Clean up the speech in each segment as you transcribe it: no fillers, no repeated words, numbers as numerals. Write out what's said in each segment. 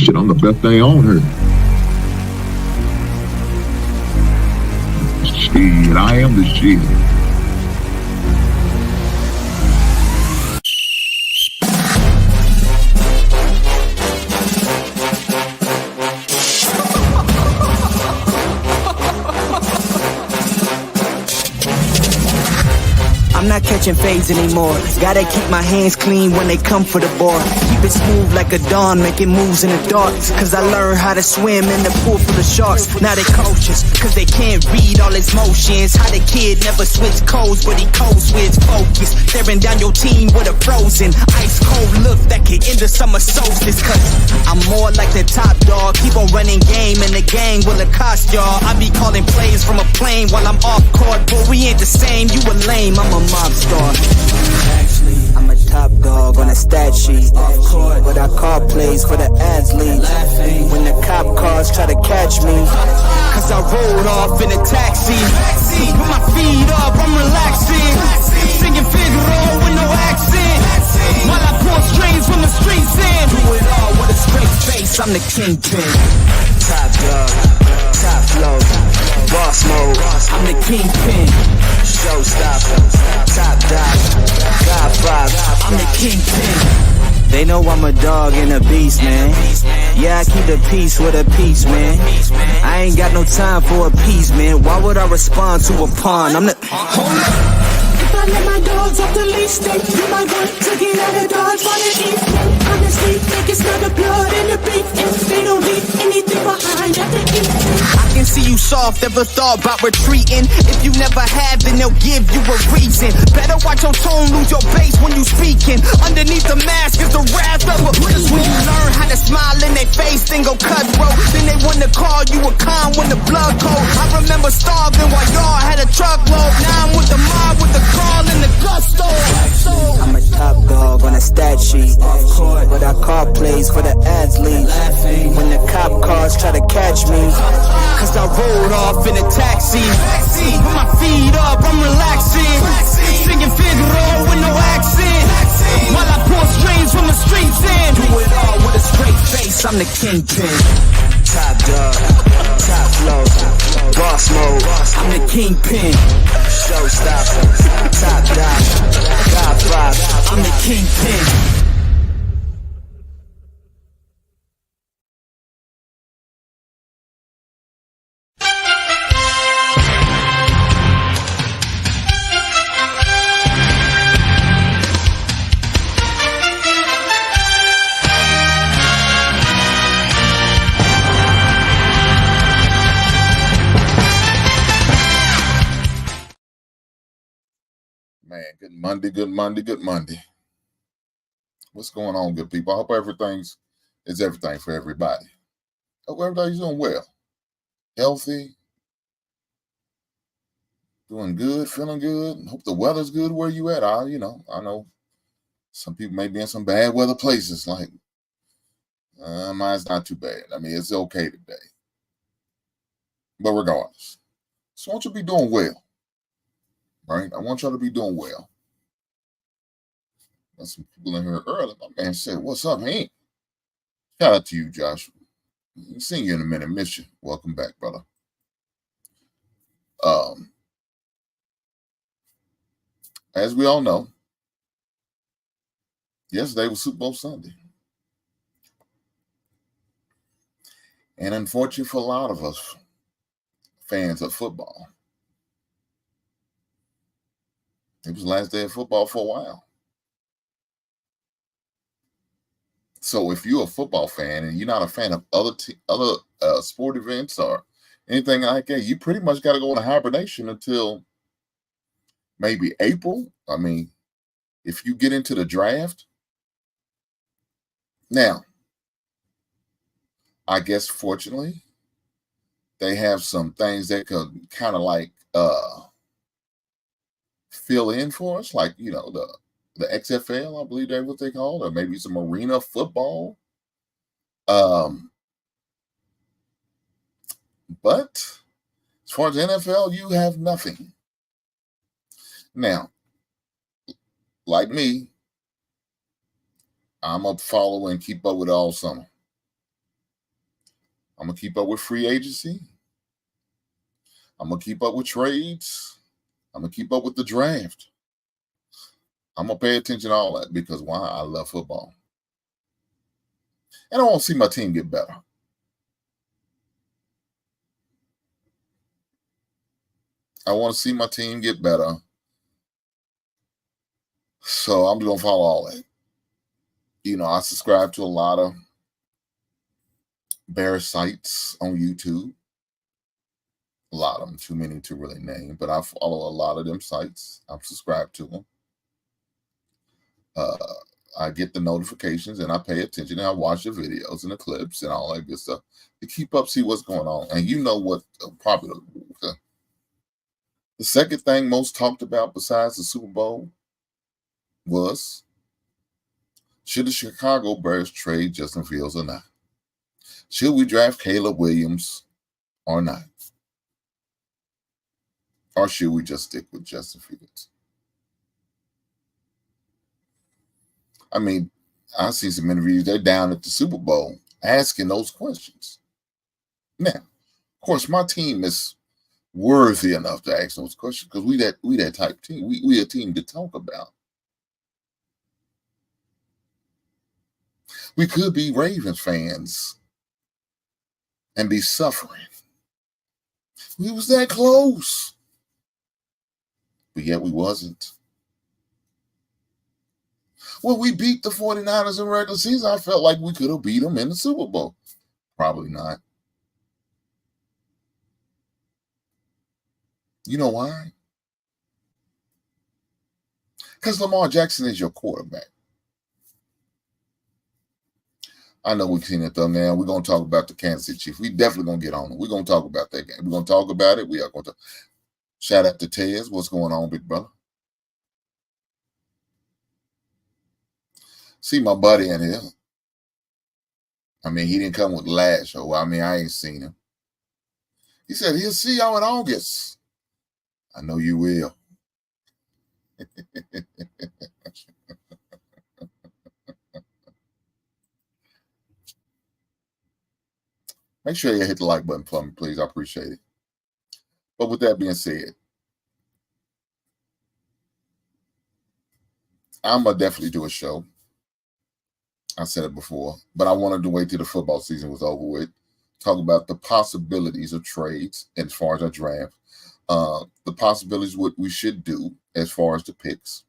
Shit, I'm the best thing on her. Shit, I am the shit. I'm not catching fades anymore. Gotta keep my hands clean when they come for the board. Keep it smooth like a dawn, making moves in the dark. Cause I learned how to swim in the pool full of sharks. Now they cautious, cause they can't read all his motions. How the kid never switch codes, but he codes with focus. Staring down your team with a frozen, ice cold look that could end the summer solstice. Cause I'm more like the top dog. Keep on running game and the gang will accost y'all. I be calling plays from a plane while I'm off court. But we ain't the same, you a lame, I'm a mob star. Actually, I'm a top dog on a stat sheet. Off court, but I call plays for the athletes. When the cop cars try to catch me, cause I rolled off in a taxi. Put my feet up, I'm relaxing. Singing Figaro with no accent. While I pour strings from the streets in. Do it all with a straight face, I'm the kingpin. Top dog, top flow, boss mode, I'm the kingpin. Showstopper, top dog, God vibe, I'm the kingpin. They know I'm a dog and a beast, man. Yeah, I keep the peace with a peace, man. I ain't got no time for a peace, man. Why would I respond to a pawn? I'm the... Hold up. If I let my dogs off the leash, they do my work to get out of Dodge for the east. Honestly, think it's not the blood and the beef. If they don't leave anything behind at the east. I can see you soft, ever thought about retreating. If you never have, then they'll give you a reason. Better watch your tone, lose your bass when you speaking. Underneath the mask is the wrath of a priest. When you learn how to smile in their face, then go cutthroat. Then they wanna call you a con when the blood cold. I remember starving while y'all had a truckload. Now I'm with the mob with the call and the gusto. I'm a top dog on a stat sheet. Off court, but I call plays for the athletes. When the cop cars try to catch me, cause I rolled off in a taxi. Put my feet up, I'm relaxing. Singing Figaro with no accent. While I pour strings from the streets in. Do it all with a straight face, I'm the kingpin. Top dog, top flow, boss mode, I'm the kingpin. Showstopper, top dog, God vibe, I'm the kingpin. Man, good Monday. What's going on, good people? I hope everything for everybody. Hope everybody's doing well, healthy, doing good, feeling good. Hope the weather's good where you at. I know some people may be in some bad weather places. Like mine's not too bad. I mean, it's okay today. But regardless, so I want you to be doing well. Right? I want y'all to be doing well. There's some people in here early. My man said, "What's up, Hank?" Shout out to you, Joshua. See you in a minute. Miss you. Welcome back, brother. As we all know, yesterday was Super Bowl Sunday. And unfortunately for a lot of us fans of football, it was the last day of football for a while. So if you're a football fan and you're not a fan of other sport events or anything like that, you pretty much got to go into hibernation until maybe April. I mean, if you get into the draft. Now, I guess fortunately, they have some things that could kind of like fill in for us, like, the XFL, I believe that's what they call it, or maybe some arena football. But as far as NFL, you have nothing. Now, like me, I'm up follow and keep up with it all summer. I'm going to keep up with free agency. I'm going to keep up with trades. I'm going to keep up with the draft. I'm going to pay attention to all that because why? I love football. And I want to see my team get better. I want to see my team get better. So I'm going to follow all that. You know, I subscribe to a lot of bear sites on YouTube. A lot of them, too many to really name, but I follow a lot of them sites. I'm subscribed to them. I get the notifications and I pay attention and I watch the videos and the clips and all that good stuff to keep up, see what's going on. And you know what? Probably the second thing most talked about besides the Super Bowl was, should the Chicago Bears trade Justin Fields or not? Should we draft Caleb Williams or not? Or should we just stick with Justin Fields? I mean, I see some interviews. They're down at the Super Bowl asking those questions. Now, of course, my team is worthy enough to ask those questions because we that type of team. We a team to talk about. We could be Ravens fans and be suffering. We was that close. But yet we wasn't. When we beat the 49ers in regular season, I felt like we could have beat them in the Super Bowl. Probably not. You know why? Because Lamar Jackson is your quarterback. I know we've seen it thumbnail. We're going to talk about the Kansas City Chiefs. We definitely going to get on it. We're going to talk about that game. We're going to talk about it. We are going to shout out to Tez. What's going on, big brother? See my buddy in here. I mean, he didn't come with the last show. I mean, I ain't seen him. He said he'll see y'all in August. I know you will. Make sure you hit the like button for me, please. I appreciate it. But with that being said, I'm going to definitely do a show. I said it before, but I wanted to wait till the football season was over with. Talk about the possibilities of trades as far as our draft. The possibilities what we should do as far as the picks.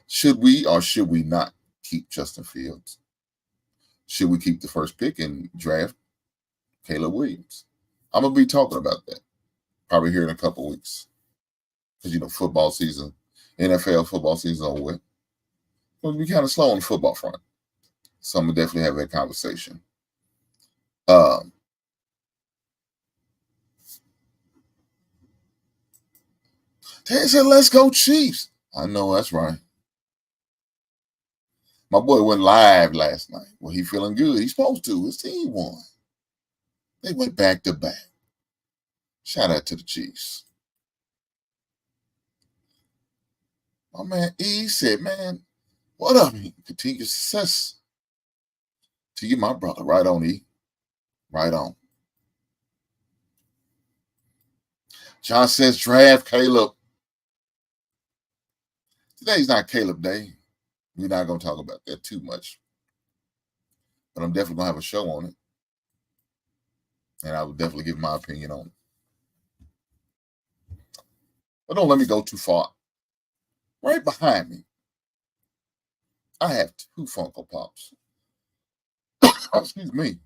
Should we or should we not keep Justin Fields? Should we keep the first pick and draft Caleb Williams? I'm going to be talking about that probably here in a couple of weeks. Because, you know, football season, NFL football season over with. It'll be kind of slow on the football front. So I'm going to definitely have that conversation. Ted said, let's go Chiefs. I know, that's right. My boy went live last night. Well, he feeling good. He's supposed to. His team won. They went back to back. Shout out to the Chiefs. My man E said, man, what up? Continued success to you, my brother. Right on, E. Right on. John says, draft Caleb. Today's not Caleb Day. We're not going to talk about that too much. But I'm definitely going to have a show on it. And I will definitely give my opinion on it. But don't let me go too far. Right behind me, I have 2 Funko Pops. Excuse me.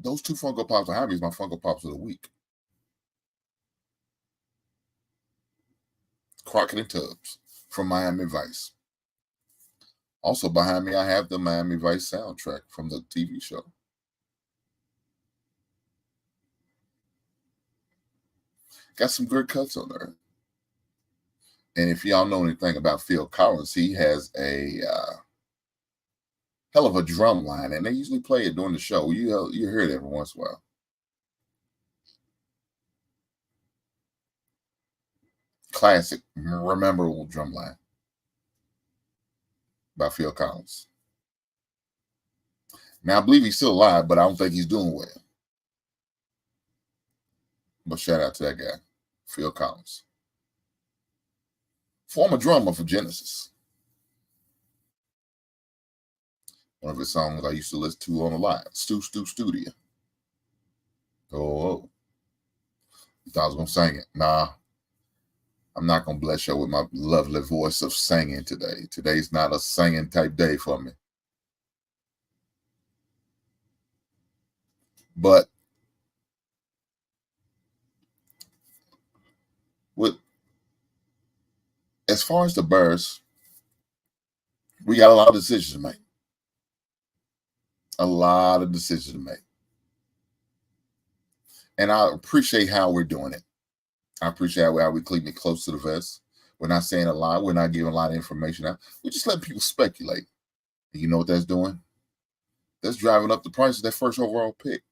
Those 2 Funko Pops behind me is my Funko Pops of the week. Crockett and Tubbs from Miami Vice. Also behind me, I have the Miami Vice soundtrack from the TV show. Got some good cuts on there. And if y'all know anything about Phil Collins, he has a hell of a drum line, and they usually play it during the show. You hear it every once in a while. Classic, memorable drum line. by Phil Collins. Now, I believe he's still alive, but I don't think he's doing well. But shout out to that guy, Phil Collins. Former drummer for Genesis. One of his songs I used to listen to on the live, Stu Studio. Oh, you thought I was going to sing it. Nah, I'm not going to bless you with my lovely voice of singing today. Today's not a singing type day for me. But as far as the Bears, we got a lot of decisions to make. A lot of decisions to make. And I appreciate how we're doing it. I appreciate how we're keeping it close to the vest. We're not saying a lot. We're not giving a lot of information out. We're just letting people speculate. And you know what that's doing? That's driving up the price of that first overall pick.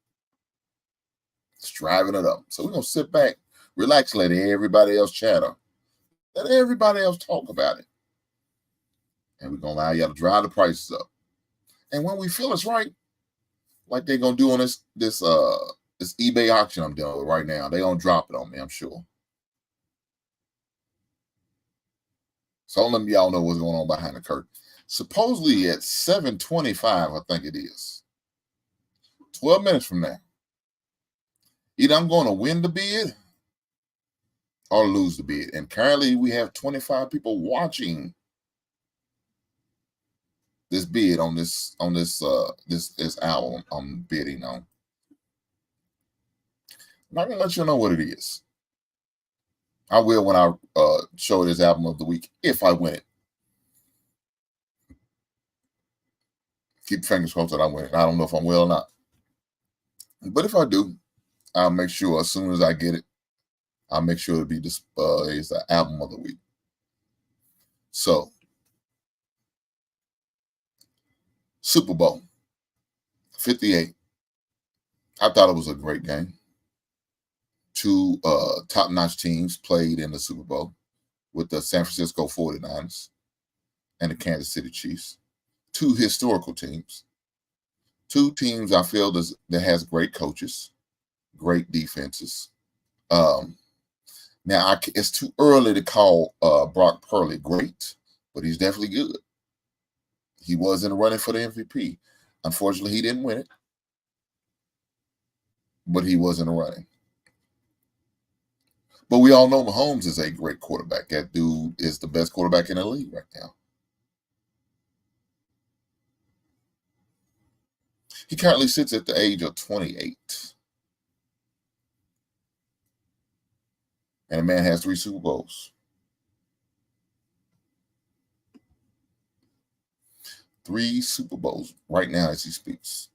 It's driving it up. So we're going to sit back, relax, let everybody else chatter. Let everybody else talk about it. And we're going to allow y'all to drive the prices up. And when we feel it's right, like they're going to do on this eBay auction I'm dealing with right now, they're going to drop it on me, I'm sure. So let y'all know what's going on behind the curtain. Supposedly at 7:25, I think it is. 12 minutes from now. Either I'm going to win the bid or lose the bid. And currently we have 25 people watching this bid on this album I'm bidding on. I'm not gonna let you know what it is. I will when I show this album of the week if I win it. Keep fingers crossed that I win it. I don't know if I will or not. But if I do, I'll make sure as soon as I get it, I'll make sure it'll be this is the album of the week. So, Super Bowl 58. I thought it was a great game. Two top-notch teams played in the Super Bowl with the San Francisco 49ers and the Kansas City Chiefs. Two historical teams. Two teams I feel that has great coaches, great defenses. Now, it's too early to call Brock Purdy great, but he's definitely good. He was in the running for the MVP. Unfortunately, he didn't win it, but he was in the running. But we all know Mahomes is a great quarterback. That dude is the best quarterback in the league right now. He currently sits at the age of 28. And the man has 3 Super Bowls. 3 Super Bowls right now as he speaks.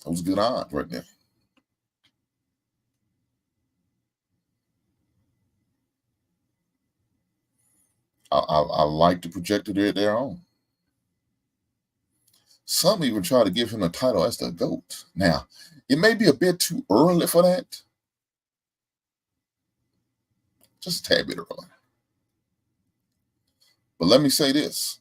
That was good odds right there. I like the projected at their own. Some even try to give him a title as the GOAT. Now, it may be a bit too early for that. Just a tad bit early. But let me say this.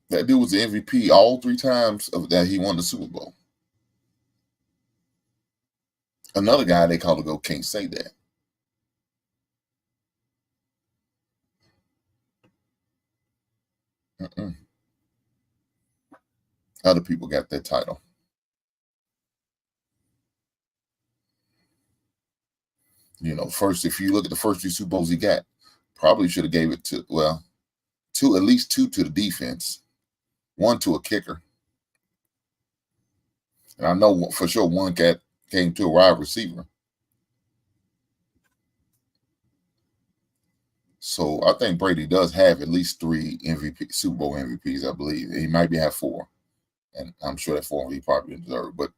That dude was the MVP all 3 times that he won the Super Bowl. Another guy they call the GOAT can't say that. Other people got that title. You know, first, if you look at the first 3 Super Bowls he got, probably should have gave it to, well, at least 2 to the defense, 1 to a kicker. And I know for sure 1 came to a wide receiver. So I think Brady does have at least 3 Super Bowl MVPs, I believe. He might have 4. And I'm sure that 4 he probably deserved. But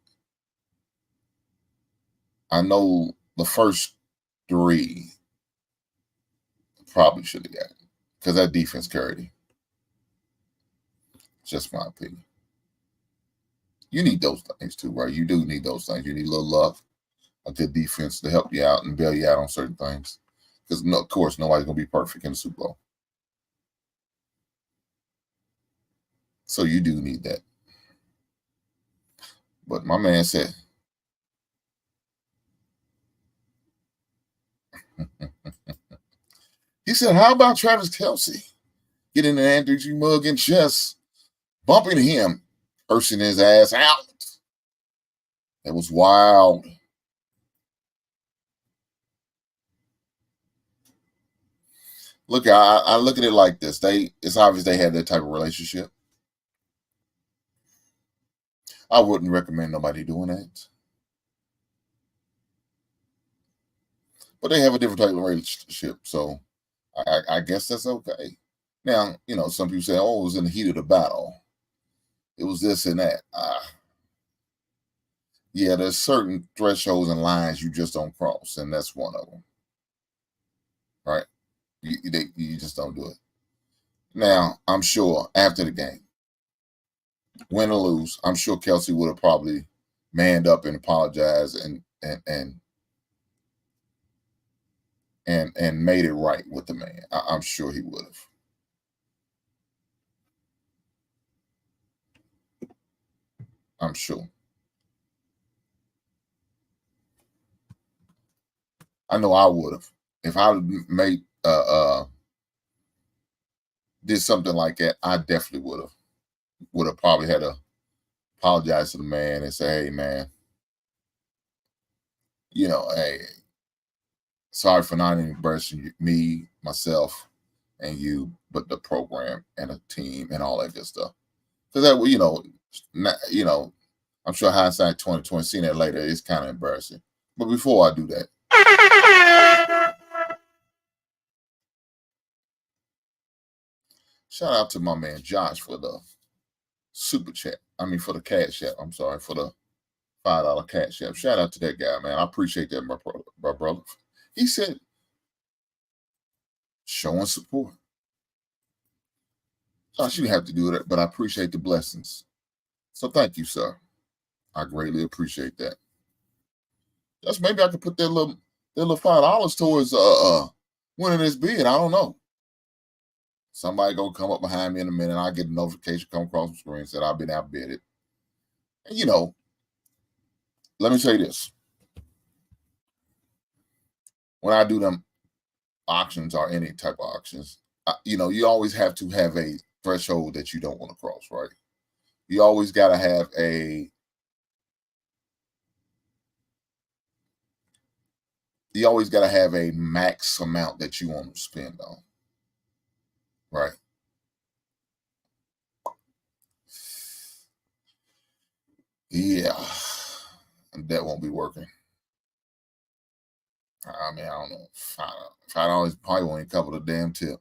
I know the first 3 probably should have got it because that defense carried him. Just my opinion. You need those things too, right? You do need those things. You need a little luck, a good defense to help you out and bail you out on certain things. Because, of course, nobody's going to be perfect in the Super Bowl. So you do need that. But my man said, he said, how about Travis Kelce getting an Andrew G. mug in chest, bumping him, cursing his ass out? That was wild. Look, I look at it like this. It's obvious they had that type of relationship. I wouldn't recommend nobody doing that. But they have a different type of relationship, so I guess that's okay. Now, some people say, oh, it was in the heat of the battle. It was this and that. Yeah, there's certain thresholds and lines you just don't cross, and that's one of them. Right? You just don't do it. Now, I'm sure after the game, win or lose, I'm sure Kelce would have probably manned up and apologized and made it right with the man. I'm sure he would have. I'm sure. I know I would have. If I made did something like that, I definitely would have probably had to apologize to the man and say, hey man, hey, sorry for not embarrassing me, myself, and you, but the program and the team and all that good stuff. Because that, I'm sure hindsight 2020, seeing that later, it's kind of embarrassing. But before I do that, shout out to my man Josh for the super chat. For the cash app. I'm sorry, for the $5 cash app. Shout out to that guy, man. I appreciate that, my brother. He said, showing support. Josh, you didn't have to do that, but I appreciate the blessings. So thank you, sir. I greatly appreciate that. Just maybe I could put that little $5 towards winning this bid. I don't know. Somebody gonna come up behind me in a minute. I get a notification come across the screen said I've been outbidded. And let me tell you this. When I do them auctions or any type of auctions, you always have to have a threshold that you don't want to cross, right? You always got to have a max amount that you want to spend on, right? Yeah, that won't be working. I don't know. $5 probably won't even cover the damn tip,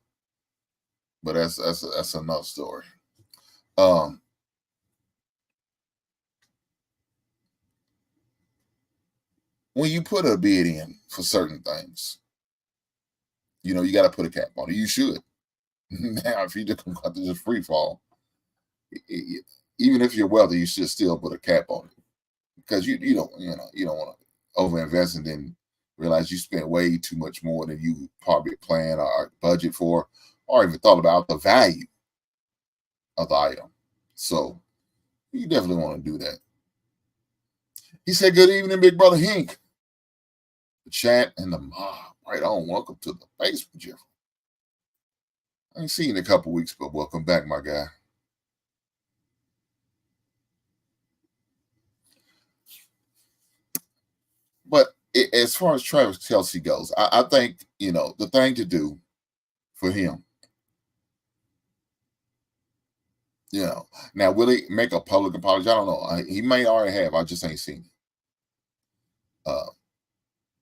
but that's another story. When you put a bid in for certain things, you got to put a cap on it. You should. Now, if you just come out to just free fall, even if you're wealthy, you should still put a cap on it because you don't want to overinvest and then realize you spent way too much more than you probably planned or budget for, or even thought about the value of the item. So you definitely want to do that. He said, good evening, big brother Hink. The chat and the mob. Right on. Welcome to the basement, Jeff. I ain't seen you in a couple weeks, but welcome back, my guy. But as far as Travis Kelce goes, I think, the thing to do for him, now will he make a public apology? I don't know. He may already have. I just ain't seen it.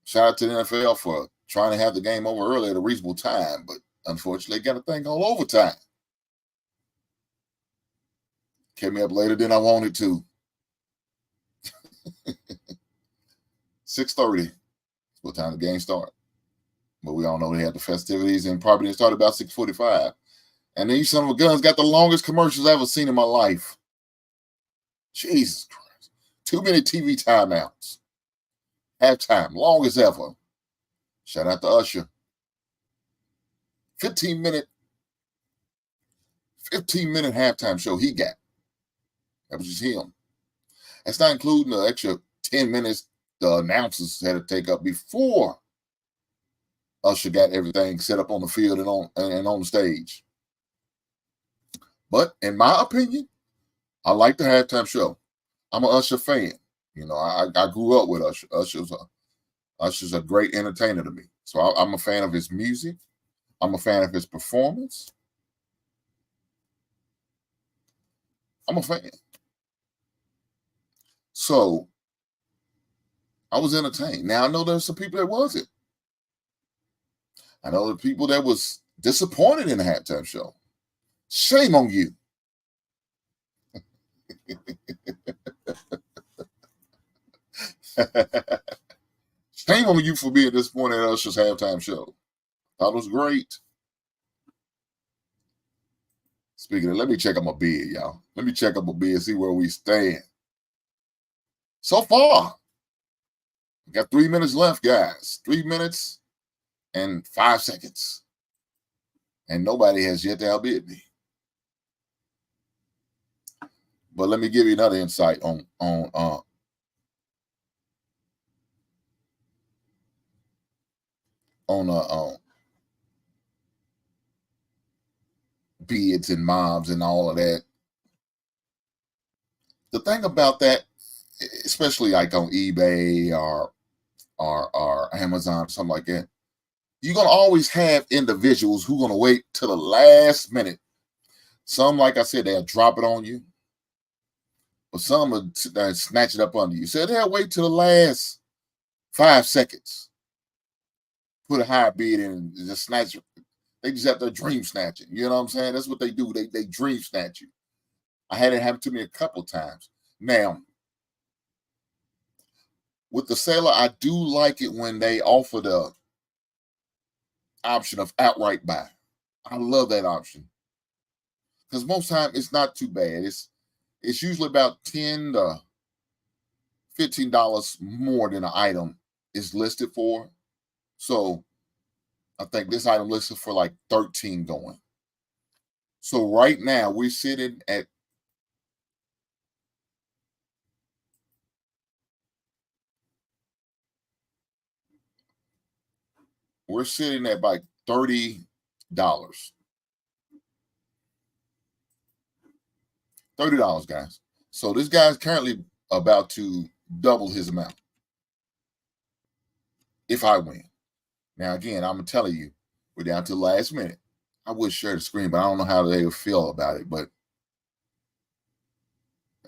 Shout out to the NFL for trying to have the game over early at a reasonable time, but unfortunately, got a thing called overtime. Kept me up later than I wanted to. 6:30. What time the game started? But we all know they had the festivities and probably didn't start about 6:45. And these son of a guns got the longest commercials I've ever seen in my life. Jesus Christ. Too many TV timeouts. Halftime, long as ever. Shout out to Usher. 15-minute halftime show he got. That was just him. That's not including the extra 10 minutes the announcers had to take up before Usher got everything set up on the field and on the stage. But in my opinion, I like the halftime show. I'm an Usher fan. You know, I grew up with Usher. Usher's a great entertainer to me. So I'm a fan of his music. I'm a fan of his performance. I'm a fan. So I was entertained. Now I know there's some people that wasn't. I know the people that was disappointed in the halftime show. Shame on you. Shame on you for being disappointed at Usher's halftime show. Thought it was great. Speaking of, let me check out my bid, y'all. Let me check out my bid, see where we stand. So far, we got 3 minutes left, guys. 3 minutes and 5 seconds. And nobody has yet to outbid me. But let me give you another insight on bids and mobs and all of that. The thing about that, especially like on eBay or Amazon, something like that, you're gonna always have individuals who are gonna wait till the last minute. Some, like I said, they'll drop it on you, but some will snatch it up under you. So they'll wait till the last 5 seconds, put a high bid in, and just snatch it. They just have their dream snatching. You know what I'm saying? That's what they do. They dream snatch you. I had it happen to me a couple times. Now, with the seller, I do like it when they offer the option of outright buy. I love that option. Because most time it's not too bad. It's usually about $10 to $15 more than an item is listed for. So I think this item listed for like 13 going. So right now we're sitting at like $30. $30, guys. So this guy's currently about to double his amount if I win. Now, again, I'm telling you, we're down to the last minute. I would share the screen, but I don't know how they would feel about it, but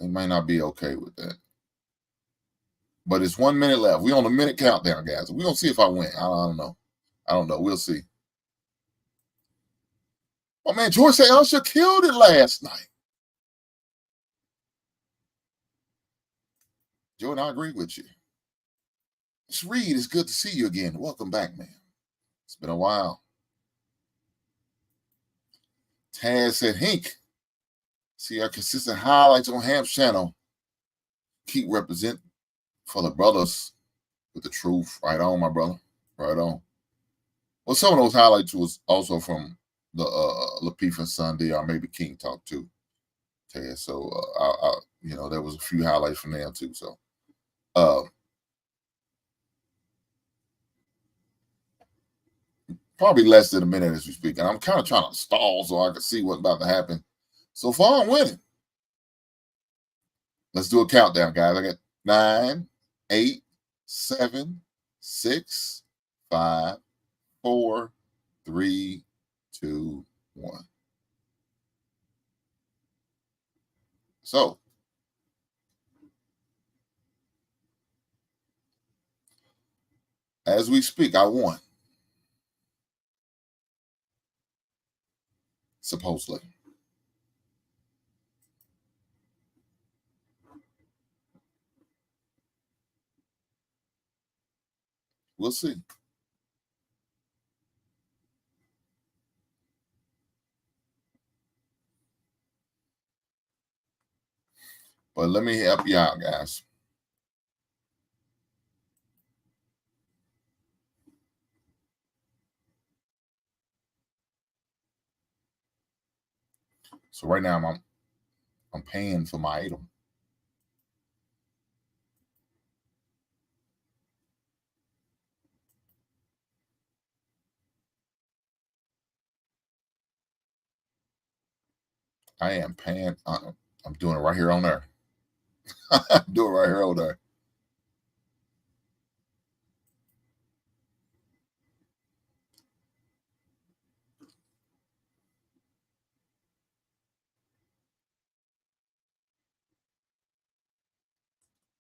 they might not be okay with that. But it's 1 minute left. We're on a minute countdown, guys. We're going to see if I win. I don't know. We'll see. Oh, man, George said Usher killed it last night. Jordan, I agree with you. Miss Reed, it's good to see you again. Welcome back, man. It's been a while. Taz said, Hink, see our consistent highlights on Ham's channel. Keep representing for the brothers with the truth. Right on, my brother. Right on. Well, some of those highlights was also from the Lapifa Sunday or maybe King Talk too. Taz. So, there was a few highlights from there too. So, probably less than a minute as we speak. And I'm kind of trying to stall so I can see what's about to happen. So far, I'm winning. Let's do a countdown, guys. I got 9, 8, 7, 6, 5, 4, 3, 2, 1. So, as we speak, I won. Supposedly. We'll see. But let me help you out, guys. So right now I'm paying for my item. I am paying. I'm doing it right here on there. I'm doing it right here on there.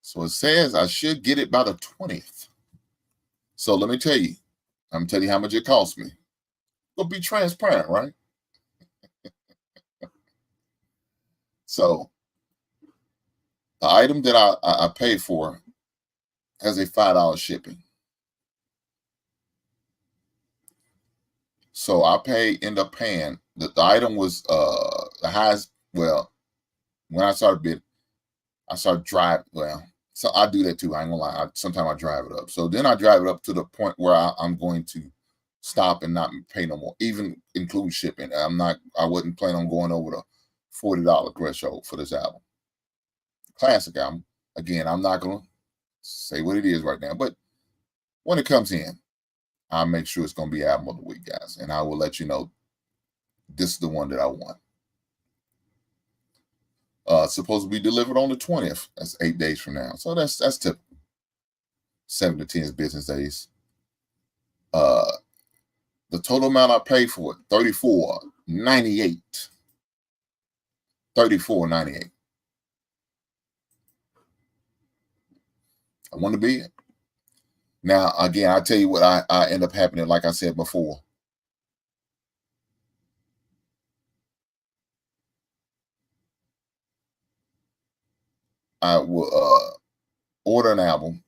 So it says I should get it by the 20th. So let me tell you. I'm gonna tell you how much it cost me. We'll be transparent, right? So the item that I paid for has a $5 shipping. So I end up paying the item was the highest. Well, when I started bidding, I started driving. Well, so I do that too. I ain't gonna lie. Sometimes I drive it up. So then I drive it up to the point where I'm going to stop and not pay no more, even include shipping. I wasn't planning on going over the $40 threshold for this album. Classic album. Again, I'm not gonna say what it is right now, but when it comes in, I'll make sure it's gonna be album of the week, guys, and I will let you know this is the one that I want. Supposed to be delivered on the 20th. That's 8 days from now. So that's typical. 7 to 10 business days. The total amount I paid for it, $34.98. $34.98. I want to be it. Now, again, I tell you what I end up happening, like I said before. I will order an album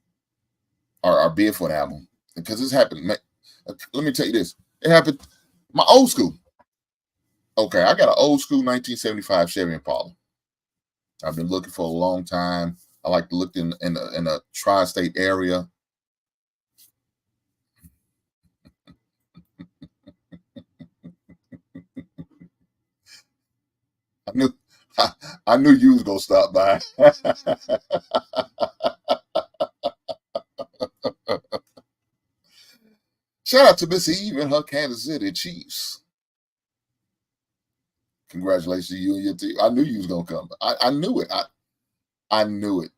or bid for an album because this happened. Let me tell you this. It happened. My old school. Okay, I got an old school 1975 Chevy Impala. I've been looking for a long time. I like to look in a tri-state area. I knew you was gonna stop by. Shout out to Miss Eve and her Kansas City Chiefs. Congratulations to you and your team. I knew you was gonna come. I knew it. I knew it.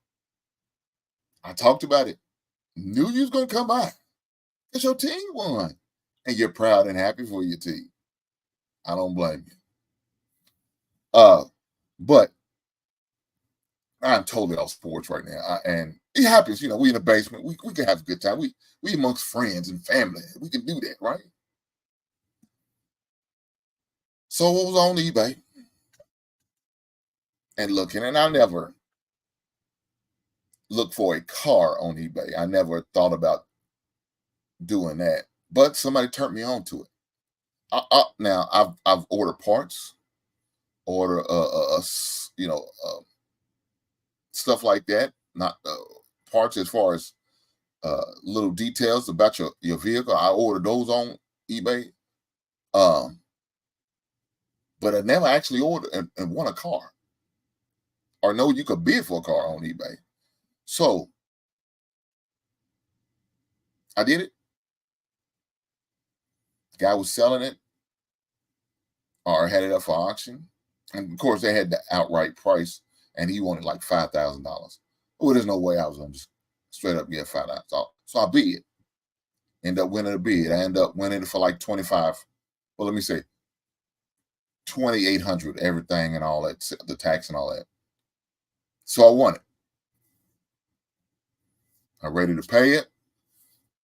I talked about it. Knew you was gonna come by. Because your team won. And you're proud and happy for your team. I don't blame you. But I'm totally off sports right now. And it happens, we in the basement. We can have a good time. We amongst friends and family. We can do that, right? So what was on eBay and looking, and I never looked for a car on eBay. I never thought about doing that. But somebody turned me on to it. Now I've ordered parts, stuff like that. Not parts as far as little details about your vehicle. I ordered those on eBay. But I never actually ordered and won a car. Or know you could bid for a car on eBay. So I did it. The guy was selling it or had it up for auction. And of course, they had the outright price, and he wanted like $5,000. Oh, there's no way I was going to just straight up get $5,000. So I bid. End up winning the bid. I end up winning it for like 25. Well, let me say 2,800, everything and all that, the tax and all that. So I won it. I'm ready to pay it.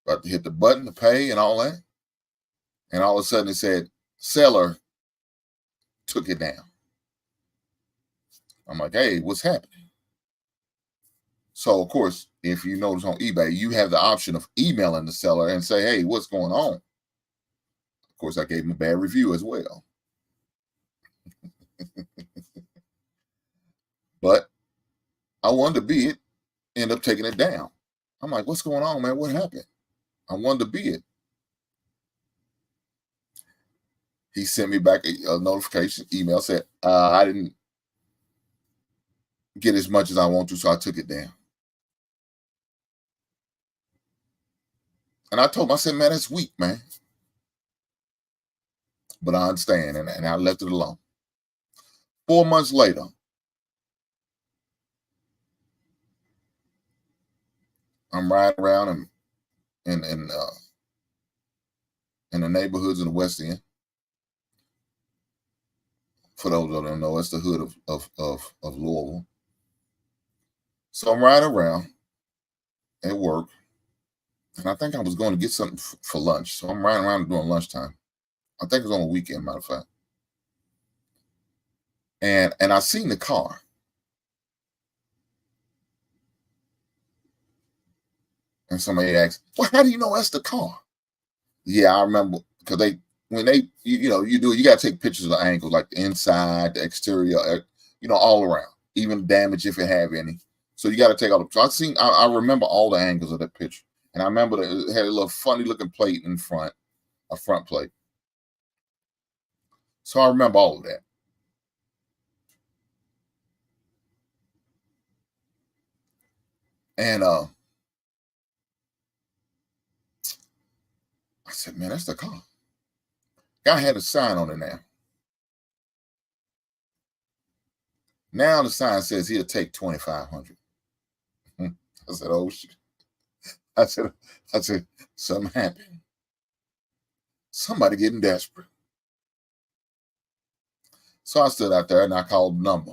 About to hit the button to pay and all that. And all of a sudden it said, seller took it down. I'm like, hey, what's happening? So, of course, if you notice on eBay, you have the option of emailing the seller and say, hey, what's going on? Of course, I gave him a bad review as well. But wanted to bid, end up taking it down. I'm like, what's going on, man? What happened? I wanted to bid. He sent me back a notification email, said, I didn't get as much as I want to, so I took it down. And I told him, I said, man, that's weak, man. But I understand, and I left it alone. 4 months later, I'm riding around in the neighborhoods in the West End. For those that don't know, it's the hood of Louisville. So I'm riding around at work, and I think I was going to get something for lunch. So I'm riding around during lunchtime. I think it was on a weekend, matter of fact. And I seen the car. And somebody asked, well, how do you know that's the car? Yeah, I remember, because you got to take pictures of the angles, like the inside, the exterior, all around, even damage if it have any. So you got to take all the, so I remember all the angles of that picture. And I remember that it had a little funny looking plate in front, a front plate. So I remember all of that. And I said, man, that's the car. Guy had a sign on it now. Now the sign says he'll take $2,500. I said, oh shit. I said, something happened. Somebody getting desperate. So I stood out there and I called the number.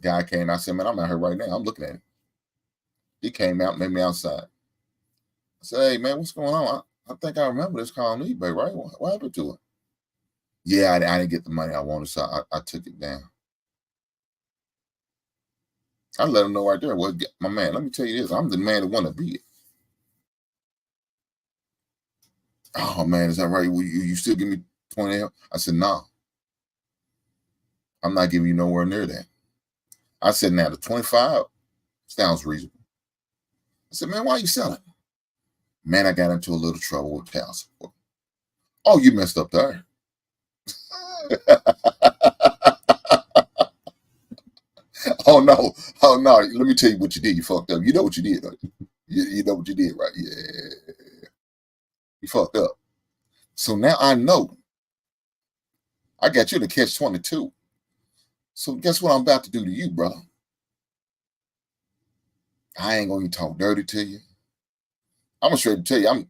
Guy came. I said, man, I'm out here right now. I'm looking at it. He came out and met me outside. I said, hey, man, what's going on? I think I remember this car on eBay, right? What happened to it? Yeah, I didn't get the money I wanted, so I took it down. I let him know right there. Well, my man, let me tell you this. I'm the man that want to be it. Oh, man, is that right? You still give me 20? I said, no. I'm not giving you nowhere near that. I said, now the 25 sounds reasonable. I said, man, why are you selling? Man, I got into a little trouble with child support. Oh, you messed up there. Oh, no. Let me tell you what you did. You fucked up. You know what you did. You know what you did, right? Yeah. You fucked up. So now I know. I got you to catch 22. So guess what I'm about to do to you, brother? I ain't going to talk dirty to you. I'm going to straight tell you, I'm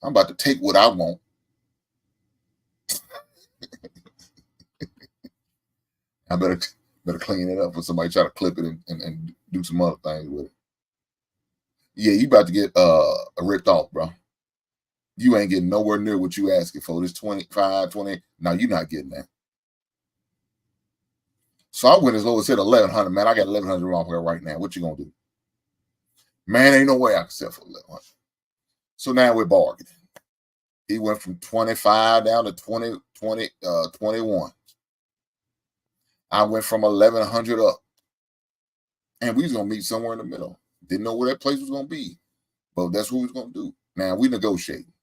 about to take what I want. I better clean it up for somebody try to clip it and do some other things with it. Yeah, you about to get ripped off, bro. You ain't getting nowhere near what you asking for. This 25, 20. No, you're not getting that. So I went as low as said 1,100, man. I got 1,100 off here right now. What you gonna do? Man, ain't no way I can sell for 1,100. So now we're bargaining. He went from 25 down to 21. I went from 1,100 up. And we was gonna meet somewhere in the middle. Didn't know where that place was gonna be. But that's what we was gonna do. Now we negotiating.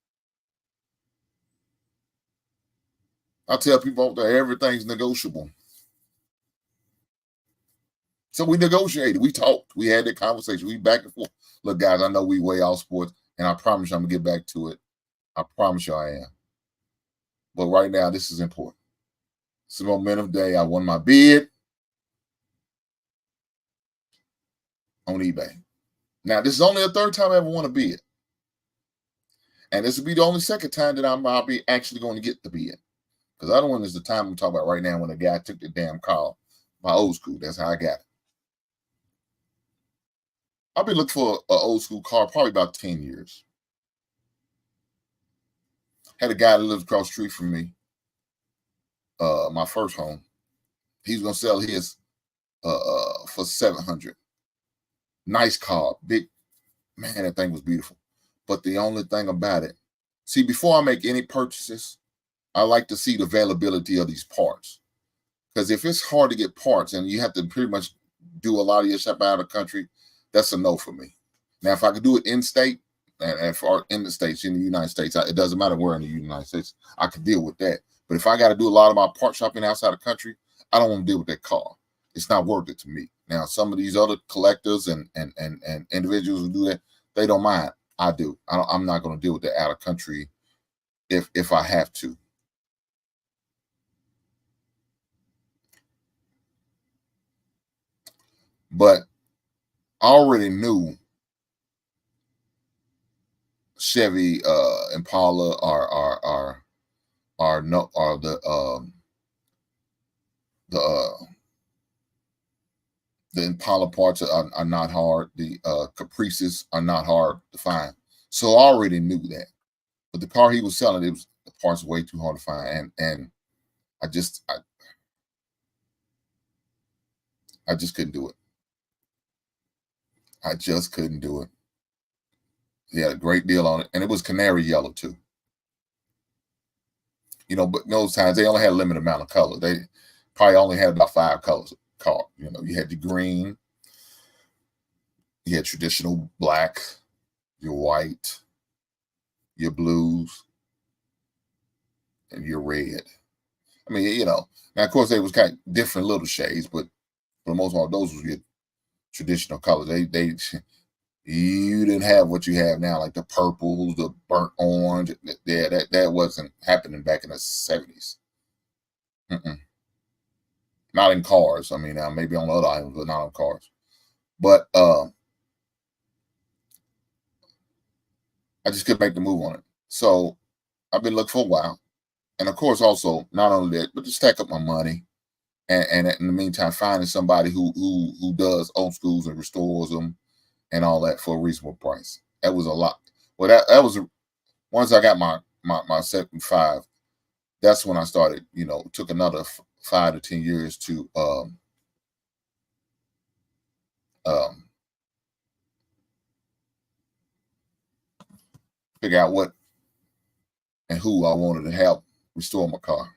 I tell people out there, everything's negotiable. So we negotiated. We talked. We had that conversation. We back and forth. Look, guys, I know we way off sports, and I promise you I'm going to get back to it. I promise you I am. But right now, this is important. It's a momentum day. I won my bid on eBay. Now, this is only the third time I ever won a bid. And this will be the only second time that I'll be actually going to get the bid. Because the other one is the time I'm talking about right now when the guy took the damn car. My old school. That's how I got it. I've been looking for an old school car probably about 10 years. Had a guy that lives across the street from me, my first home. He's going to sell his for $700. Nice car, big. Man, that thing was beautiful. But the only thing about it, see, before I make any purchases, I like to see the availability of these parts. Because if it's hard to get parts and you have to pretty much do a lot of your shopping out of the country, that's a no for me. Now, if I could do it in state and for in the States, in the United States, it doesn't matter where in the United States, I could deal with that. But if I got to do a lot of my part shopping outside the country, I don't want to deal with that car. It's not worth it to me. Now, some of these other collectors and individuals who do that, they don't mind. I do. I'm not going to deal with that out of country if I have to. But I already knew Chevy Impala are the Impala parts are not hard. The Caprices are not hard to find. So I already knew that. But the car he was selling, the parts were way too hard to find, and I just couldn't do it. I just couldn't do it. He had a great deal on it, and it was canary yellow too. You know, but those times they only had a limited amount of color. They probably only had about 5 colors of car. You know, you had the green, you had traditional black, your white, your blues, and your red. I mean, you know, now of course they was kind of different little shades, but for the most part, those was your traditional colors. You didn't have what you have now, like the purples, the burnt orange. Yeah, that wasn't happening back in the 70s. Not in cars. I mean, maybe on other items, but not on cars. But I just couldn't make the move on it. So I've been looking for a while. And of course, also, not only that, but to stack up my money. And in the meantime, finding somebody who does old schools and restores them and all that for a reasonable price. That was a lot. Well, that was once I got my 75. That's when I started. You know, took another 5 to 10 years to figure out what and who I wanted to help restore my car.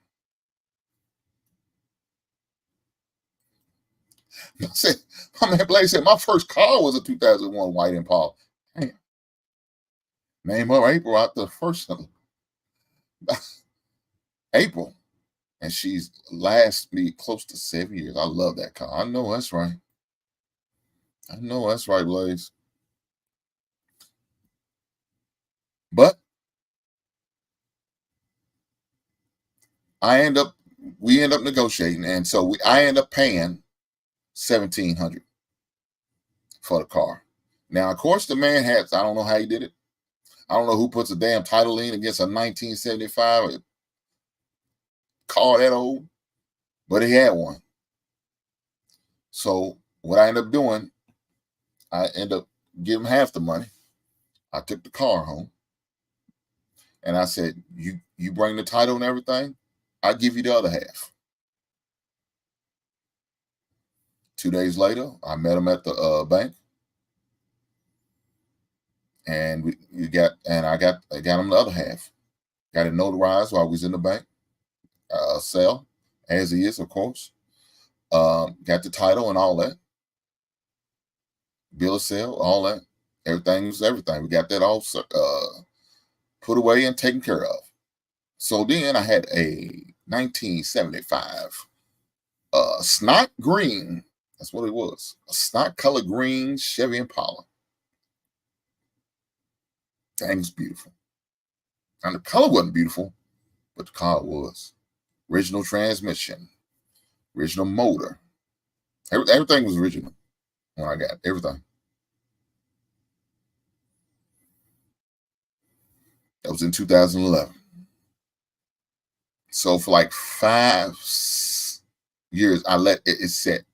I said, my man Blake said, my first car was a 2001 white Impala. Damn. Name her April out the first one. April. And she's lasted me close to 7 years. I love that car. I know that's right. I know that's right, Blaze. But we end up negotiating, and so I end up paying $1,700 for the car. Now, of course, the man I don't know how he did it. I don't know who puts a damn title lien against a 1975 car that old, but he had one. So what I end up doing, I end up giving half the money. I took the car home, and I said, you bring the title and everything, I'll give you the other half. 2 days later, I met him at the bank, and I got him the other half. Got it notarized while we was in the bank. Sell as he is, of course. Got the title and all that. Bill of sale, all that. Everything was everything. We got that all put away and taken care of. So then I had a 1975 snot green. That's what it was. A snot color green Chevy Impala. Thing's beautiful. And the color wasn't beautiful, but the car was. Original transmission. Original motor. Everything was original when I got it. Everything. That was in 2011. So for like 5 years, I let it sit.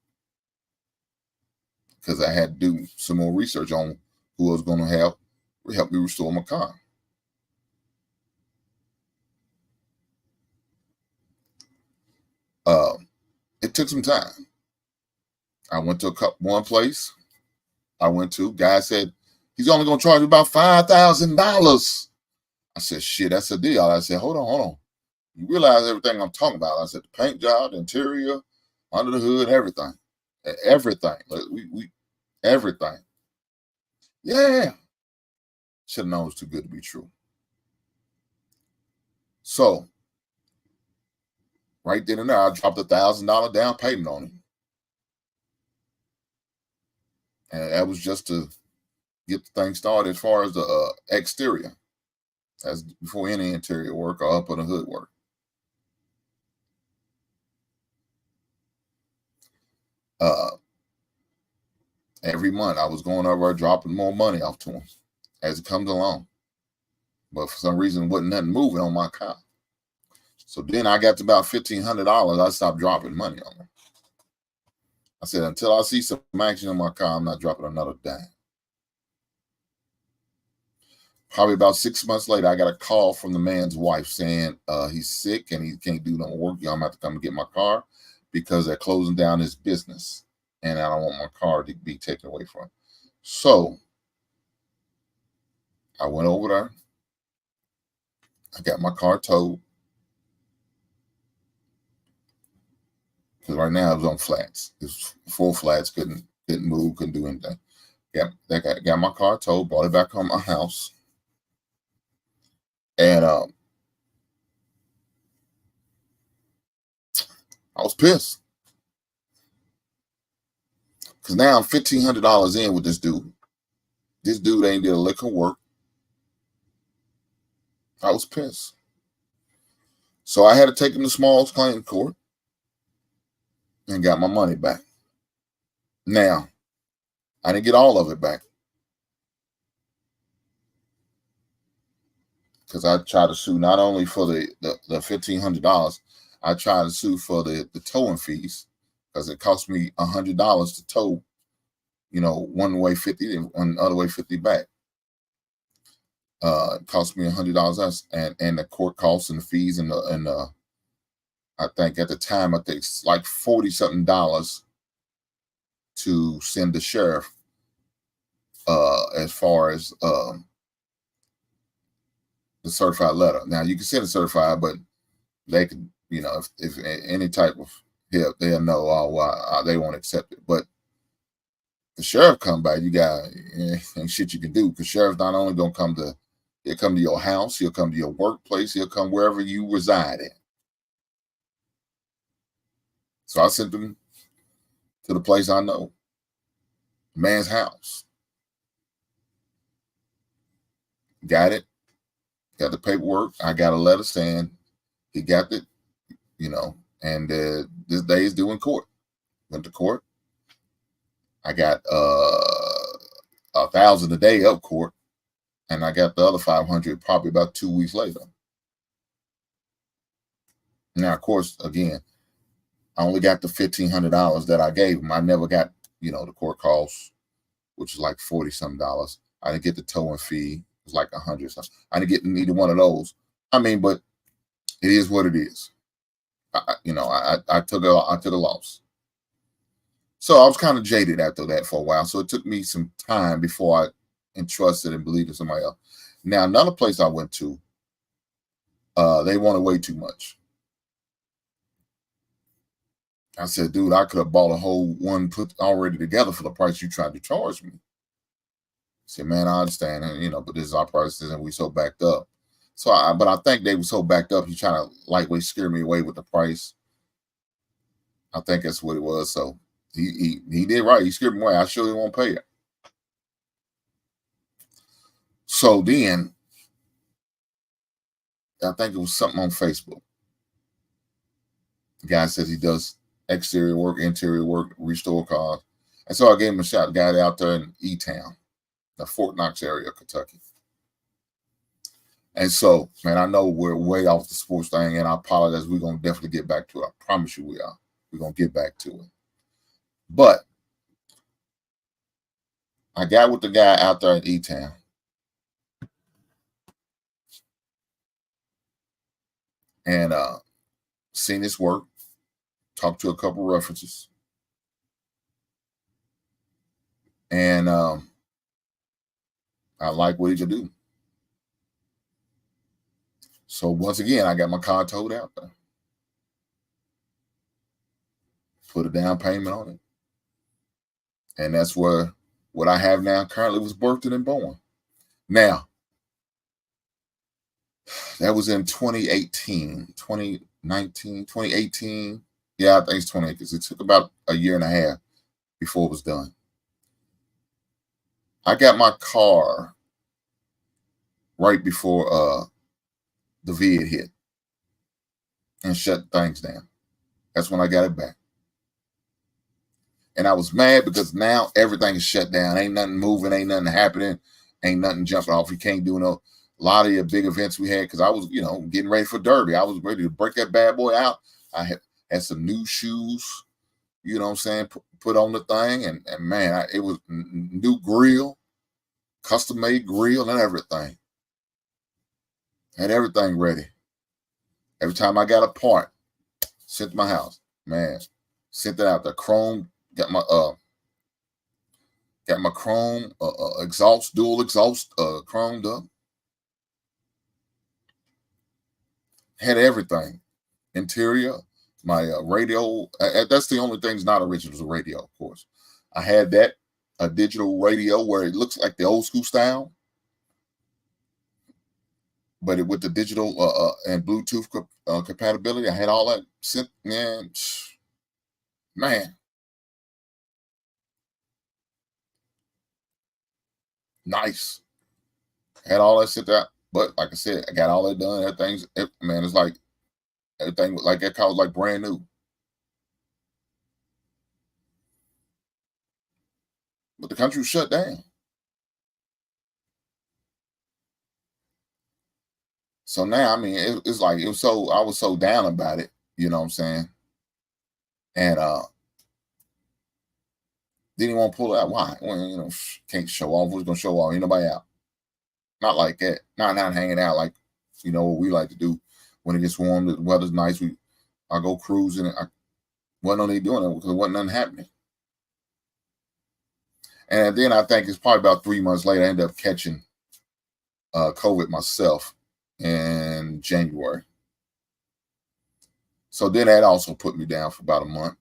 Because I had to do some more research on who was going to help me restore my car. It took some time. I went to one place. Guy said, he's only going to charge me about $5,000. I said, shit, that's a deal. I said, hold on. You realize everything I'm talking about. I said, the paint job, the interior, under the hood, everything. Everything. We everything. Yeah. Should have known it was too good to be true. So right then and there, I dropped $1,000 down payment on it. And that was just to get the thing started as far as the exterior, as before any interior work or up on the hood work. Every month I was going over dropping more money off to him as it comes along. But for some reason, wasn't nothing moving on my car. So then I got to about $1,500. I stopped dropping money on him. I said, until I see some action on my car, I'm not dropping another dime. Probably about 6 months later, I got a call from the man's wife saying he's sick and he can't do no work. I'm going to have to come and get my car because they're closing down his business. And I don't want my car to be taken away from him. So I went over there. I got my car towed. Because right now it was on flats. It's full flats, couldn't move, couldn't do anything. Got my car towed, brought it back home my house. And I was pissed. Because now I'm $1,500 in with this dude. This dude ain't did a lick of work. I was pissed. So I had to take him to Smalls Claim Court and got my money back. Now, I didn't get all of it back. Because I tried to sue not only for the $1,500, I tried to sue for the towing fees. Because it cost me $100 to tow, one way 50 and other way 50 back. It cost me $100 and the court costs and the fees and I think at the time it's like $40-something to send the sheriff as far as the certified letter. Now you can send a certified, but they can, if any type of help, they'll know they won't accept it. But the sheriff come by, you got ain't shit you can do, because sheriff's not only gonna he'll come to your house, he'll come to your workplace, he'll come wherever you reside at. So I sent them to the place I know, man's house. Got it, got the paperwork. I got a letter saying he got it, and this day is due in court. Went to court. I got $1,000 a day up court, and I got the other $500 probably about 2 weeks later. Now, of course, again, I only got the $1,500 that I gave him. I never got, the court costs, which is like $40-something. I didn't get the towing fee. It was like $100 something. I didn't get neither one of those. But it is what it is. I took a loss. So I was kind of jaded after that for a while. So it took me some time before I entrusted and believed in somebody else. Now, another place I went to, they wanted way too much. I said, dude, I could have bought a whole one put already together for the price you tried to charge me. I said, man, I understand, but this is our prices and we so backed up. But I think they were so backed up, he trying to lightweight scare me away with the price. I think that's what it was. So he did right. He scared me away. I surely won't pay it. So then, I think it was something on Facebook. The guy says he does exterior work, interior work, restore cars. And so I gave him a shot. The guy out there in E-Town, the Fort Knox area of Kentucky. And so, man, I know we're way off the sports thing, and I apologize. We're going to definitely get back to it. I promise you we are. We're going to get back to it. But I got with the guy out there in E-Town. And seen his work, talked to a couple references. And I like what he could do. So once again, I got my car towed out there. Put a down payment on it. And that's where what I have now currently was birthed and born. Now, that was in 2018, 2019, 2018. Yeah, I think it's 2018 because it took about a year and a half before it was done. I got my car right before the vid hit and shut things down. That's when I got it back. And I was mad because now everything is shut down. Ain't nothing moving, ain't nothing happening, ain't nothing jumping off. You can't do a lot of the big events we had because I was, getting ready for Derby. I was ready to break that bad boy out. I had some new shoes, you know what I'm saying, put on the thing. And man, it was new grill, custom-made grill and everything. Had everything ready. Every time I got a part, sent to my house, man, sent it out. The chrome, got my chrome exhaust, dual exhaust, chromed up. Had everything. Interior, my radio. That's the only thing's not original is a radio, of course. I had that, a digital radio where it looks like the old school style, but with the digital and Bluetooth compatibility. I had all that. Man, nice. Had all that shit there. But like I said, I got all that done. Man, it's like everything like that car was like brand new. But the country was shut down. So now, I mean, it's like I was so down about it, you know what I'm saying? And didn't want to pull it out. Why? Well, can't show off. Who's gonna show off? Ain't nobody out. Not like that. Not hanging out like what we like to do when it gets warm. The weather's nice. I go cruising. I wasn't only doing it because there wasn't nothing happening. And then I think it's probably about 3 months later, I ended up catching COVID myself in January. So then that also put me down for about a month.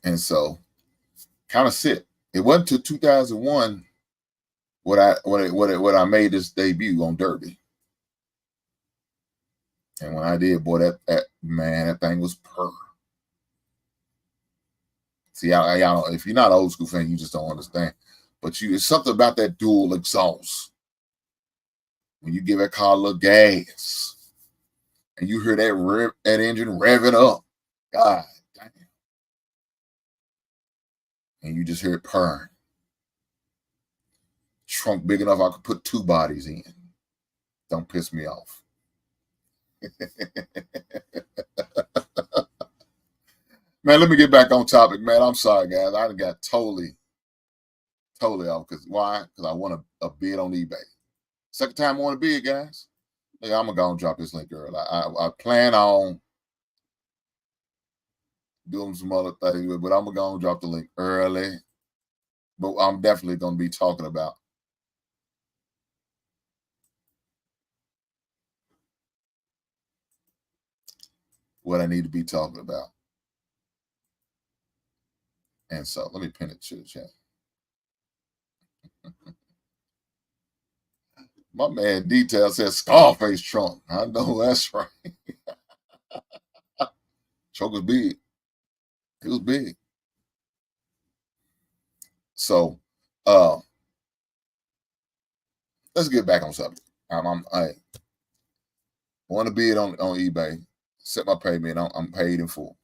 And so kind of sit. It wasn't till 2001 when I made this debut on Derby. And when I did, boy, that thing was purr. See, y'all, if you're not an old school fan, you just don't understand. But it's something about that dual exhaust. When you give that car a little gas and you hear that engine revving up, God damn. And you just hear it purring. Trunk big enough I could put 2 bodies in. Don't piss me off. Man, let me get back on topic, man. I'm sorry, guys. I got totally off. Why? Because I want a bid on eBay. Second time I want a bid, guys. I'm going to go and drop this link early. I plan on doing some other things, but I'm going to go and drop the link early. But I'm definitely going to be talking about what I need to be talking about. And so let me pin it to the chat. My man Detail says Scarface trunk. I know that's right. Trunk was big. It was big. So let's get back on subject. I want to bid on eBay. Set my payment. I'm paid in full.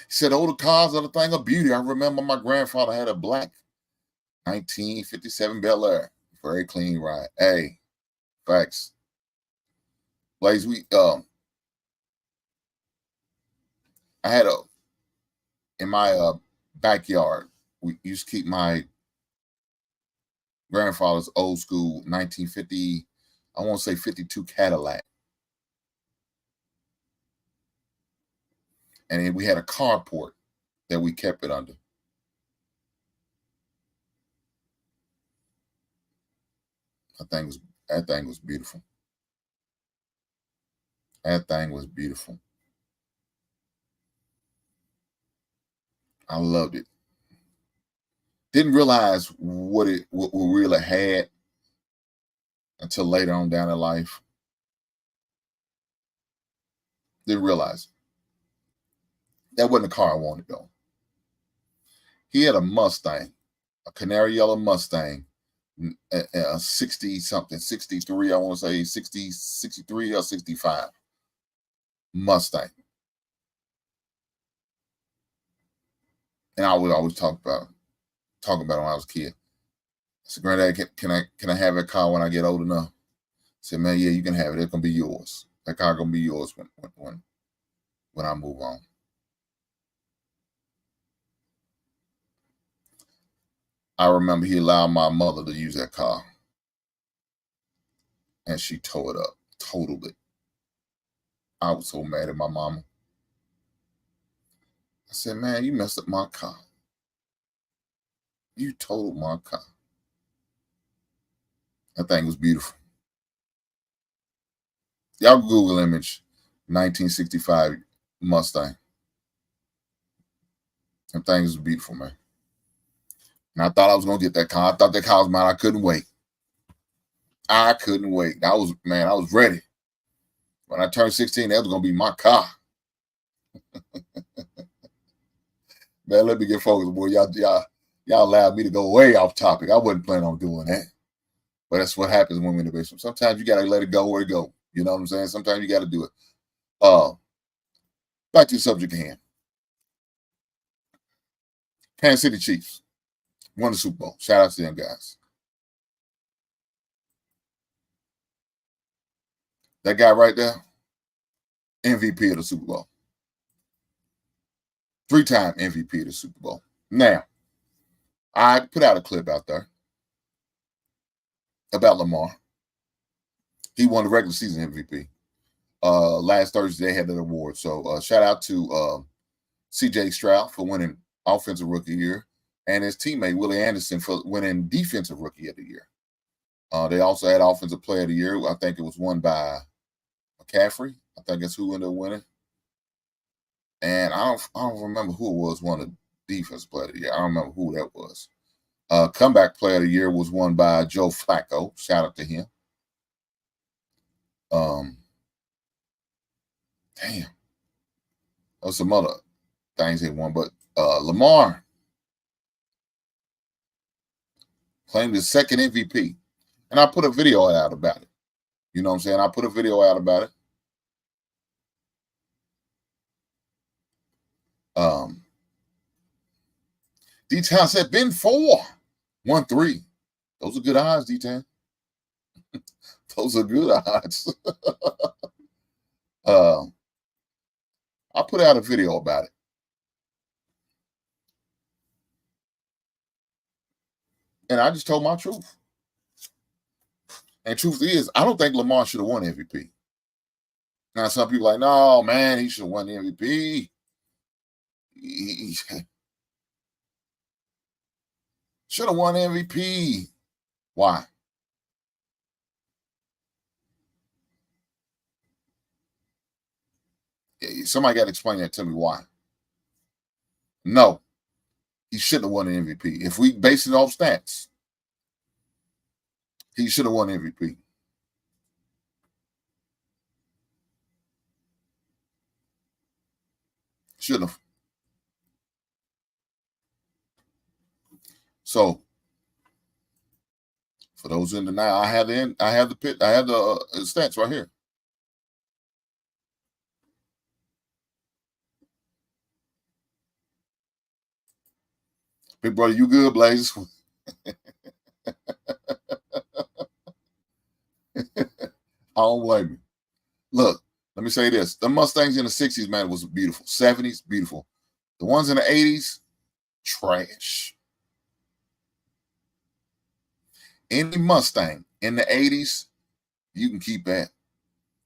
He said, "Oh, the cars are the thing of beauty. I remember my grandfather had a black 1957 Bel Air. Very clean ride. Hey, facts. Blaze, I had in my backyard, we used to keep my grandfather's old school 1950, I want to say 52 Cadillac. And then we had a carport that we kept it under. That thing was beautiful. That thing was beautiful. I loved it. Didn't realize what we really had until later on down in life. Didn't realize that wasn't the car I wanted though. He had a Mustang, a canary yellow Mustang, a 60 something, 63, I want to say 60, 63 or 65 Mustang. And I would always talk about it when I was a kid. I said, Granddad, can I have that car when I get old enough? I said, man, yeah, you can have it. It's gonna be yours. That car gonna be yours when I move on. I remember he allowed my mother to use that car. And she tore it up, totaled it. I was so mad at my mama. I said, man, you messed up my car. You totaled my car. That thing was beautiful. Y'all Google image 1965 Mustang. That thing was beautiful, man. And I thought I was going to get that car. I thought that car was mine. I couldn't wait. I was ready. When I turned 16, that was going to be my car. Man, let me get focused, boy. Y'all allowed me to go way off topic. I wasn't planning on doing that. But that's what happens when we're in the basement. Sometimes you got to let it go where it go. You know what I'm saying? Sometimes you got to do it. Back to the subject at hand. Kansas City Chiefs won the Super Bowl. Shout out to them guys. That guy right there, MVP of the Super Bowl. 3-time MVP of the Super Bowl. Now, I put out a clip out there about Lamar. He won the regular season MVP. Last Thursday, they had that award. So shout out to C.J. Stroud for winning Offensive Rookie of the Year and his teammate Willie Anderson for winning Defensive Rookie of the Year. They also had Offensive Player of the Year. I think it was won by McCaffrey. I think that's who ended up winning. And I don't remember who it was won the Defensive Player of the Year. I don't remember who that was. Comeback Player of the Year was won by Joe Flacco. Shout out to him. Damn. There's some other things they won, but Lamar claimed his second MVP. And I put a video out about it. You know what I'm saying? I put a video out about it. D-Town said, been 4, 1-3. Those are good odds, D-Town. Those are good odds. I put out a video about it. And I just told my truth. And truth is, I don't think Lamar should have won MVP. Now, some people are like, no, man, he should have won the MVP. He should have won MVP. Why? Somebody got to explain that to me. Why? No, he shouldn't have won the MVP. If we base it off stats, he should have won MVP. Should have. So, for those in denial, I have the stats right here. Big brother, you good, Blaze? I don't blame you. Look, let me say this. The Mustangs in the 60s, man, was beautiful. 70s, beautiful. The ones in the 80s, trash. Any Mustang in the 80s, you can keep that.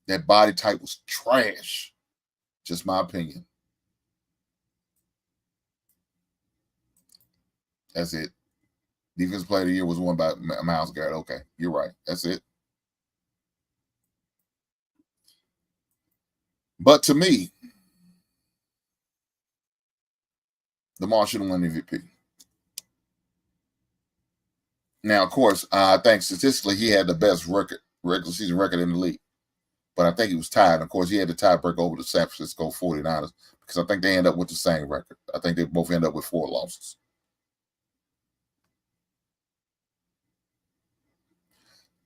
That body type was trash. Just my opinion. That's it. Defensive Player of the Year was won by Myles Garrett. Okay, you're right. That's it. But to me, Lamar should have won MVP. Now, of course, I think statistically he had the best regular season record in the league. But I think he was tied. Of course, he had the tiebreaker over the San Francisco 49ers because I think they end up with the same record. I think they both end up with 4 losses.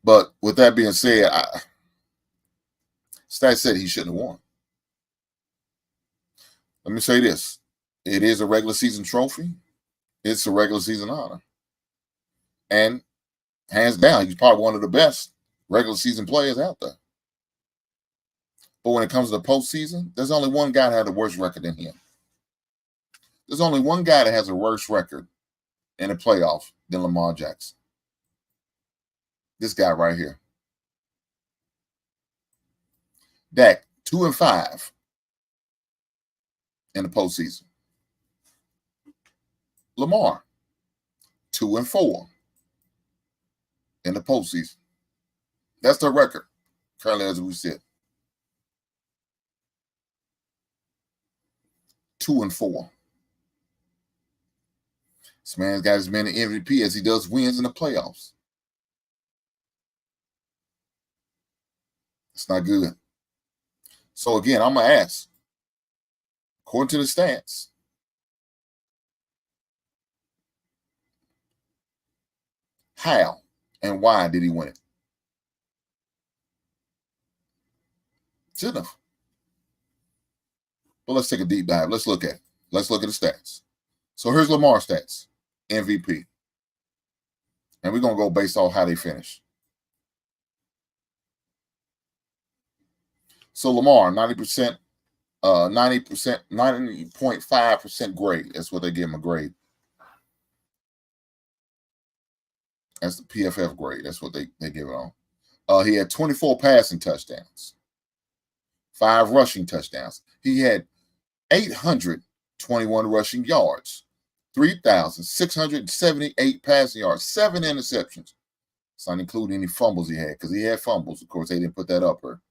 But with that being said, Stats said he shouldn't have won. Let me say this. It is a regular season trophy. It's a regular season honor. And hands down, he's probably one of the best regular season players out there. But when it comes to the postseason, there's only one guy that had a worse record than him. There's only one guy that has a worse record in the playoffs than Lamar Jackson. This guy right here. Dak, 2-5 in the postseason. Lamar, 2-4 in the postseason. That's their record, currently as we sit. 2-4. This man's got as many MVP as he does wins in the playoffs. It's not good. So again, I'm going to ask, according to the stats, how and why did he win it? Shouldn't have. But let's take a deep dive. Let's look at it. Let's look at the stats. So here's Lamar's stats. MVP. And we're going to go based off how they finish. So Lamar, 90.5% grade. That's what they give him a grade. That's the PFF grade. That's what they give it on. He had 24 passing touchdowns, 5 rushing touchdowns. He had 821 rushing yards, 3,678 passing yards, 7 interceptions. It's not including any fumbles he had because he had fumbles. Of course, they didn't put that up here.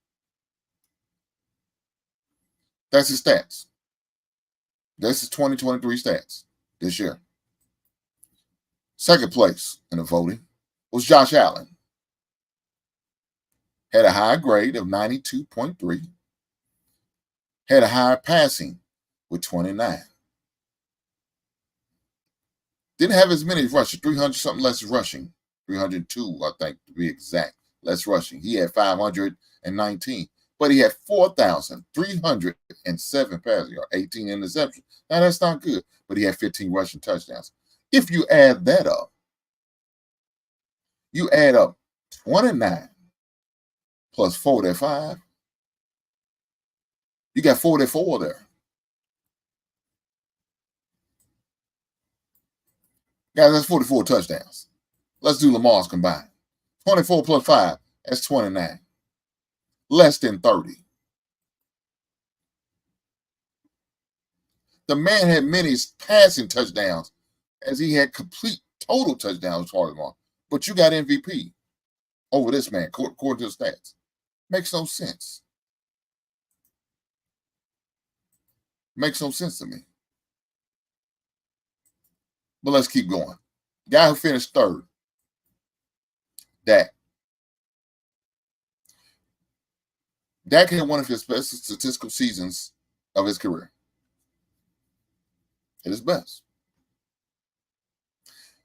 That's his stats. This is 2023 stats this year. Second place in the voting was Josh Allen. Had a high grade of 92.3. Had a high passing with 29. Didn't have as many rushing, 300-something less rushing. 302, I think, to be exact, less rushing. He had 519. But he had 4,307 passing yards, 18 interceptions. Now, that's not good, but he had 15 rushing touchdowns. If you add that up, you add up 29 plus 45, you got 44 there. Guys, that's 44 touchdowns. Let's do Lamar's combined. 24 plus 5, that's 29. Less than 30. The man had many passing touchdowns as he had complete total touchdowns as far as Lamar. But you got MVP over this man, according to the stats. Makes no sense. Makes no sense to me. But let's keep going. Guy who finished third, Dak. Dak had one of his best statistical seasons of his career. At his best.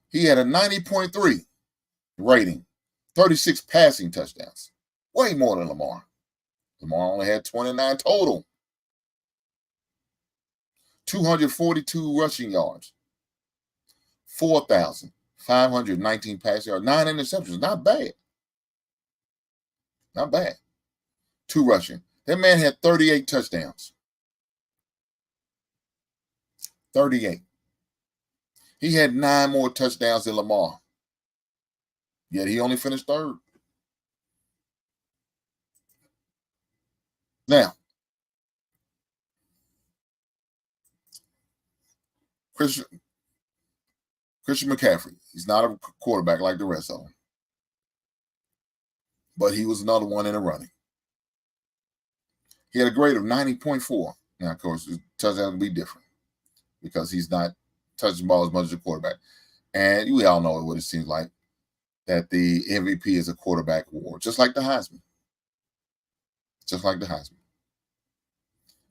He had a 90.3 rating, 36 passing touchdowns. Way more than Lamar. Lamar only had 29 total. 242 rushing yards. 4,519 passing yards. 9 interceptions. Not bad. Not bad. 2 rushing. That man had 38 touchdowns. 38. He had 9 more touchdowns than Lamar. Yet he only finished third. Now, Christian McCaffrey, he's not a quarterback like the rest of them. But he was another one in the running. He had a grade of 90.4. Now, of course, his touchdown will be different because he's not touch the ball as much as a quarterback. And we all know what it seems like, that the MVP is a quarterback award, just like the Heisman. Just like the Heisman.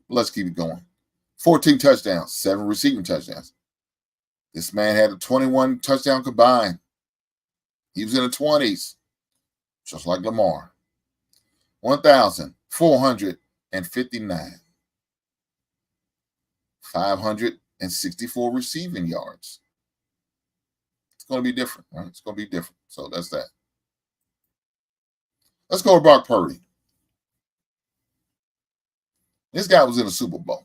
Let's keep it going. 14 touchdowns, 7 receiving touchdowns. This man had a 21 touchdown combined. He was in the 20s, just like Lamar. 1,459. 564 receiving yards. It's going to be different, right? It's going to be different. So that's that. Let's go to Brock Purdy. This guy was in a Super Bowl.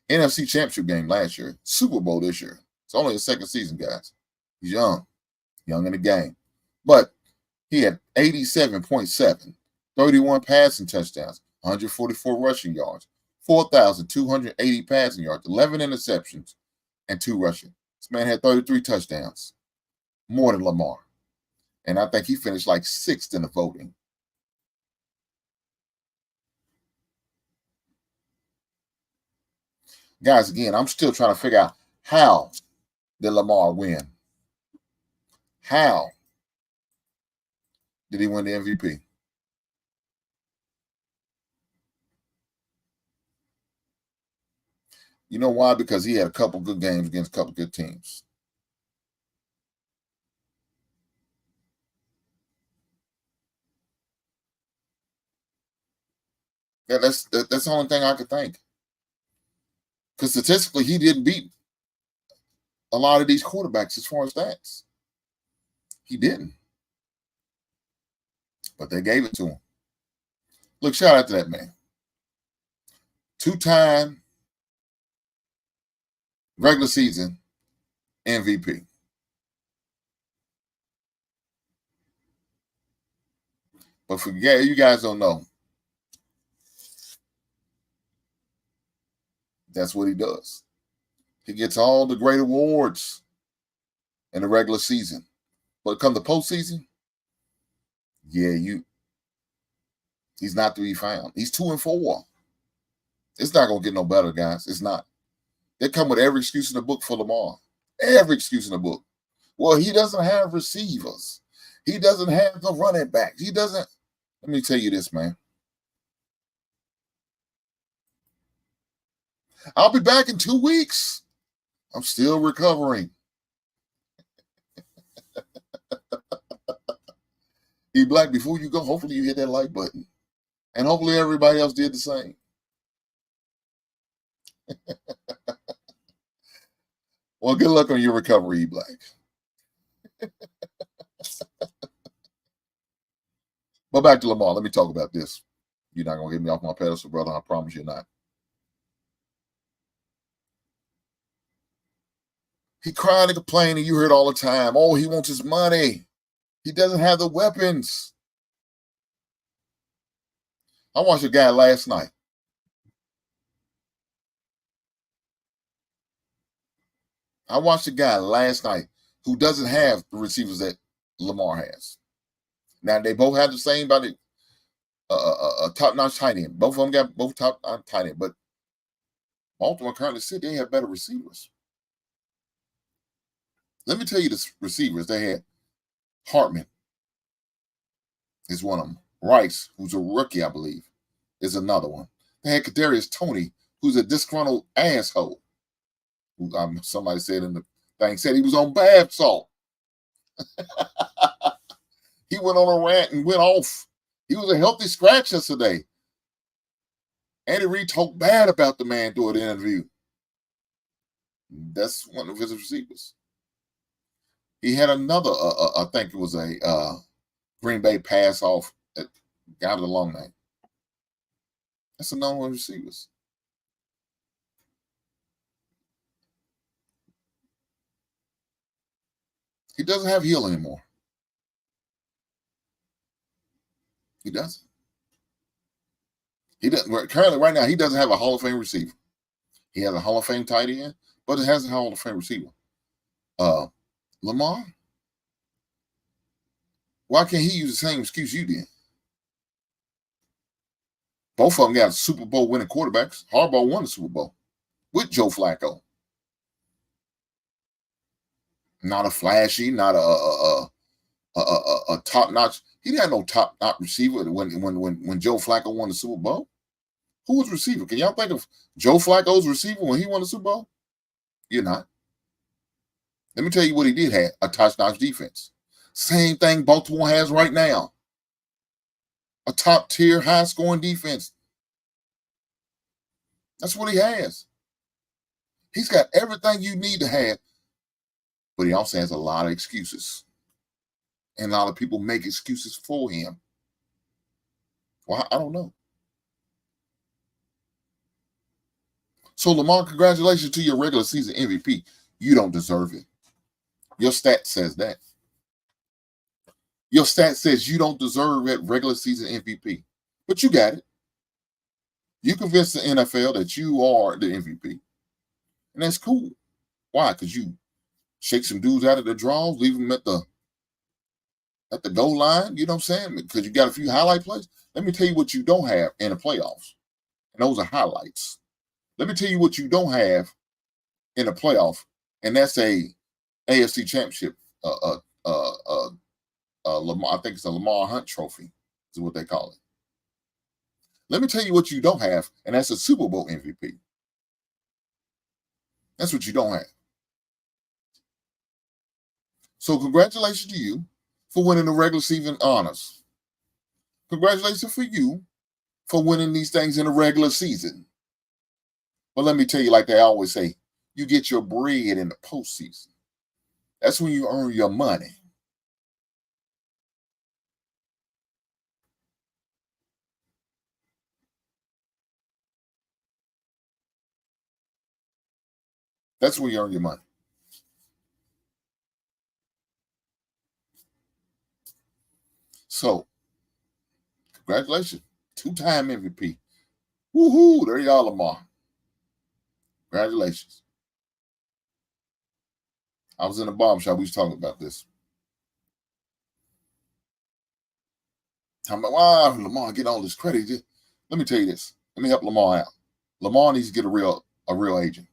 NFC Championship game last year. Super Bowl this year. It's only his second season, guys. He's young in the game. But he had 87.7, 31 passing touchdowns, 144 rushing yards, 4,280 passing yards, 11 interceptions, and 2 rushing. This man had 33 touchdowns, more than Lamar. And I think he finished like 6th in the voting. Guys, again, I'm still trying to figure out how did Lamar win? How did he win the MVP? You know why? Because he had a couple good games against a couple good teams. That's the only thing I could think. Because statistically, he didn't beat a lot of these quarterbacks as far as stats. He didn't. But they gave it to him. Look, shout out to that man. 2-time regular season MVP. But for you guys don't know, that's what he does. He gets all the great awards in the regular season. But come the postseason, he's not to be found. He's 2-4. It's not going to get no better, guys. It's not. They come with every excuse in the book for Lamar. Every excuse in the book. Well, he doesn't have receivers. He doesn't have the running backs. He doesn't. Let me tell you this, man. I'll be back in 2 weeks. I'm still recovering. E-Black, before you go, hopefully you hit that like button. And hopefully everybody else did the same. Well, good luck on your recovery, E-Black. But back to Lamar. Let me talk about this. You're not going to get me off my pedestal, brother. I promise you're not. He cried and complained, and you heard all the time, oh, he wants his money. He doesn't have the weapons. I watched a guy last night. Who doesn't have the receivers that Lamar has. Now, they both have the same body, top-notch tight end. Both of them got both top-notch tight end. But Baltimore currently they have better receivers. Let me tell you the receivers they had. Hartman is one of them. Rice, who's a rookie, I believe, is another one. They had Kadarius Toney, who's a disgruntled asshole. Somebody said in the thing, said he was on bath salt. He went on a rant and went off. He was a healthy scratch yesterday. Andy Reid talked bad about the man during the interview. That's one of his receivers. He had another, I think it was a Green Bay pass off that got it a long night. That's another one of the receivers. He doesn't have Hill anymore. He doesn't. He doesn't. Currently, right now, he doesn't have a Hall of Fame receiver. He has a Hall of Fame tight end, but it has a Hall of Fame receiver. Lamar, why can't he use the same excuse you did? Both of them got Super Bowl winning quarterbacks. Harbaugh won the Super Bowl with Joe Flacco. Not a flashy, not a top notch. He didn't have no top notch receiver when Joe Flacco won the Super Bowl. Who was receiver? Can y'all think of Joe Flacco's receiver when he won the Super Bowl? You're not. Let me tell you what he did have: a top-notch defense. Same thing Baltimore has right now. A top-tier, high-scoring defense. That's what he has. He's got everything you need to have, but he also has a lot of excuses. And a lot of people make excuses for him. Well, I don't know. So, Lamar, congratulations to your regular season MVP. You don't deserve it. Your stat says that. Your stat says you don't deserve that regular season MVP. But you got it. You convinced the NFL that you are the MVP. And that's cool. Why? Because you shake some dudes out of the draws, leave them at the goal line. You know what I'm saying? Because you got a few highlight plays. Let me tell you what you don't have in the playoffs. And those are highlights. Let me tell you what you don't have in a playoff, and that's a AFC Championship. Lamar, I think it's a Lamar Hunt Trophy, is what they call it. Let me tell you what you don't have, and that's a Super Bowl MVP. That's what you don't have. So congratulations to you for winning the regular season honors. Congratulations for you for winning these things in the regular season. But let me tell you, like they always say, you get your bread in the postseason. That's when you earn your money. That's when you earn your money. So, congratulations. 2-time MVP. Woohoo! There y'all, Lamar. Congratulations. I was in a barbershop. We was talking about this. I'm like, wow, Lamar get all this credit. Let me tell you this. Let me help Lamar out. Lamar needs to get a real agent.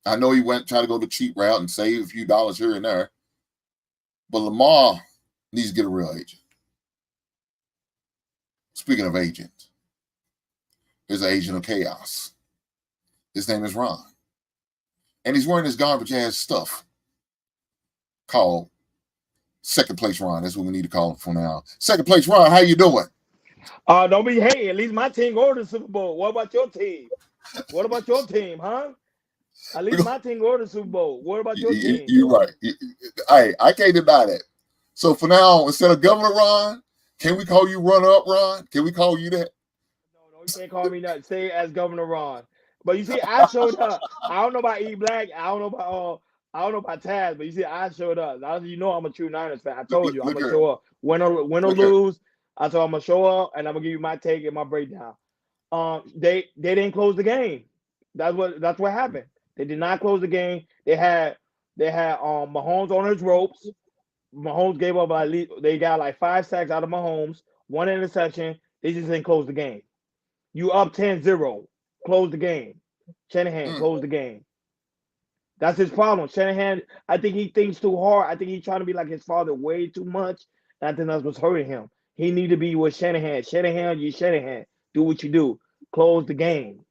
I know he trying to go the cheap route and save a few dollars here and there, but Lamar needs to get a real agent. Speaking of agents, there's an agent of chaos. His name is Ron. And he's wearing this garbage ass stuff called Second Place Ron. That's what we need to call him from now on. Second Place Ron, how you doing? Don't be, hey, at least my team go to the Super Bowl. What about your team? What about your team, huh? At least my team go to the Super Bowl. What about your team? You're right. I can't deny that. So for now, instead of Governor Ron, can we call you Runner Up Ron? Can we call you that? No, you can't call me that. Say it as Governor Ron. But you see, I showed up. I don't know about E Black. I don't know about Taz. But you see, I showed up. You know, I'm a true Niners fan. I told you I'm gonna show up. Win or lose. I told I'm gonna show up and I'm gonna give you my take and my breakdown. They didn't close the game. That's what happened. They did not close the game. They had Mahomes on his ropes. Mahomes gave up they got like 5 sacks out of Mahomes, 1 interception. They just didn't close the game. You up 10-0. Close the game. Shanahan closed the game. That's his problem. Shanahan, I think he thinks too hard. I think he's trying to be like his father way too much. And I think that's what's hurting him. He need to be with Shanahan. Shanahan, you Shanahan. Do what you do. Close the game.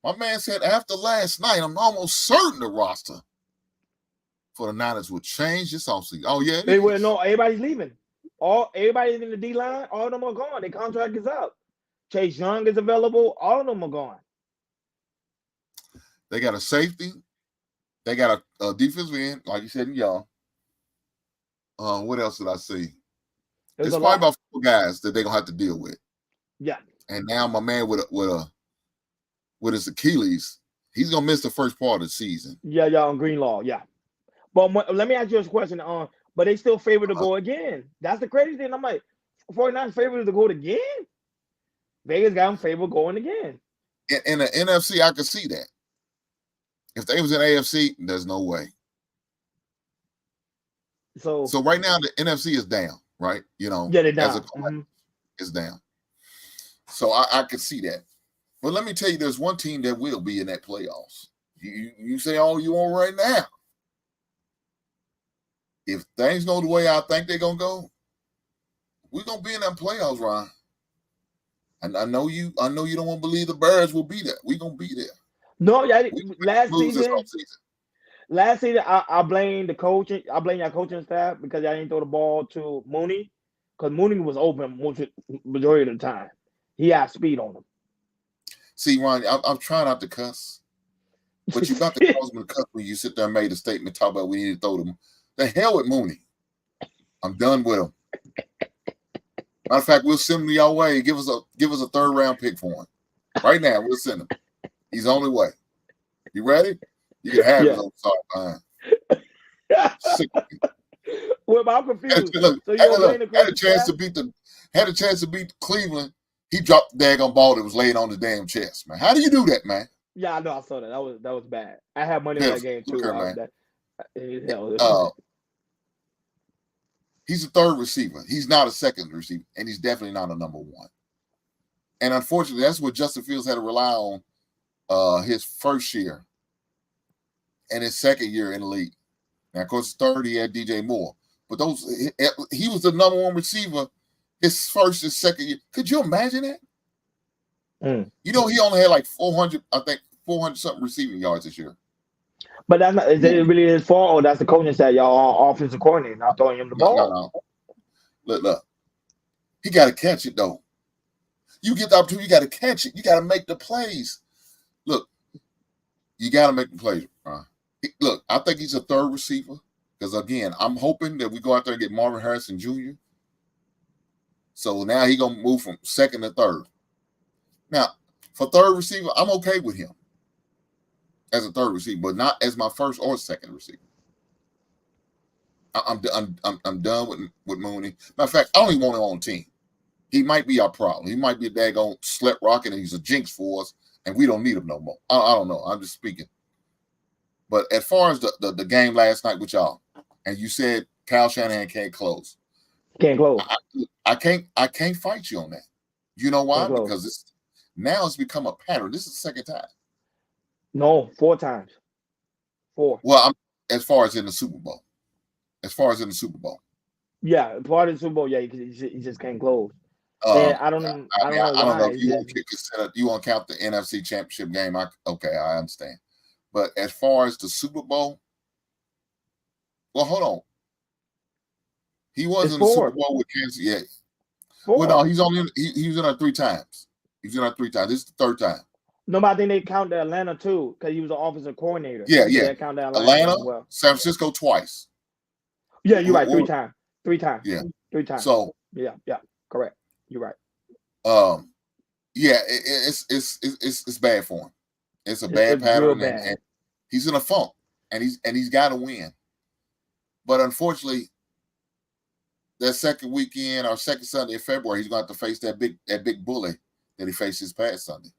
My man said after last night, I'm almost certain the roster for the Niners would change this offseason. Oh, yeah. They will. No, everybody's leaving. Everybody in the D-line, all of them are gone. Their contract is up. Chase Young is available. All of them are gone. They got a safety. They got a defensive end, like you said, Young. What else did I see? There's probably about 4 guys that they're going to have to deal with. Yeah. And now my man with his Achilles, he's going to miss the first part of the season. Yeah, on Greenlaw, yeah. But let me ask you this question. But they still favor to go again. That's the crazy thing. I'm like, 49 favor to go again? Vegas got them favor going again. In the NFC, I could see that. If they was in AFC, there's no way. So right now the NFC is down, right? You know, yeah, they're down. It's down. So I could see that. But let me tell you, there's one team that will be in that playoffs. You say all you want right now. If things go the way I think they're gonna go, we're gonna be in that playoffs, Ron. And I know you don't want to believe the Bears will be there. We're gonna be there. No, last season, I blame the coaching. I blame your coaching staff because I didn't throw the ball to Mooney, because Mooney was open majority of the time. He had speed on him. See, Ron, I'm trying not to cuss, but you got to cause me to cuss when you sit there and made a statement talk about we need to throw them. The hell with Mooney. I'm done with him. Matter of fact, we'll send him your way. Give us a third round pick for him. Right now, we'll send him. He's the only way. You ready? You can have his own side behind. Well, I'm confused. Had a chance to beat Cleveland. He dropped the daggone ball that was laying on his damn chest, man. How do you do that, man? Yeah, I know. I saw that. That was bad. I had money in that game too. He's a third receiver. He's not a second receiver, and he's definitely not a number one. And unfortunately, that's what Justin Fields had to rely on his first year and his second year in the league. Now, of course, third, he had DJ Moore. But he was the number one receiver his first and second year. Could you imagine that? You know, he only had like 400 something receiving yards this year. But that's not, is it really his fault, or that's the coaching staff, y'all offensive coordinator not throwing him the ball? No. Look. He got to catch it, though. You get the opportunity, you got to catch it. You got to make the plays. Look, you got to make the plays. Look, I think he's a third receiver because, again, I'm hoping that we go out there and get Marvin Harrison Jr. So now he's going to move from second to third. Now, for third receiver, I'm okay with him as a third receiver, but not as my first or second receiver. I'm done with Mooney. Matter of fact, I don't even want him on the team. He might be our problem. He might be a daggone slut rocket, and he's a jinx for us, and we don't need him no more. I don't know. I'm just speaking. But as far as the game last night with y'all, and you said Kyle Shanahan can't close. Can't close. I can't fight you on that. You know why? Because it's become a pattern. This is the second time. No, 4 times. 4. Well, as far as in the Super Bowl. Yeah, part of the Super Bowl, yeah, he just can't close. I don't know if you want to count the NFC Championship game. I understand. But as far as the Super Bowl, well, hold on. He was in the Super Bowl with Kansas City. Yeah. 4. Well, no, he was in there 3 times. He's in there 3 times. This is the 3rd time. No, but I think they count the Atlanta too, because he was an offensive coordinator. Yeah. They count the Atlanta, as well. San Francisco twice. Yeah, you're right. 3 times. 3 times. Yeah. 3 times. So yeah, correct. You're right. Yeah, it's bad for him. It's a bad pattern, and he's in a funk, and he's got to win. But unfortunately, that second weekend or second Sunday in February, he's going to have to face that big bully that he faced this past Sunday.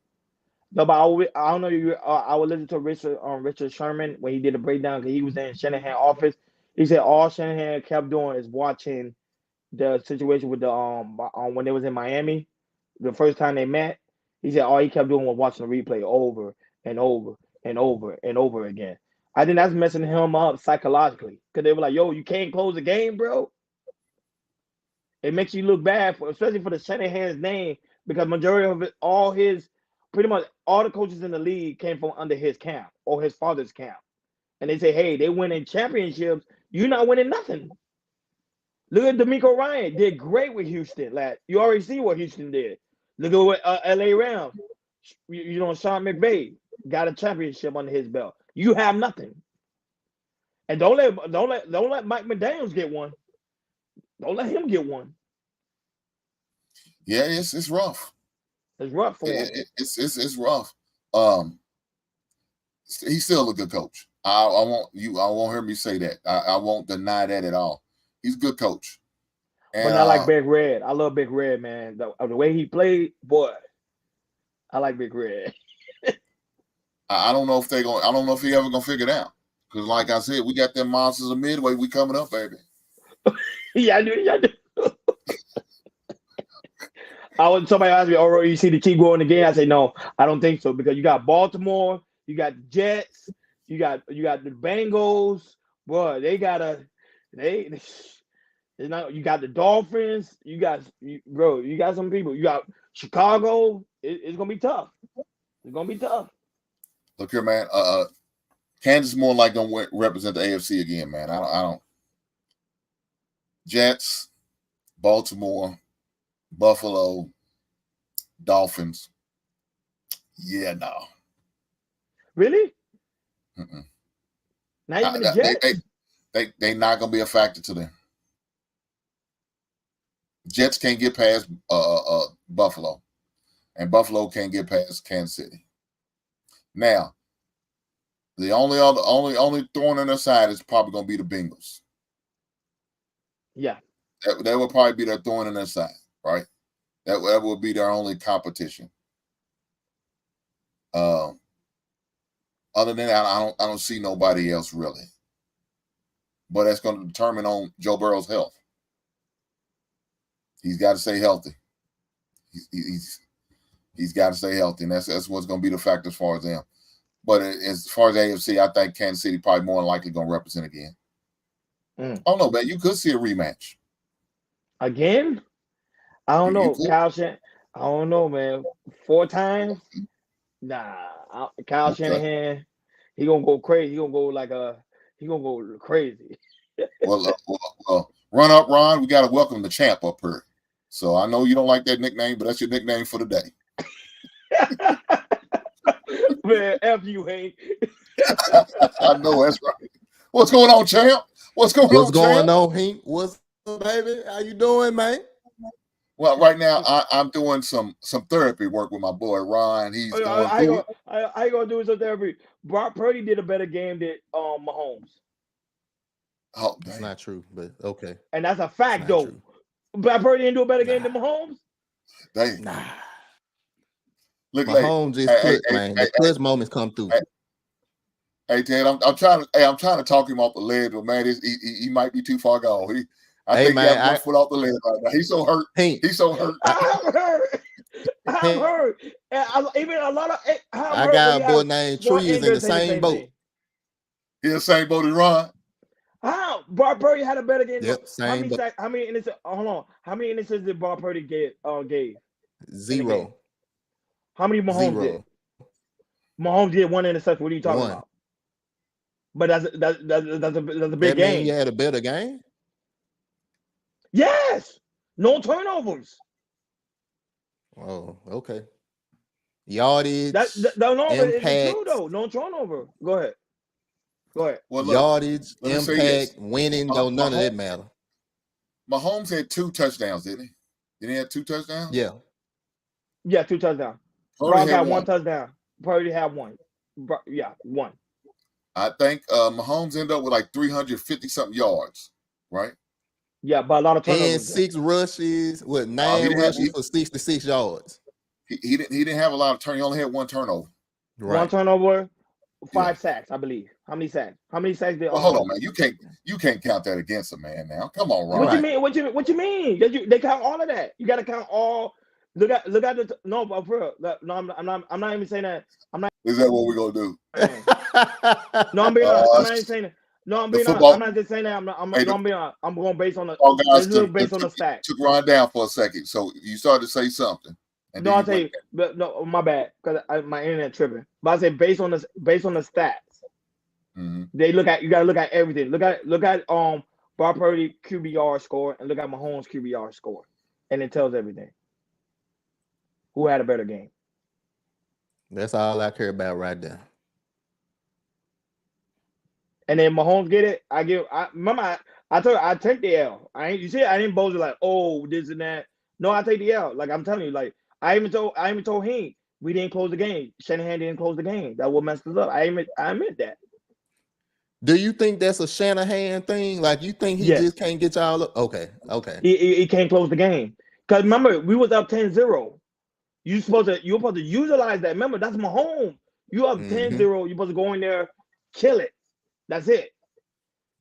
No, but I don't know. I would listen to Richard Sherman when he did a breakdown because he was in Shanahan office. He said all Shanahan kept doing is watching the situation with the when they was in Miami, the first time they met. He said all he kept doing was watching the replay over and over and over and over again. I think that's messing him up psychologically because they were like, "Yo, you can't close the game, bro." It makes you look bad, especially for the Shanahan's name, because majority of it, pretty much all the coaches in the league came from under his camp or his father's camp. And they say, hey, they winning championships. You're not winning nothing. Look at DeMeco Ryan. Did great with Houston. You already see what Houston did. Look at what LA Rams. Sean McVay got a championship under his belt. You have nothing. And don't let Mike McDaniels get one. Don't let him get one. Yeah, it's rough. It's rough for him. It's rough. He's still a good coach. I won't hear me say that. I won't deny that at all. He's a good coach. And, but not like Big Red. I love Big Red, man. The way he played, boy. I like Big Red. I don't know if I don't know if he ever gonna figure it out. Because like I said, we got them monsters of Midway. We coming up, baby. Yeah, I do. Somebody asked me, "Oh, you see the team going again?" I say, "No, I don't think so," because you got Baltimore, You got the Jets. You got the Bengals. Boy, they it's not. You got the Dolphins. You got some people. You got Chicago. It's gonna be tough. It's gonna be tough. Look here, man. Kansas more like gonna represent the AFC again, man. I don't. Jets, Baltimore, Buffalo, Dolphins. Yeah, no. Really? Mm-mm. Not even the Jets. They not gonna be a factor to them. Jets can't get past Buffalo, and Buffalo can't get past Kansas City. Now, the only thorn in their side is probably gonna be the Bengals. Yeah, that will probably be their thorn in their side, right? That will be their only competition. Other than that, I don't see nobody else really. But that's going to determine on Joe Burrow's health. He's got to stay healthy. He's got to stay healthy, and that's what's going to be the factor as far as them. But as far as AFC, I think Kansas City probably more than likely going to represent again. I don't know, man. You could see a rematch again. I don't know, Kyle Shanahan. I don't know, man. 4 times? Nah, Kyle Shanahan. He gonna go crazy. He gonna go crazy. Well, run up, Ron. We got to welcome the champ up here. So I know you don't like that nickname, but that's your nickname for the day. Man, F you, Hank. I know that's right. What's going on, champ? What's going on, Hank? What's up, baby? How you doing, man? Well, right now I'm doing some therapy work with my boy Ron. He's going through. I ain't gonna do some therapy. Brock Purdy did a better game than Mahomes. Oh, that's not true, but okay. And that's a fact, though. True. Brock Purdy didn't do a better game than Mahomes. Dang. Nah. Look, Mahomes just clutch, man. The clutch moments come through. Hey, Ted, I'm trying to talk him off the ledge, but man, he might be too far gone. I think he got one foot off the ledge right now. He's so hurt. He's so hurt. I'm hurt. Even a lot of. I got a boy named Trees in the same boat. He in the same boat as Ron. How? Brock Purdy had a better game. Yep, same boat. How many innings? Hold on. How many innings did Brock Purdy gave? 0. How many Mahomes did? Mahomes did 1 interception. What are you talking about? But that's a big game. You had a better game. Yes, no turnovers. Oh, okay. Yardage. It's true though. No turnover. Go ahead. Well, look, yardage, impact, winning. None of that matter. Mahomes had 2 touchdowns, didn't he? Didn't he have 2 touchdowns? Yeah. Yeah, 2 touchdowns. Brock had 1 touchdown. Purdy had 1. Yeah, 1. I think Mahomes ended up with like 350 something yards, right? Yeah, but a lot of turnovers. And 6 rushes with 9 rushes for 66 yards. He didn't have a lot of turn. He only had 1 turnover. Right. 1 turnover, 5 sacks, I believe. How many sacks? How many sacks did? Well, hold on, man. You can't count that against a man now. Come on, Ron. What you mean? They count all of that. You got to count all. Look at the no, but for real. No, I'm not even saying that. I'm not. Is that what we're gonna do? No, I'm being honest. I'm not even saying that. No, I'm being honest. I'm not just saying that. I'm being honest. I'm going based on the based on the stats. Took Ron down for a second, so you started to say something. No, I'll tell you. But no, my bad, because my internet tripping. But I say based on the stats. Mm-hmm. They you gotta look at everything. Look at Brock Purdy QBR score and look at Mahomes QBR score, and it tells everything. Who had a better game? That's all I care about right there. And then Mahomes get it. I told you I take the L. I didn't boast like, oh, this and that. No, I take the L. Like I'm telling you, like I even told him we didn't close the game. Shanahan didn't close the game. That what messed us up. I admit that. Do you think that's a Shanahan thing? Like you think he just can't get y'all up? Okay. He can't close the game. Because remember, we was up 10-0. You're supposed to utilize that. Remember, that's Mahomes. You up 10-0. You're supposed to go in there, kill it. That's it.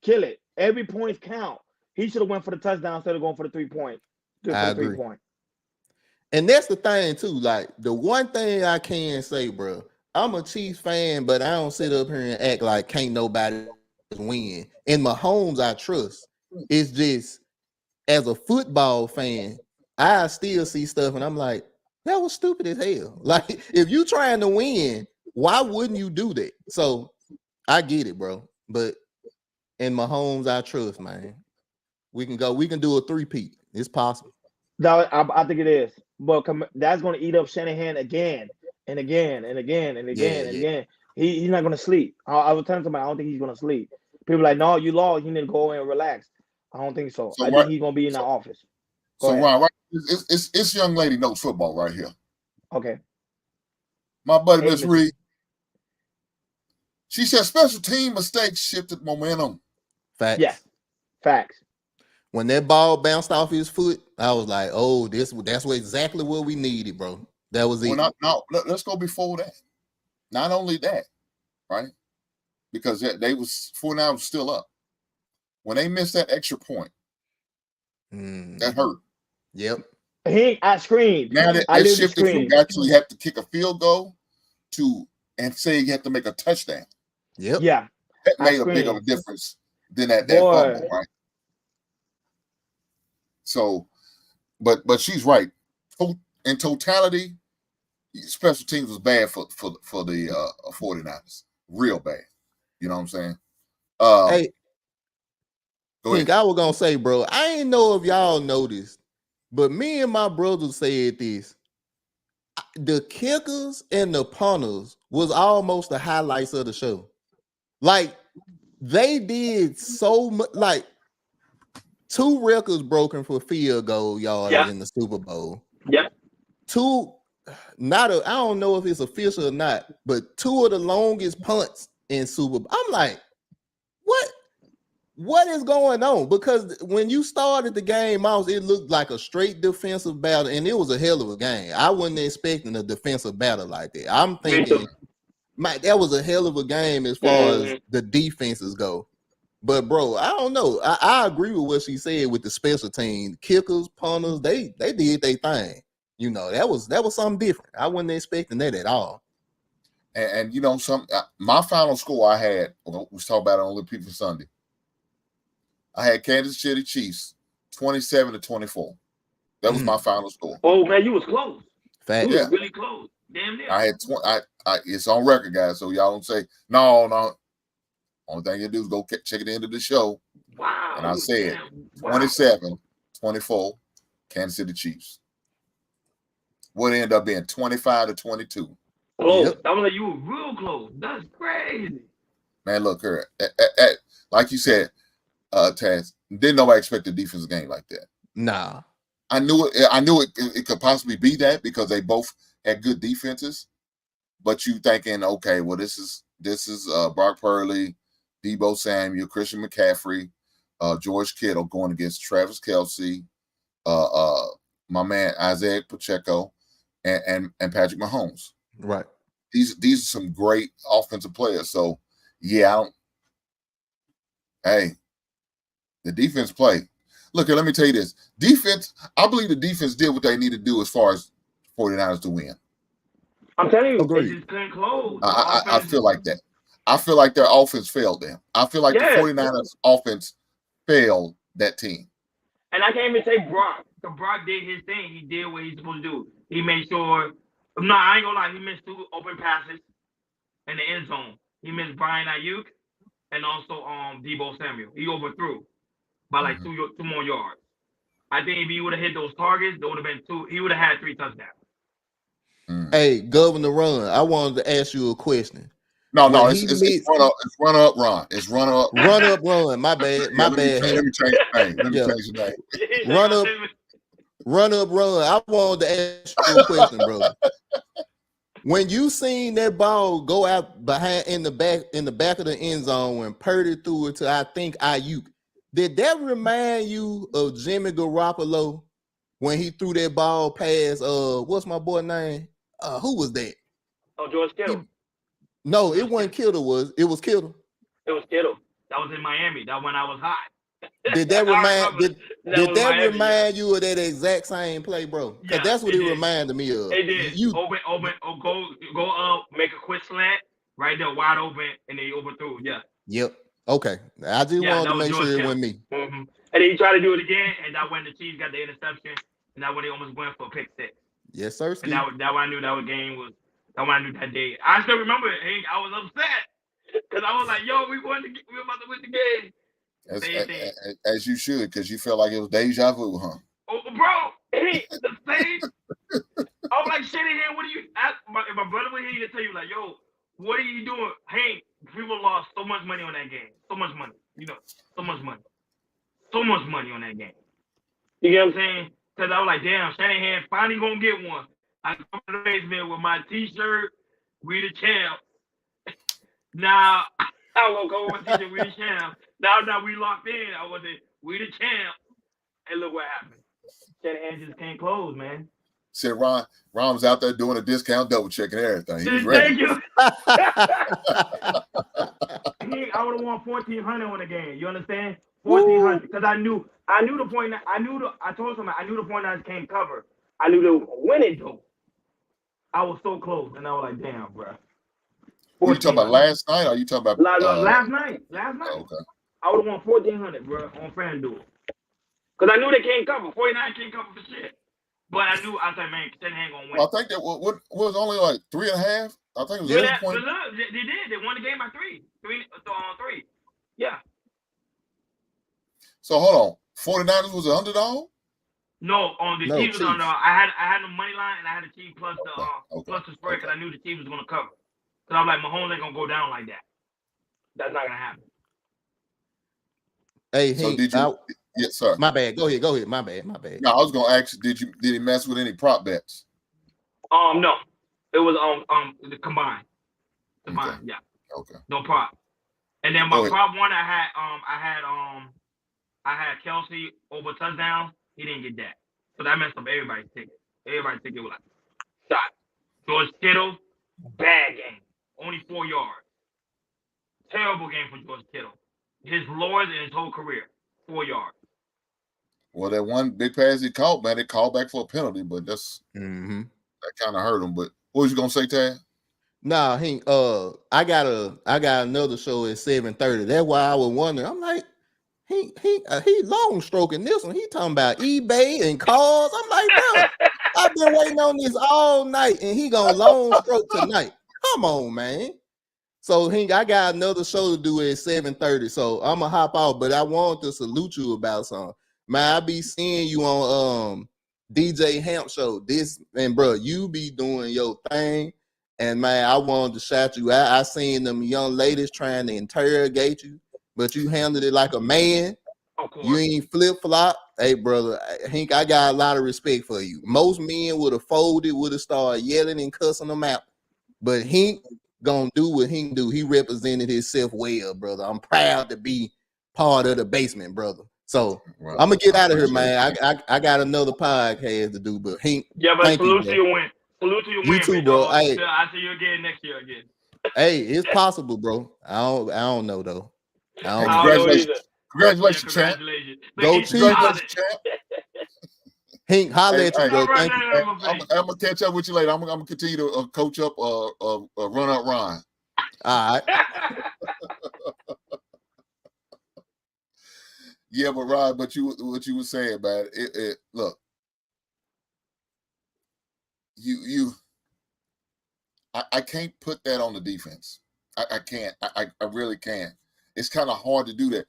Kill it. Every point count. He should have went for the touchdown instead of going for the 3-point. I agree. And that's the thing too. Like the one thing I can say, bro, I'm a Chiefs fan, but I don't sit up here and act like can't nobody win. And Mahomes, I trust. It's just as a football fan, I still see stuff and I'm like, that was stupid as hell. Like, if you trying to win, why wouldn't you do that? So I get it, bro. But in Mahomes, I trust, man. We can do a 3-peat. It's possible. No, I think it is. But that's going to eat up Shanahan again and again and again and again and again. He's not going to sleep. I was telling somebody, I don't think he's going to sleep. People are like, no, you lost. You need to go and relax. I don't think so. I think he's going to be in the office. Ron, right? It's young lady knows football right here. Okay. My buddy, Miss Reed. She said special team mistakes shifted momentum. Facts. Yeah. Facts. When that ball bounced off his foot, I was like, "Oh, that's exactly what we needed, bro." That was it. Let's go before that. Not only that, right? Because they was 49 was still up. When they missed that extra point, that hurt. Yep. I screamed. Now that shifted from actually have to kick a field goal and say you have to make a touchdown. Yep. Yeah. That made a big of a difference than that fumble, right? So, but she's right. In totality, special teams was bad for the 49ers. Real bad. You know what I'm saying? Hey, I was gonna say, bro, I ain't know if y'all noticed, but me and my brother said this. The kickers and the punters was almost the highlights of the show. Like, they did so much. Like, 2 records broken for field goal yards in the Super Bowl. Yep. 2, I don't know if it's official or not, but 2 of the longest punts in Super Bowl. I'm like, what is going on? Because when you started the game out, it looked like a straight defensive battle, and it was a hell of a game. I wasn't expecting a defensive battle like that. I'm thinking, that was a hell of a game as far as the defenses go. But bro, I don't know. I agree with what she said with the special team. Kickers, punters, they did their thing. You know, that was something different. I wasn't expecting that at all. And you know, my final score I had, we talked about it on Little People Sunday. I had Kansas City Chiefs 27-24. That was my final score. Oh man, you was close. Fact. You was really close. Damn near. I had it's on record, guys. So y'all don't say no. Only thing you do is go check it into the show. Wow. And I said 27-24, Kansas City Chiefs. Would end up being 25-22. Oh, yep. I was like, you were real close. That's crazy. Man, look here. Like you said, Taz, didn't nobody expect a defensive game like that. Nah. I knew it could possibly be that because they both had good defenses. But you thinking, okay, well, this is Brock Purdy, Deebo Samuel, Christian McCaffrey, George Kittle going against Travis Kelce, my man Isaiah Pacheco, and Patrick Mahomes. Right. These are some great offensive players. So yeah, the defense play. Look, let me tell you this. Defense, I believe the defense did what they need to do as far as 49ers to win. I'm telling you, agreed. It's close. I feel like that. I feel like their offense failed them. I feel like the 49ers offense failed that team. And I can't even say Brock. Because Brock did his thing. He did what he's supposed to do. He made sure. No, I ain't gonna lie. He missed 2 open passes in the end zone. He missed Brian Ayuk and also Deebo Samuel. He overthrew by like 2 more yards. I think if he would have hit those targets, there would have been 2. He would have had 3 touchdowns. Hey, Governor Ron, I wanted to ask you a question. No, it's run up, Ron. It's run up. Run up, Ron. My bad. Let me change the name. Run up, Ron. I wanted to ask you a question, bro. When you seen that ball go out behind in the back of the end zone when Purdy threw it to, I think, Ayuk, did that remind you of Jimmy Garoppolo when he threw that ball past what's my boy name? Who was that? Oh, George Kittle. No, it wasn't Kittle. It was Kittle. It was Kittle. That was in Miami. That when I was hot. Did that I remind remember did was that Miami, remind you of that exact same play, bro? Because yeah, that's what it it did. reminded me of. It did. You Open, go up, make a quick slant, right there, wide open, and then he overthrew. Yeah. Yep. Okay. I just Yeah, wanted that to was make George sure it Kittle. wasn't me. And then he tried to do it again, and that when the Chiefs got the interception, and that when they almost went for a pick six. Yes, sir. And that when I knew that game was, that when I knew that day. I still remember it. Hey, I was upset because I was like, "Yo, we about to win the game." As you should, because you felt like it was deja vu, huh? Oh, bro, hey, the same. I was like, Shanahan, what are you? If my brother was here, he'd tell you like, "Yo, what are you doing?" Hey, people lost so much money on that game. So much money. So much money. So much money on that game. You get what I'm saying? Because I was like, damn, Shanahan finally gonna get one. I come to the basement with my T-shirt, we the champ. Now I will go with my T-shirt, we the champ. Now we locked in. I was we the champ. And look what happened. Shanahan just can't close, man. Said Ron was out there doing a discount, double checking everything. He was ready. Thank you. I would have won 1,400 on the game. You understand? 1,400 because I knew the point. I told somebody I knew the point I came cover. I knew they were winning though. I was so close, and I was like, "Damn, bro." Were you talking about last night, or are you talking about last night? Oh, okay. I would have won 1,400, bro, on FanDuel. Because I knew they can't cover. 49 can't cover for shit. But I knew, I said, man, Shanahan gonna win. Well, I think that was only like 3.5. I think it was 11 points. They did. They won the game by 3. 3. Yeah. So hold on. 49ers was an underdog? No, the Chiefs was underdog. I had the money line and I had the Chiefs plus the spread because I knew the Chiefs was gonna cover. Because I'm like, Mahomes ain't gonna go down like that. That's not gonna happen. Hey, so did you? Yes, sir. My bad. Go ahead. My bad. No, I was gonna ask you, did he mess with any prop bets? No. It was the combined. Okay. Yeah. Okay. No prop. And then my prop one I had Kelsey over touchdowns. He didn't get that. So that messed up everybody's ticket. Everybody's ticket was like shot. George Kittle, bad game. Only 4 yards. Terrible game for George Kittle. His lowest in his whole career. 4 yards. Well, that one big pass he caught, man, they called back for a penalty, but that's that kind of hurt him. But what was you gonna say, Tad? Nah, I got another show at 7:30. That's why I was wondering. I'm like, he long stroking this one. He talking about eBay and cars. I'm like, bro, I've been waiting on this all night, and he gonna long stroke tonight. Come on, man. So I got another show to do at 7:30. So I'm gonna hop out, but I want to salute you about something. Man, I be seeing you on DJ Hamp show. Bro, you be doing your thing. And man, I wanted to shout you out. I seen them young ladies trying to interrogate you, but you handled it like a man. You ain't flip-flop. Hey, brother, Hank, I got a lot of respect for you. Most men would have folded, would have started yelling and cussing them out. But Hank gonna do what he do. He represented himself well, brother. I'm proud to be part of the basement, brother. So I'm gonna get out of here, man. I got another podcast to do, but Hank, yeah, but salute to your win. Salute to your win. You too, bro. I'll see you again next year again. Hey, it's possible, bro. I don't know though. Congratulations, champ. Go Chiefs. Hank, holla at you, bro. Thank you. I'm gonna catch up with you later. I'm gonna continue to coach up run out Ron. All right. Yeah, but Rod, what you were saying, man, it look, I can't put that on the defense. I can't. I really can't. It's kind of hard to do that,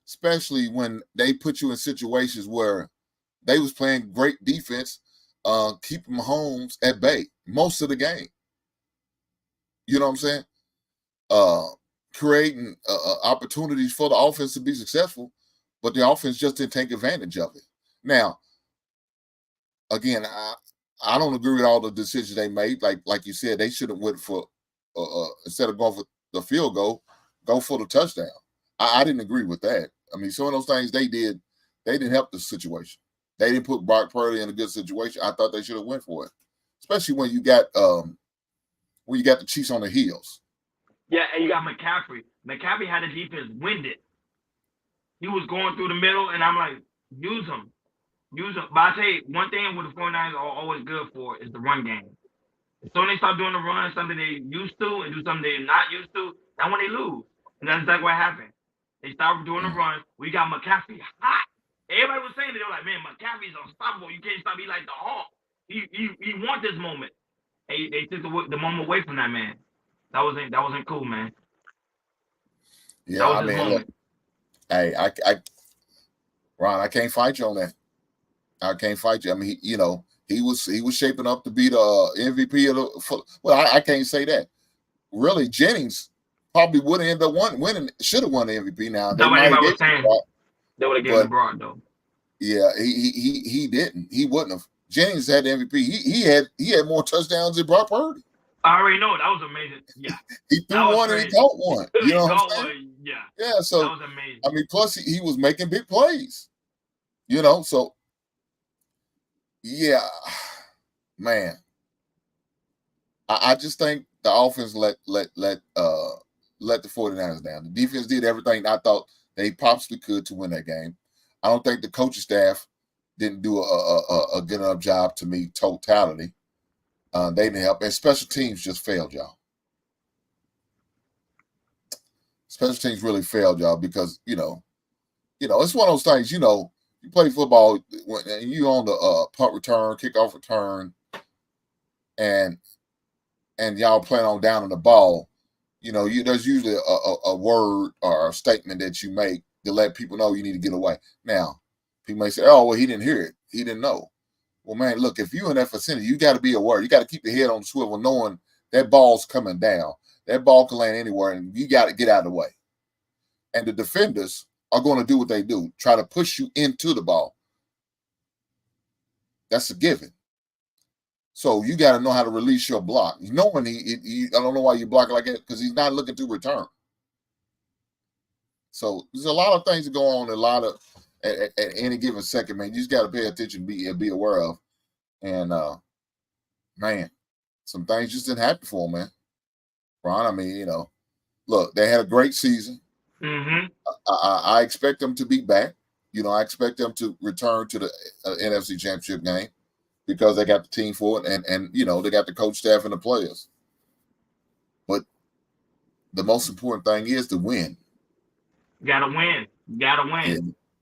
especially when they put you in situations where they was playing great defense, keeping Mahomes at bay most of the game. You know what I'm saying? Creating opportunities for the offense to be successful, but the offense just didn't take advantage of it. Now, again, I don't agree with all the decisions they made. Like you said, they should have went for instead of going for the field goal, go for the touchdown. I didn't agree with that. I mean, some of those things they didn't help the situation. They didn't put Brock Purdy in a good situation. I thought they should have went for it, especially when you got the Chiefs on the heels. Yeah, and you got McCaffrey. McCaffrey had the defense winded. he was going through the middle, and I'm like, use him. But I tell you, one thing with the 49ers are always good for is the run game. As soon as they start doing the run, something they used to, and do something they're not used to, that's when they lose. And that's exactly what happened. They started doing the run. We got McCaffrey hot. Everybody was saying it. They were like, man, McCaffrey's unstoppable. You can't stop. He like the Hawk. He wants this moment. They took the moment away from that man. That wasn't cool, man. Yeah, I mean, look, hey, Ron, I can't fight you on that. I can't fight you. I mean, he was shaping up to be the MVP of the. Well, I can't say that. Really, Jennings probably would have ended up winning. Should have won the MVP. Now that's what everybody was saying. They would have given Broad though. Yeah, he didn't. He wouldn't have. Jennings had the MVP. He had more touchdowns than Brock Purdy. I already know that was amazing. Yeah, he threw one and he caught one. You know what I'm saying? Yeah. So that was amazing. I mean, plus he was making big plays. So yeah, man. I just think the offense let the 49ers down. The defense did everything I thought they possibly could to win that game. I don't think the coaching staff didn't do a good enough job to me totality. They didn't help, and special teams just failed y'all. Special teams really failed y'all because it's one of those things. You play football and you on the punt return, kickoff return, and y'all playing on down on the ball. There's usually a word or a statement that you make to let people know you need to get away. Now, people may say, "Oh, well, he didn't hear it. He didn't know." Well, man, look, if you're in that vicinity, you got to be aware. You got to keep your head on the swivel, knowing that ball's coming down. That ball can land anywhere, and you got to get out of the way. And the defenders are going to do what they do, try to push you into the ball. That's a given. So you got to know how to release your block. Knowing I don't know why you block it like that, because he's not looking to return. So there's a lot of things that go on, at any given second, man. You just got to pay attention, be aware of. And, man, some things just didn't happen for him, man. Ron, I mean, look, they had a great season. Mm-hmm. I expect them to be back. I expect them to return to the NFC Championship game because they got the team for it, and they got the coach staff and the players. But the most important thing is to win. You gotta win. Yeah.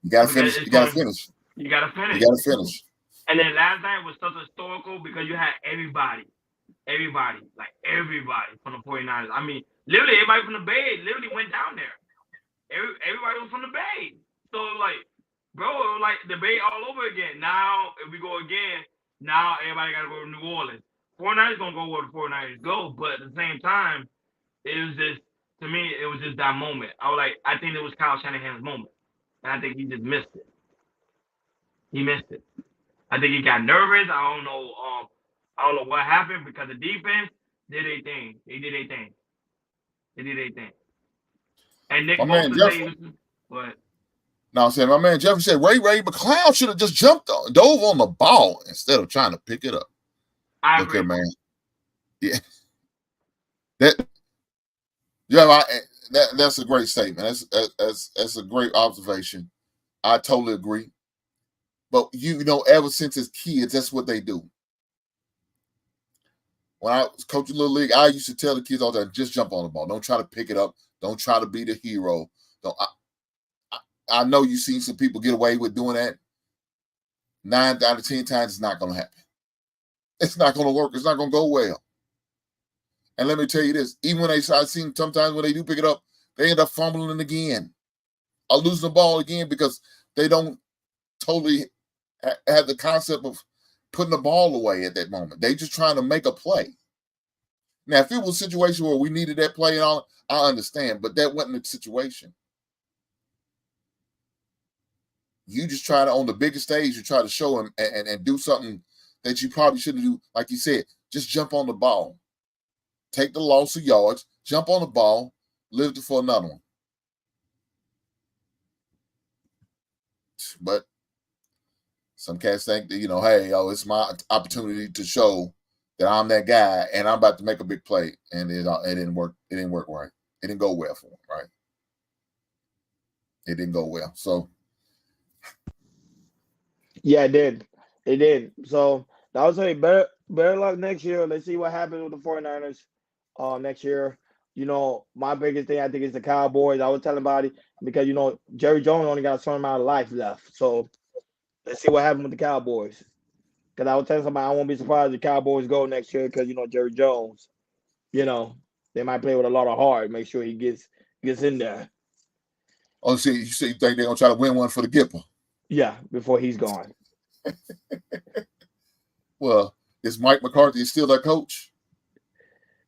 You gotta finish. You gotta finish. And then last night was so historical because you had everybody from the 49ers. I mean, literally everybody from the Bay literally went down there. Everybody was from the Bay. So bro, the Bay all over again. Now, if we go again, now everybody got to go to New Orleans. 49ers going to go where the 49ers go, but at the same time, it was just, to me, it was just that moment. I think it was Kyle Shanahan's moment. And I think he just missed it. He missed it. I think he got nervous. I don't know what happened because the defense did their thing. They did their thing. And Nick Bosa what? No, I'm saying my man Jeffrey said Ray McCloud should have just dove on the ball instead of trying to pick it up. I agree, man. Yeah, that's a great statement. That's a great observation. I totally agree. But ever since as kids, that's what they do. When I was coaching Little League, I used to tell the kids all the time, just jump on the ball. Don't try to pick it up. Don't try to be the hero. I know you've seen some people get away with doing that. 9 out of 10 times, it's not going to happen. It's not going to work. It's not going to go well. And let me tell you this, even when I've seen sometimes when they do pick it up, they end up fumbling again or losing the ball again because they don't totally have the concept of putting the ball away at that moment. They just trying to make a play. Now, if it was a situation where we needed that play and all, I understand, but that wasn't the situation. You just try to, on the biggest stage, you try to show them and do something that you probably shouldn't do. Like you said, just jump on the ball. Take the loss of yards, jump on the ball, live for another one. But some cats think that, hey, it's my opportunity to show that I'm that guy and I'm about to make a big play. And it didn't work. It didn't work right. It didn't go well for him, right? it didn't go well. So Yeah, it did. It did. So I would say better luck next year. Let's see what happens with the 49ers next year. My biggest thing I think is the Cowboys. I was telling everybody because Jerry Jones only got a certain amount of life left. So let's see what happens with the Cowboys. Because I was telling somebody I won't be surprised if the Cowboys go next year because Jerry Jones, they might play with a lot of heart, make sure he gets in there. Oh, see, you think they're gonna try to win one for the Gipper? Yeah, before he's gone. Well, is Mike McCarthy still their coach?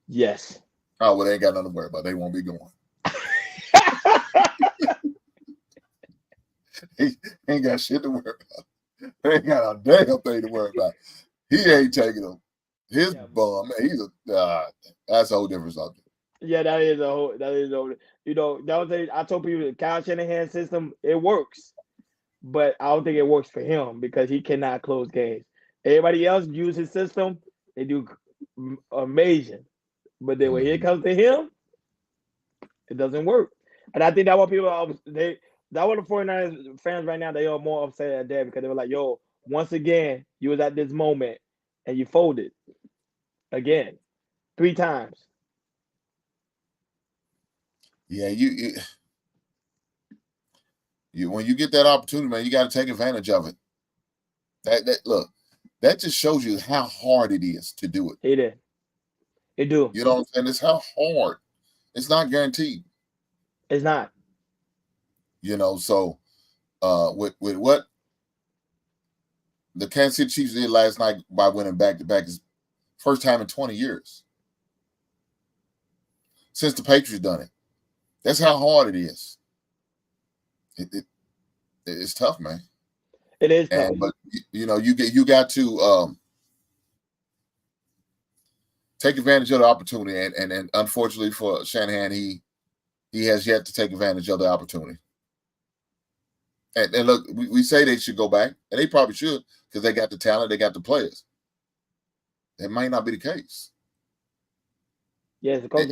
Yes. Oh, well, they ain't got nothing to worry about. They won't be going. He ain't got shit to worry about. They ain't got a damn thing to worry about. He ain't taking them. His bum, man, he's that's a whole different subject. Yeah, that is a whole. That was I told people the Kyle Shanahan system, it works, but I don't think it works for him because he cannot close games. Everybody else use his system, they do amazing, but then when it comes to him, it doesn't work. And I think that's what people that what the 49ers fans right now, they are more upset at that because they were like, yo, once again, you was at this moment and you folded again 3 times. Yeah, you when you get that opportunity, man, you got to take advantage of it. That just shows you how hard it is to do it. It do. You know what I'm saying? It's how hard. It's not guaranteed. It's not. So with what the Kansas City Chiefs did last night by winning back-to-back is first time in 20 years since the Patriots done it. That's how hard it is. It's tough, man. It is tough. But you got to take advantage of the opportunity, and unfortunately for Shanahan, he has yet to take advantage of the opportunity. And look, we say they should go back, and they probably should because they got the talent, they got the players. That might not be the case. Yeah, it's the coach.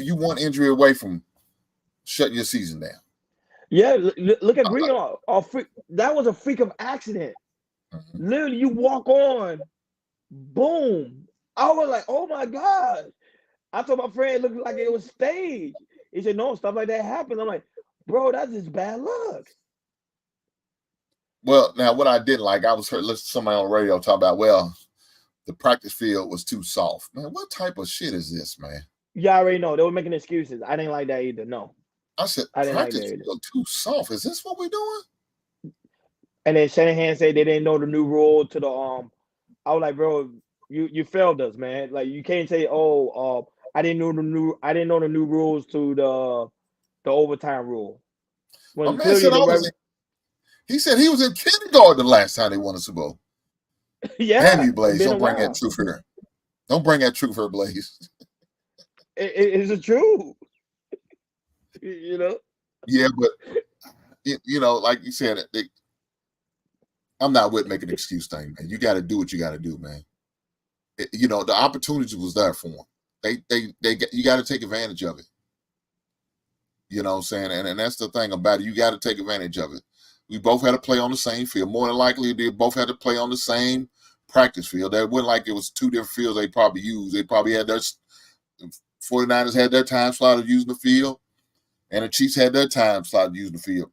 You want injury away from shutting your season down. Yeah, look at Green. That was a freak of accident. Mm-hmm. Literally, you walk on, boom. I was like, oh my God. I told my friend it looked like it was staged. He said, no, stuff like that happens. I'm like, bro, that's just bad luck. Well, now what I didn't like, I was listening to somebody on the radio talk about, the practice field was too soft. Man, what type of shit is this, man? You already know. They were making excuses. I didn't like that either. No. I said, practice field too soft. Is this what we're doing? And then Shanahan said they didn't know the new rule to the I was like, bro, you failed us, man. Like you can't say, I didn't know the new rules to the overtime rule. When man said he said he was in kindergarten the last time they won a Super Bowl. Yeah. Damn you, Blaze. Don't bring that truth here. Don't bring that truth here, Blaze. It's the truth. Yeah, but like you said, I'm not with making an excuse thing, man. You got to do what you got to do, man. The opportunity was there for them. You got to take advantage of it. You know what I'm saying? And that's the thing about it. You got to take advantage of it. We both had to play on the same field. More than likely, they both had to play on the same practice field. That wasn't like it was 2 different fields they probably used. They probably had 49ers had their time slot of using the field, and the Chiefs had their time slot of using the field.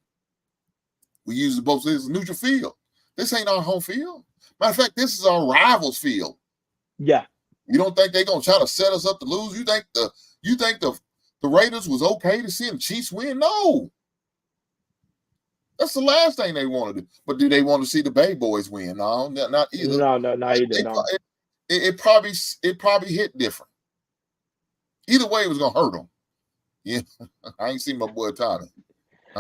We used both. This is neutral field. This ain't our home field. Matter of fact, this is our rivals' field. Yeah. You don't think they're gonna try to set us up to lose? You think the Raiders was okay to see the Chiefs win? No. That's the last thing they want to do. But do they want to see the Bay Boys win? No, not either. No, not either. No. It probably hit different. Either way, it was gonna hurt them. Yeah, I ain't seen my boy Tyler.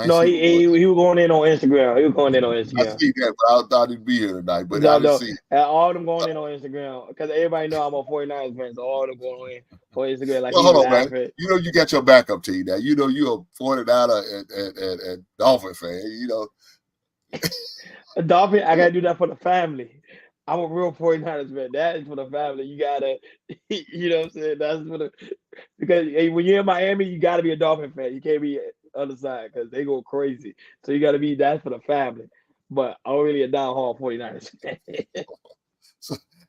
No, he was going in on Instagram. I see that, but I thought he'd be here tonight. But I didn't see it. All of them going in on Instagram because everybody know I'm a 49ers fan, so all of them going in on Instagram. Like, hold on, man. You got your backup team now. You're a 49er and Dolphin fan. A Dolphin, I gotta do that for the family. I'm a real 49ers fan. That is for the family. You gotta, you know what I'm saying? That's for because when you're in Miami, you gotta be a Dolphin fan. You can't be other side because they go crazy. So you got to be that for the family. But I'm really a diehard 49ers fan.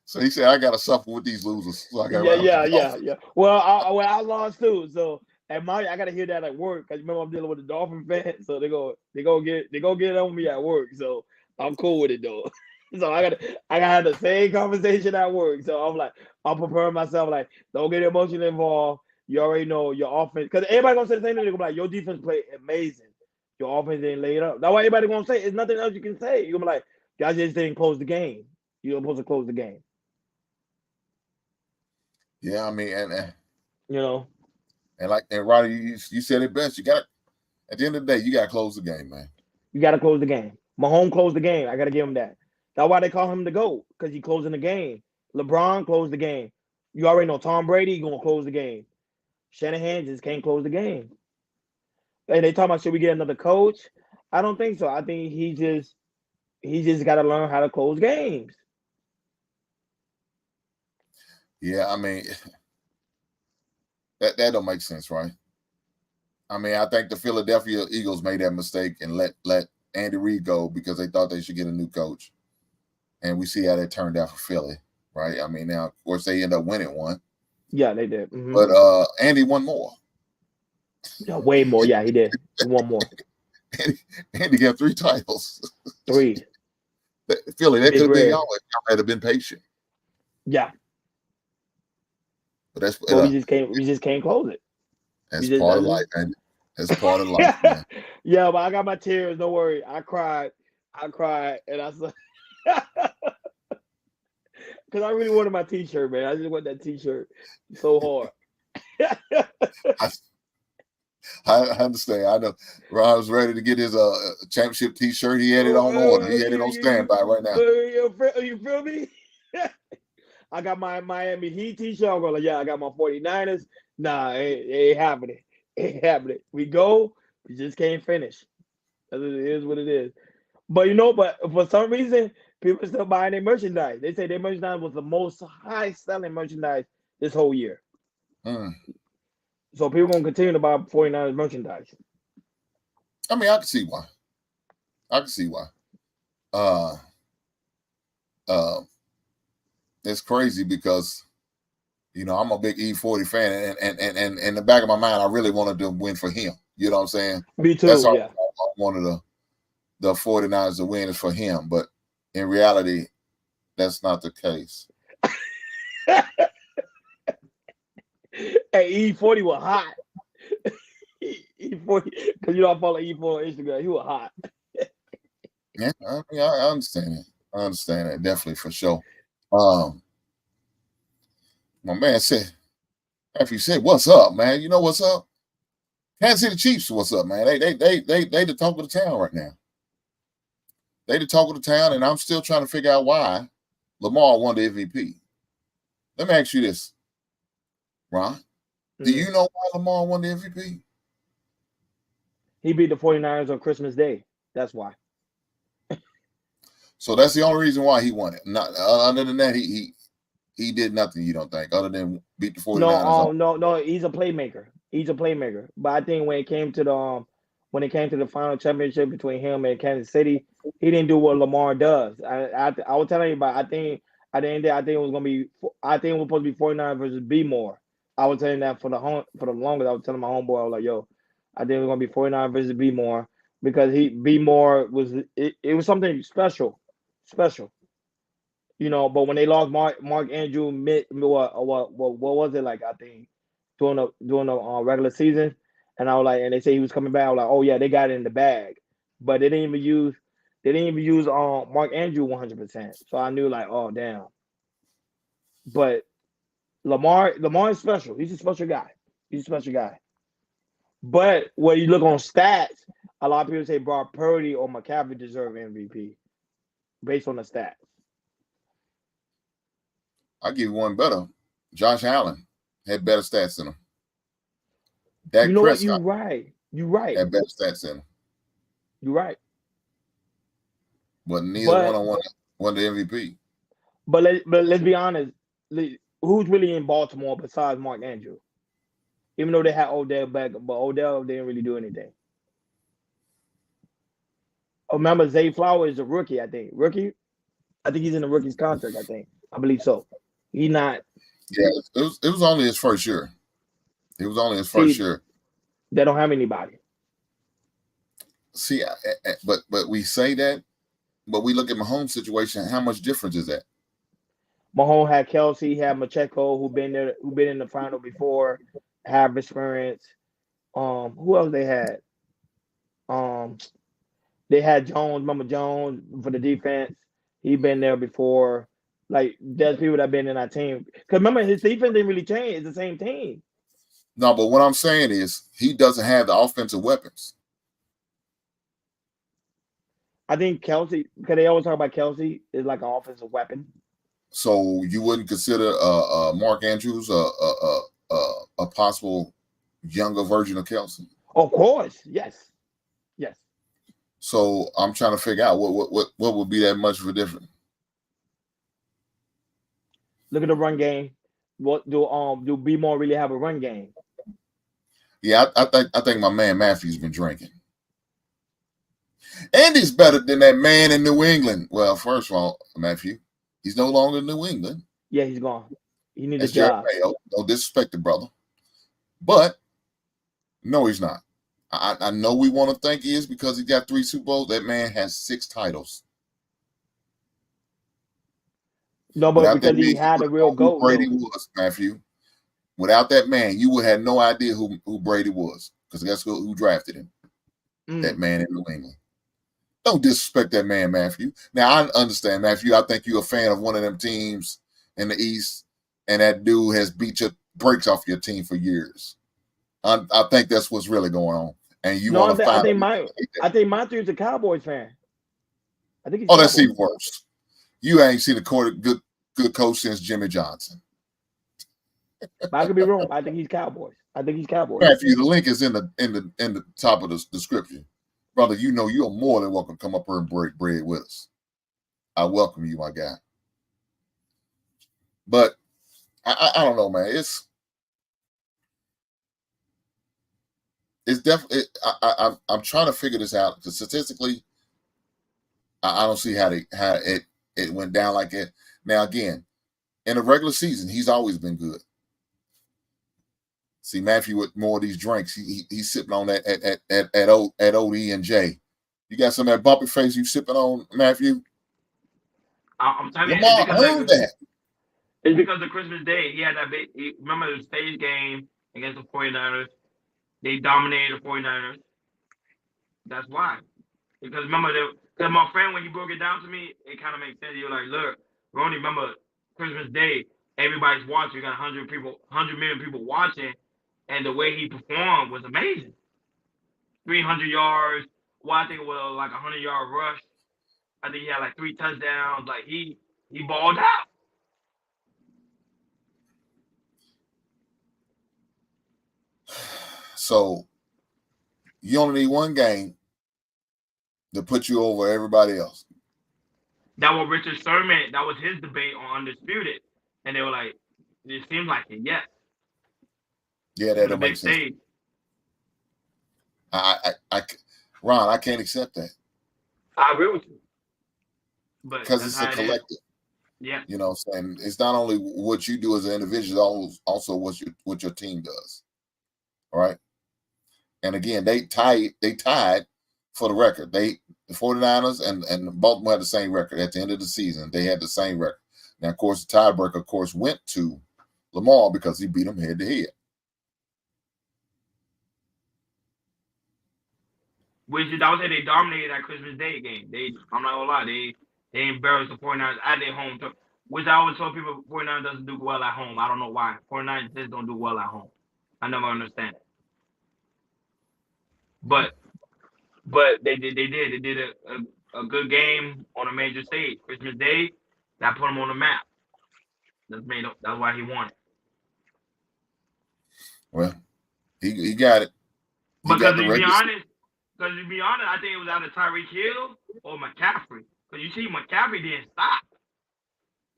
So he said, I gotta suffer with these losers. So I got Yeah. Well, I lost too. So at I gotta hear that at work because remember I'm dealing with the Dolphin fans. So they go get on me at work. So I'm cool with it though. So I gotta have the same conversation at work. So I'm like, I'm preparing myself like, don't get emotionally involved. You already know your offense because everybody gonna say the same thing. They're gonna be like, your defense played amazing. Your offense didn't lay it up. That's why everybody gonna say it's nothing else you can say. You're gonna be like, guys just didn't close the game. You're supposed to close the game. Yeah, I mean, and you know, and Roddy, you said it best. You got at the end of the day, you got to close the game, man. You got to close the game. Mahomes closed the game. I got to give him that. That's why they call him the GOAT because he closing the game. LeBron closed the game. You already know Tom Brady gonna close the game. Shanahan just can't close the game. And they talk about should we get another coach? I don't think so. I think he just got to learn how to close games. Yeah, I mean, that don't make sense, right? I mean, I think the Philadelphia Eagles made that mistake and let Andy Reid go because they thought they should get a new coach. And we see how that turned out for Philly, right? I mean, now, of course, they end up winning one. Yeah, they did. Mm-hmm. But Andy won more. Yeah, way more. Yeah, he did. He won more. Andy got 3 titles. 3. Philly, that could have been y'all if y'all had been patient. Yeah. But that's we just can't close it. That's part of life, man. That's part of life, man. Yeah, but I got my tears. Don't worry. I cried, and I said, because I really wanted my T-shirt, man. I just want that T-shirt so hard. I understand. I know. Ron was ready to get his championship T-shirt. He had it on order. He had it on standby right now. You feel me? I got my Miami Heat T-shirt. I'm going like, yeah, I got my 49ers. Nah, it ain't happening. Ain't happening. We just can't finish. It is what it is. But but for some reason, people are still buying their merchandise. They say their merchandise was the most high-selling merchandise this whole year. So people gonna continue to buy 49ers merchandise. I mean, I can see why. It's crazy because I'm a big E40 fan, and in the back of my mind, I really wanted to win for him. You know what I'm saying? Me too. That's all. Yeah. I wanted the 49ers to win is for him, but in reality, that's not the case. Hey, E40 was hot. E40, because I follow E40 on Instagram. He was hot. Yeah, I understand it. I understand that definitely for sure. My man said, after you said, "What's up, man?" You know what's up? Kansas City Chiefs, what's up, man? They the talk of the town right now. They the talk of the town, and I'm still trying to figure out why Lamar won the MVP. Let me ask you this, Ron. Do you know why Lamar won the MVP? He beat the 49ers on Christmas Day. That's why. So that's the only reason why he won it. Not other than that, he did nothing. You don't think other than beat the 49ers? No. He's a playmaker. But I think when it came to the final championship between him and Kansas City, he didn't do what Lamar does. I was telling you about. I think at the end of the day, I think it was supposed to be 49 versus B more. I was telling that for the longest. I was telling my homeboy, I was like, yo, I think it was gonna be 49 versus B more because B more was it was something special. But when they lost Mark Andrew what was it like? I think during the regular season, and I was like, and they say he was coming back. I was like, oh yeah, they got it in the bag, but they didn't even use Mark Andrew 100%. So I knew like, oh damn. But Lamar is special. He's a special guy. But when you look on stats, a lot of people say Brock Purdy or McCaffrey deserve MVP based on the stats. I'll give you one better. Josh Allen had better stats than him. Dak Prescott, what? You're right. Had better stats than him. You're right. But neither one won the MVP. But let's be honest. Who's really in Baltimore besides Mark Andrew? Even though they had Odell back, but Odell didn't really do anything. Oh, remember Zay Flowers is a rookie, I think. Rookie? I think he's in the rookie's contract, I think. I believe so. He's not. Yeah, it was only his first year. It was only his first See, year. they don't have anybody. See, but we say that, but we look at Mahomes' situation. How much difference is that? Mahomes had Kelsey, had Macheco, who been in the final before, have experience. Who else they had? They had Jones, Mama Jones for the defense. He been there before. Like there's people that been in our team. Cause remember his defense didn't really change. It's the same team. No, but what I'm saying is he doesn't have the offensive weapons. I think Kelsey, because they always talk about Kelsey is like an offensive weapon. So you wouldn't consider Mark Andrews a possible younger version of Kelsey? Of course, yes. So I'm trying to figure out what would be that much of a difference. Look at the run game. What do B more really have a run game? Yeah, I think my man Matthew's been drinking. And he's better than that man in New England. Well, first of all, Matthew, he's no longer in New England. Yeah, he's gone. He needs a That's Jerry job. Mayo. No disrespect to brother. But no, he's not. I know we want to think he is because he got 3 Super Bowls. That man has 6 titles. No, but because he had a real goal. Brady was, Matthew. Without that man, you would have no idea who Brady was because guess who drafted him? That man in New England. Don't disrespect that man, Matthew. Now, I understand, Matthew. I think you're a fan of one of them teams in the East, and that dude has beat your brakes off your team for years. I think that's what's really going on. And you want to find. I think Matthew's a Cowboys fan. I think. That's even worse. You ain't seen a good coach since Jimmy Johnson. I could be wrong. I think he's Cowboys. Matthew, the link is in the top of the description. Brother, you know you're more than welcome to come up here and break bread with us. I welcome you, my guy. But I don't know, man. It's definitely. I'm trying to figure this out because statistically, I don't see how it went down like it. Now again, in a regular season, he's always been good. See Matthew with more of these drinks. He's sipping on that at OD and J. You got some of that bumpy face you sipping on, Matthew? I'm telling you, it's because of Christmas Day. He had that big. Remember the stage game against the 49ers? They dominated the 49ers. That's why. Because remember, because my friend, when he broke it down to me, it kind of makes sense. You're like, look, Ronnie, remember Christmas Day, everybody's watching. You got 100 million people watching, and the way he performed was amazing. 300 yards. Well, I think it was like a 100-yard rush. I think he had like 3 touchdowns. Like he balled out. So you only need one game to put you over everybody else. That was Richard Sherman. That was his debate on Undisputed, and they were like, "It seems like it, yes." Yeah, that don't make sense. Ron, I can't accept that. I agree with you, but because it's a collective. Yeah, you know what I'm saying? It's not only what you do as an individual, also what your team does. All right. And again, they tied for the record. The 49ers and Baltimore had the same record at the end of the season. They had the same record. Now, of course, the tiebreaker, of course, went to Lamar because he beat them head to head. Which I would say they dominated that Christmas Day game. I'm not gonna lie, they embarrassed the 49ers at their home. Which I always tell people 49ers doesn't do well at home. I don't know why. 49ers just don't do well at home. I never understand it. But they did a good game on a major stage. Christmas Day, that put him on the map. That's why he won it. Well, he got it. Because to be honest, I think it was either Tyreek Hill or McCaffrey. Because you see, McCaffrey didn't stop.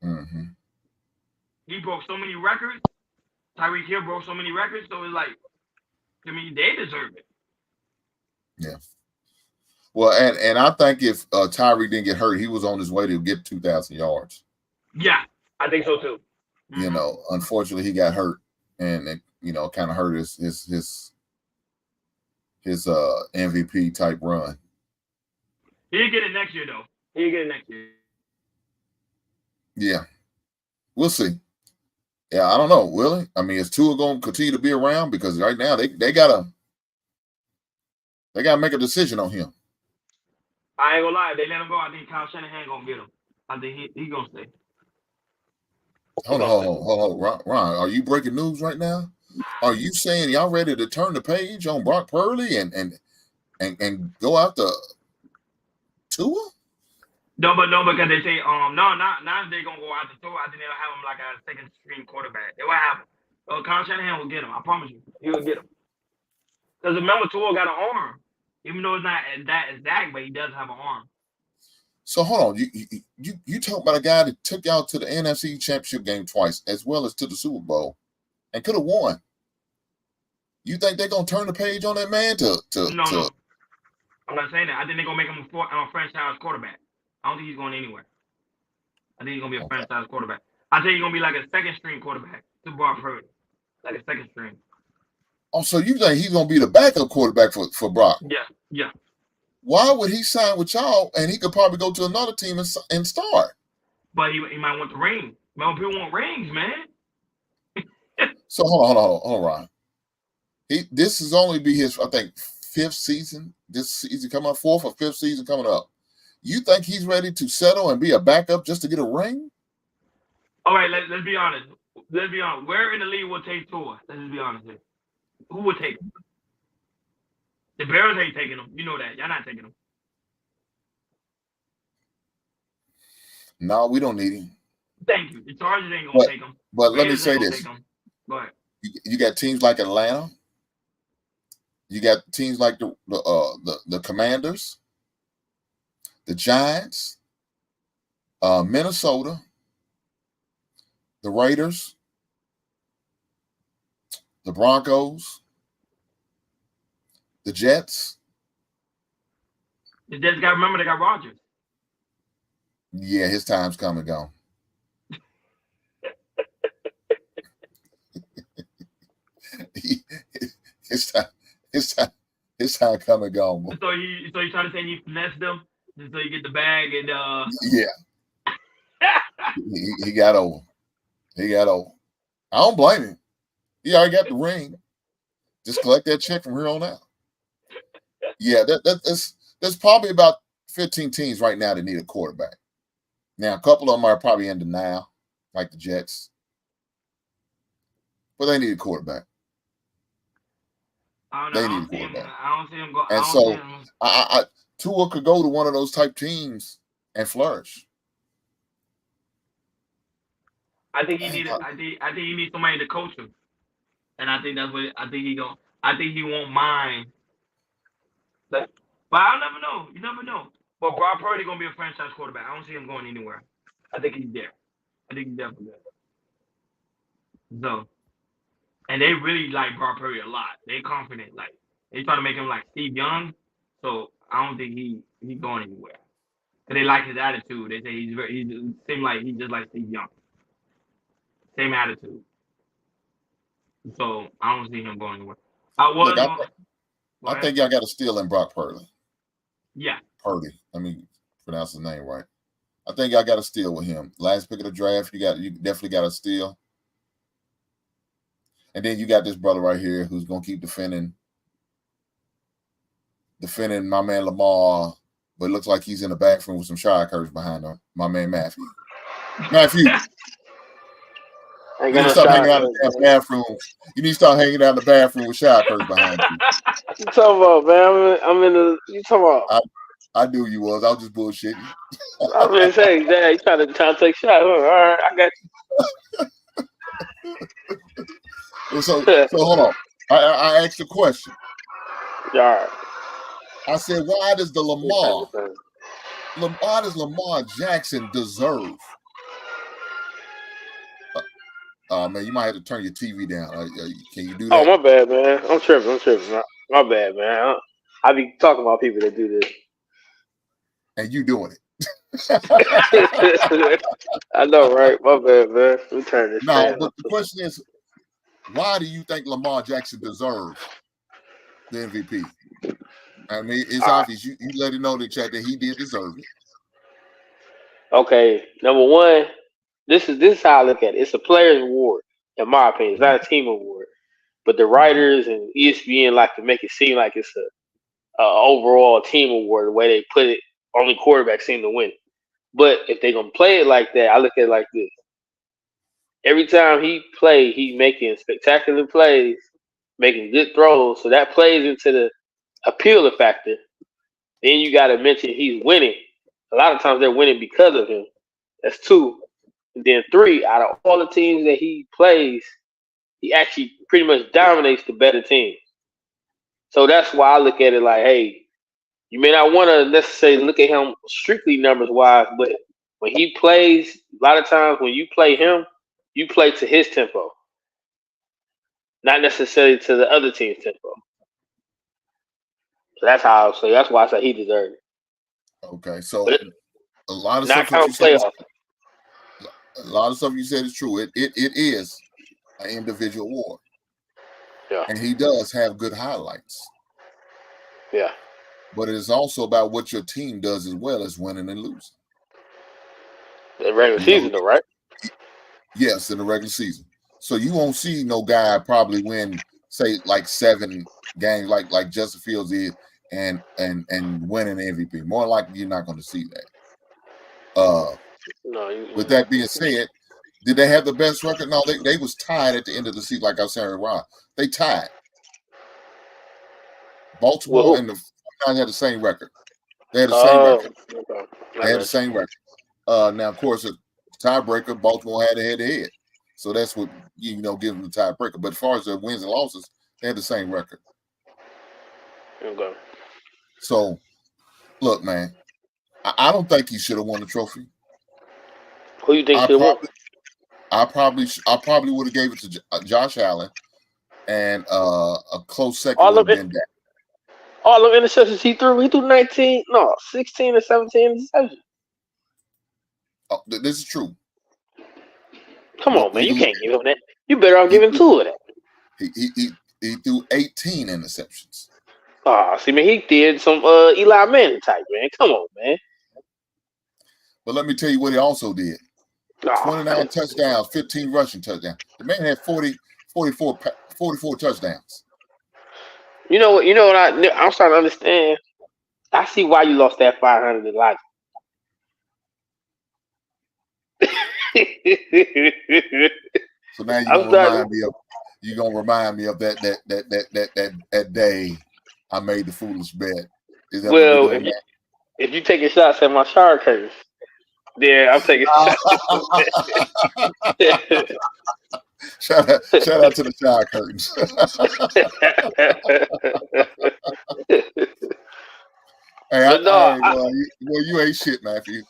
Mm-hmm. He broke so many records. Tyreek Hill broke so many records. So it's like, to me, they deserve it. Yeah. Well, and I think if Tyree didn't get hurt, he was on his way to get 2,000 yards. Yeah, I think so too. You know, unfortunately, he got hurt, and it, you know, kind of hurt his MVP type run. He'll get it next year, though. He'll get it next year. Yeah, we'll see. Yeah, I don't know. Will he? I mean, is Tua going to continue to be around? Because right now they gotta make a decision on him. I ain't gonna lie. If they let him go, I think Kyle Shanahan gonna get him. I think he gonna stay. Hold on, Ron. Are you breaking news right now? Are you saying y'all ready to turn the page on Brock Purdy and go after Tua? No, because they say not they gonna go out the Tua. I think they'll have him like a second string quarterback. They will have him. Kyle Shanahan will get him. I promise you, he will get him. Because remember, Tua got an arm, even though it's not that exact, but he does have an arm. So hold on, you talk about a guy that took y'all to the NFC Championship game twice, as well as to the Super Bowl, and could have won. You think they're gonna turn the page on that man? No. I'm not saying that. I think they're gonna make him a franchise quarterback. I don't think he's going anywhere. I think he's gonna be a franchise quarterback. I think he's gonna be like a second string quarterback to Brock Purdy, like a second string. Oh, so you think he's gonna be the backup quarterback for Brock? Yeah. Why would he sign with y'all and he could probably go to another team and start? But he might want the ring. Man, people want rings, man. So hold on, Ron. This is only be his, I think, fifth season. This season coming up, fourth or fifth season coming up. You think he's ready to settle and be a backup just to get a ring? All right, let's be honest. Let's be honest. Where in the league will take Tua? Let's just be honest here. Who would take him? The Bears ain't taking him. You know that. Y'all not taking him. No, we don't need him. Thank you. The Chargers ain't gonna take him. But let me say this. Go ahead. You got teams like Atlanta. You got teams like the Commanders, the Giants, Minnesota, the Raiders, the Broncos, the Jets. The Jets got remember they got Rodgers. Yeah, his time's come and gone. His time come and gone. So you trying to say he finessed them so you get the bag and yeah. he got over. He got over. I don't blame him. He already got the ring. Just collect that check from here on out. Yeah, there's probably about 15 teams right now that need a quarterback. Now, a couple of them are probably in denial, like the Jets. But they need a quarterback. I don't see him go. And so, Tua could go to one of those type teams and flourish. I think he needs somebody to coach him, and I think that's what I think he go. I think he won't mind. But I'll never know. You never know. But Brock Purdy gonna be a franchise quarterback. I don't see him going anywhere. I think he's there. I think he's there for good. So, and they really like Brock Purdy a lot. They confident. Like they try to make him like Steve Young. So I don't think he's going anywhere. Cause they like his attitude. They say he seems like he's just like Steve Young. Same attitude. So I don't see him going anywhere. I think y'all got a steal in Brock Purdy. Yeah. Purdy. Let me pronounce his name right. I think y'all got a steal with him. Last pick of the draft, you definitely got a steal. And then you got this brother right here who's gonna keep defending my man Lamar, but it looks like he's in the bathroom with some shower curtains behind him. My man Matthew. You need to stop hanging out in the bathroom. You need to start hanging out in the bathroom with shower curtains behind you. You talking about, man? I'm in the. You talking about? I knew you was. I was just bullshitting. I was gonna say, Dad, you trying to take shots? All right, I got you. So hold on. I asked a question. All right. I said, why does Lamar Jackson deserve? Man, you might have to turn your TV down. Can you do that? Oh, my bad, man. I'm tripping. My bad, man. I be talking about people that do this. and you doing it. I know, right? My bad, man. We turn this Now, fan but up. the question is, why do you think Lamar Jackson deserves the MVP? I mean, it's obvious. You let it know in the chat that he did deserve it. Okay, number one, this is how I look at it. It's a player's award, in my opinion. It's not a team award. But the writers and ESPN like to make it seem like it's a overall team award, the way they put it. Only quarterbacks seem to win. But if they're gonna play it like that, I look at it like this. Every time he plays, he's making spectacular plays, making good throws. So that plays into the appeal factor. Then you got to mention he's winning. A lot of times they're winning because of him. That's two. And then three, out of all the teams that he plays, he actually pretty much dominates the better team. So that's why I look at it like, hey, you may not want to necessarily look at him strictly numbers wise, but when he plays, a lot of times when you play him, you play to his tempo, not necessarily to the other team's tempo. So that's how I would say. That's why I say he deserved it. Okay, so But a lot of not stuff count you said. playoff. A lot of stuff you said is true. It is an individual award. Yeah. And he does have good highlights. Yeah. But it is also about what your team does as well as winning and losing. The regular season, though, right? Yes, in the regular season. So you won't see no guy probably win, say, like 7 games like Justin Fields did and winning MVP. More likely you're not going to see that. With that being said, did they have the best record? No, they was tied at the end of the season, like I was saying, Ron. They tied. Baltimore and the 49ers had the same record. They had the same record. Okay. They had the same record. Now, of course, a tiebreaker, Baltimore had a head-to-head. So that's what, gives them the tiebreaker. But as far as the wins and losses, they had the same record. Okay. So, look, man, I don't think he should have won the trophy. Who you think should have won? I probably would have gave it to Josh Allen, and a close second would have been that. All of interceptions he threw 16 or 17 interceptions. Oh, this is true. Come on, man, you can't give him that. You better off giving 2 of that. He threw 18 interceptions. See, man, he did some Eli Manning type, man. Come on, man. But let me tell you what he also did. 29 touchdowns, 15 rushing touchdowns. The man had 44 touchdowns. You know what I'm starting to understand? I see why you lost that 500 in logic. So now you're gonna remind me of that day I made the foolish bet. Is that well, if you taking shots at my shower curtains, then I'm taking shots. Shout out to the shower curtains. Hey, you ain't shit, Matthew.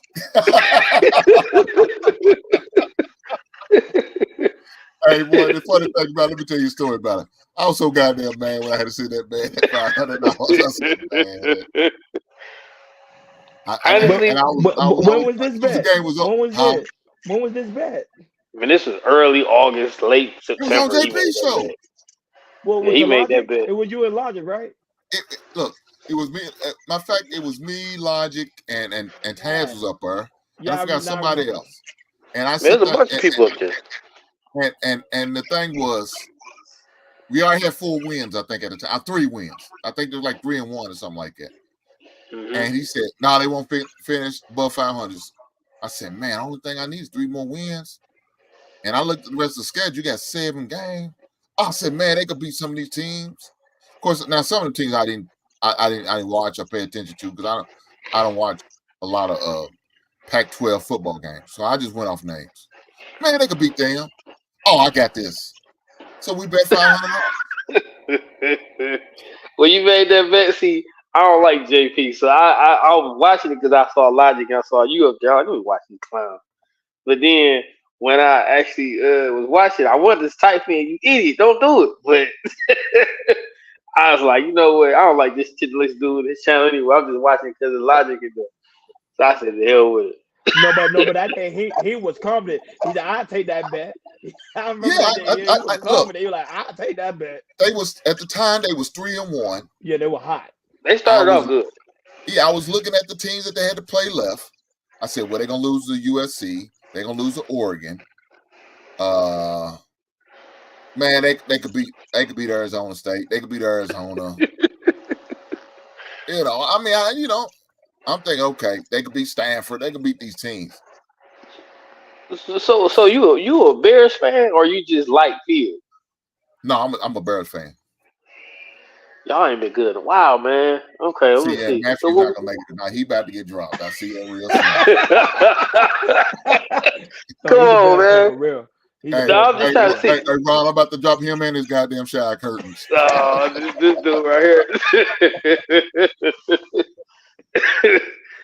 Hey, boy, the funny thing about it, let me tell you a story about it. I was so goddamn mad when I had to see that man at $500. I said, man. When was this bet? The game was over. When was this bet? I mean, this was early August, late September. It was on JP show. Well, he made that bet. It was you and Logic, right? Look, it was me. Matter of fact, it was me, Logic, and Taz was up there. And I forgot somebody else. And I said, there's a bunch of people up there. And the thing was, we already had 4 wins, I think, at the time. 3 wins. I think there was like 3-1 or something like that. Mm-hmm. And he said, "No, they won't finish above 500s." I said, "Man, the only thing I need is 3 more wins." And I looked at the rest of the schedule. You got 7 games. I said, "Man, they could beat some of these teams." Of course, now some of the teams I didn't watch or pay attention to because I don't watch a lot of Pac-12 football games. So I just went off names. Man, they could beat them. Oh, I got this. So we bet $500. Well, you made that bet. See, I don't like JP, so I was watching it because I saw Logic and I saw you up there. I knew watching clown. But then when I actually was watching, I wanted to type in, "You idiot, don't do it." But I was like, you know what? I don't like this chitless dude, this channel anyway. I'm just watching because of Logic and So I said, the hell with it. No, but that day he was confident. He said, "I'll take that bet." I remember that day he was confident. Look, He was like, "I'll take that bet." they was at the time they was 3-1. Yeah, they were hot. They started off good. Yeah, I was looking at the teams that they had to play left. I said, well, they're gonna lose to USC. They're gonna lose to Oregon. Man, they could beat Arizona State. They could beat Arizona. I'm thinking, okay, they could beat Stanford. They could beat these teams. So you a Bears fan or you just like Field? No, I'm a Bears fan. Y'all ain't been good in a while, man. Okay, let me see. Matthew's not gonna make it tonight. He about to get dropped. I see that real soon. Come on, man. Real. I'm just trying to see. Hey, Ron, I'm about to drop him and his goddamn shower curtains. Oh, this dude right here.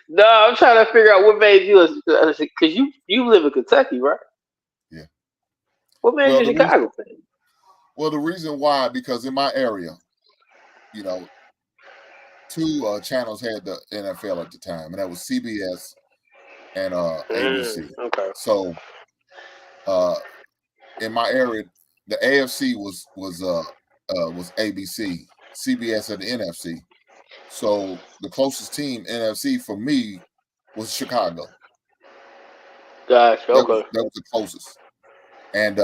No, I'm trying to figure out what made you, because you live in Kentucky, right? Yeah. What made you a Chicago fan? Well, the reason why, because in my area, two channels had the NFL at the time, and that was CBS and ABC. Okay. So, in my area, the AFC was ABC, CBS had the NFC. So the closest team NFC for me was Chicago. Gotcha. Okay. That was the closest. And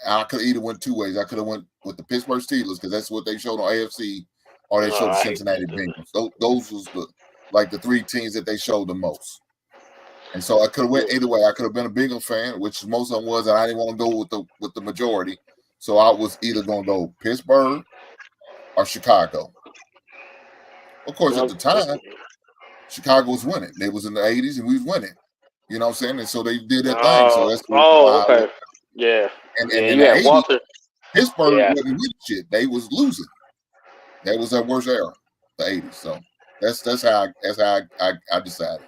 I could either went two ways. I could have went with the Pittsburgh Steelers because that's what they showed on AFC, or they showed the Cincinnati Bengals. Those was the three teams that they showed the most. And so I could have went either way. I could have been a Bengals fan, which most of them was, and I didn't want to go with the majority. So I was either going to go Pittsburgh or Chicago. Of course, at the time, Chicago was winning. They was in the 80s, and we was winning. You know what I'm saying? And so they did that thing. So that's okay. Yeah. And in the 80s, Pittsburgh wasn't winning shit. They was losing. That was their worst era, the 80s. So that's how I decided.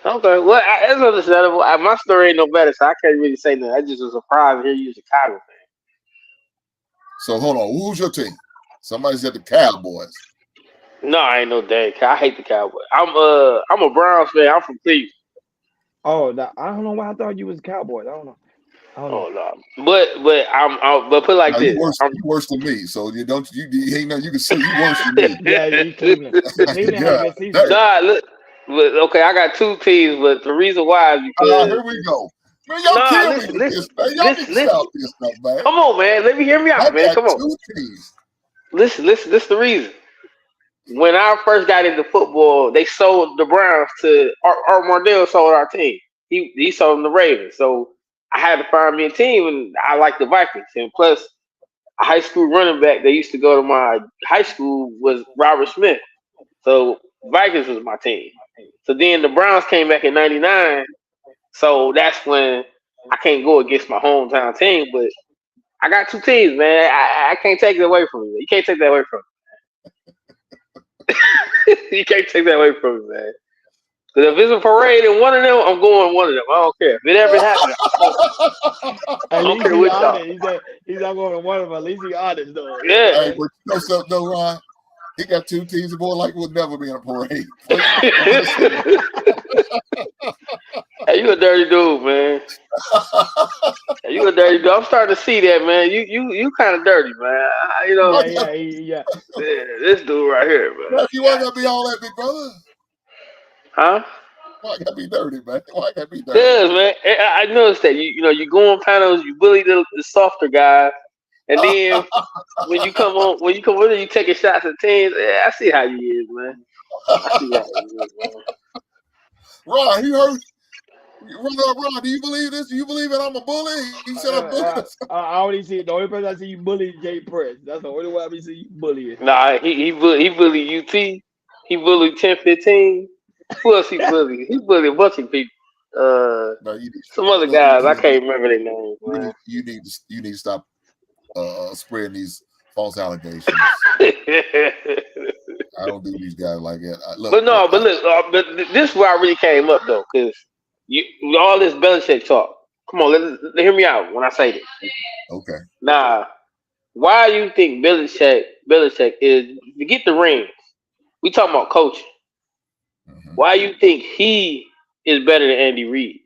Okay, well, that's understandable. My story ain't no better, so I can't really say that. I just was surprised to hear you a Chicago fan. So hold on, who's your team? Somebody said the Cowboys. No, I ain't no dang. I hate the Cowboys. I'm a Browns fan. I'm from Cleveland. Oh, I don't know why I thought you was Cowboys. I don't know. Oh no, but put it like this. You're worse than me, so you can see you worse than me. Yeah, you Cleveland. Nah, look, okay, I got two teams, but the reason why is because here we go. Man, y'all kill me with this, man. Y'all need to stop this stuff, man. Come on, man. Let me hear me out, man. Come on. Two teams. Listen. This is the reason. When I first got into football, they sold the Browns to Art Mardell. Sold our team. He sold them the Ravens. So I had to find me a team, and I like the Vikings. And plus, a high school running back that used to go to my high school was Robert Smith. So Vikings was my team. So then the Browns came back in '99. So that's when I can't go against my hometown team. But I got two teams, man. I can't take it away from you. You can't take that away from me. You can't take that away from me, man. Because if it's a parade and one of them, I'm going one of them. I don't care. If it ever happens, I don't care which y'all. He's not going to one of them. At least he's honest, though. Yeah. Hey, but you know something, though, Ron? He got two teams. The boy like would never be in a parade. Hey, you a dirty dude, man. Hey, you a dirty dude. I'm starting to see that, man. You kind of dirty, man. Yeah. This dude right here, man. You want to be all that, big brother? Huh? Why gotta be dirty, man? Why gotta be dirty? Yes, man. I noticed that you go on panels, you bully the softer guys, and then when you come in, you taking shots at teams. Yeah, I see how you is, man. I see how you is, man. Ron, he heard. Ron, do you believe this? Do you believe that I'm a bully? He said I'm bullying. I only see the only person I see you bully is Jay Press. That's the only one I see you bullying. Nah, he bullied UT. He bullied 10-15. Who else he bullied? He bullied a bunch of people. Some other guys. I can't remember their names. You need to stop spreading these false allegations. I don't do these guys like that. But this is where I really came up though, because all this Belichick talk. Come on, let hear me out when I say this. Okay. Now, why do you think Belichick is to get the rings? We talking about coaching. Why you think he is better than Andy Reid?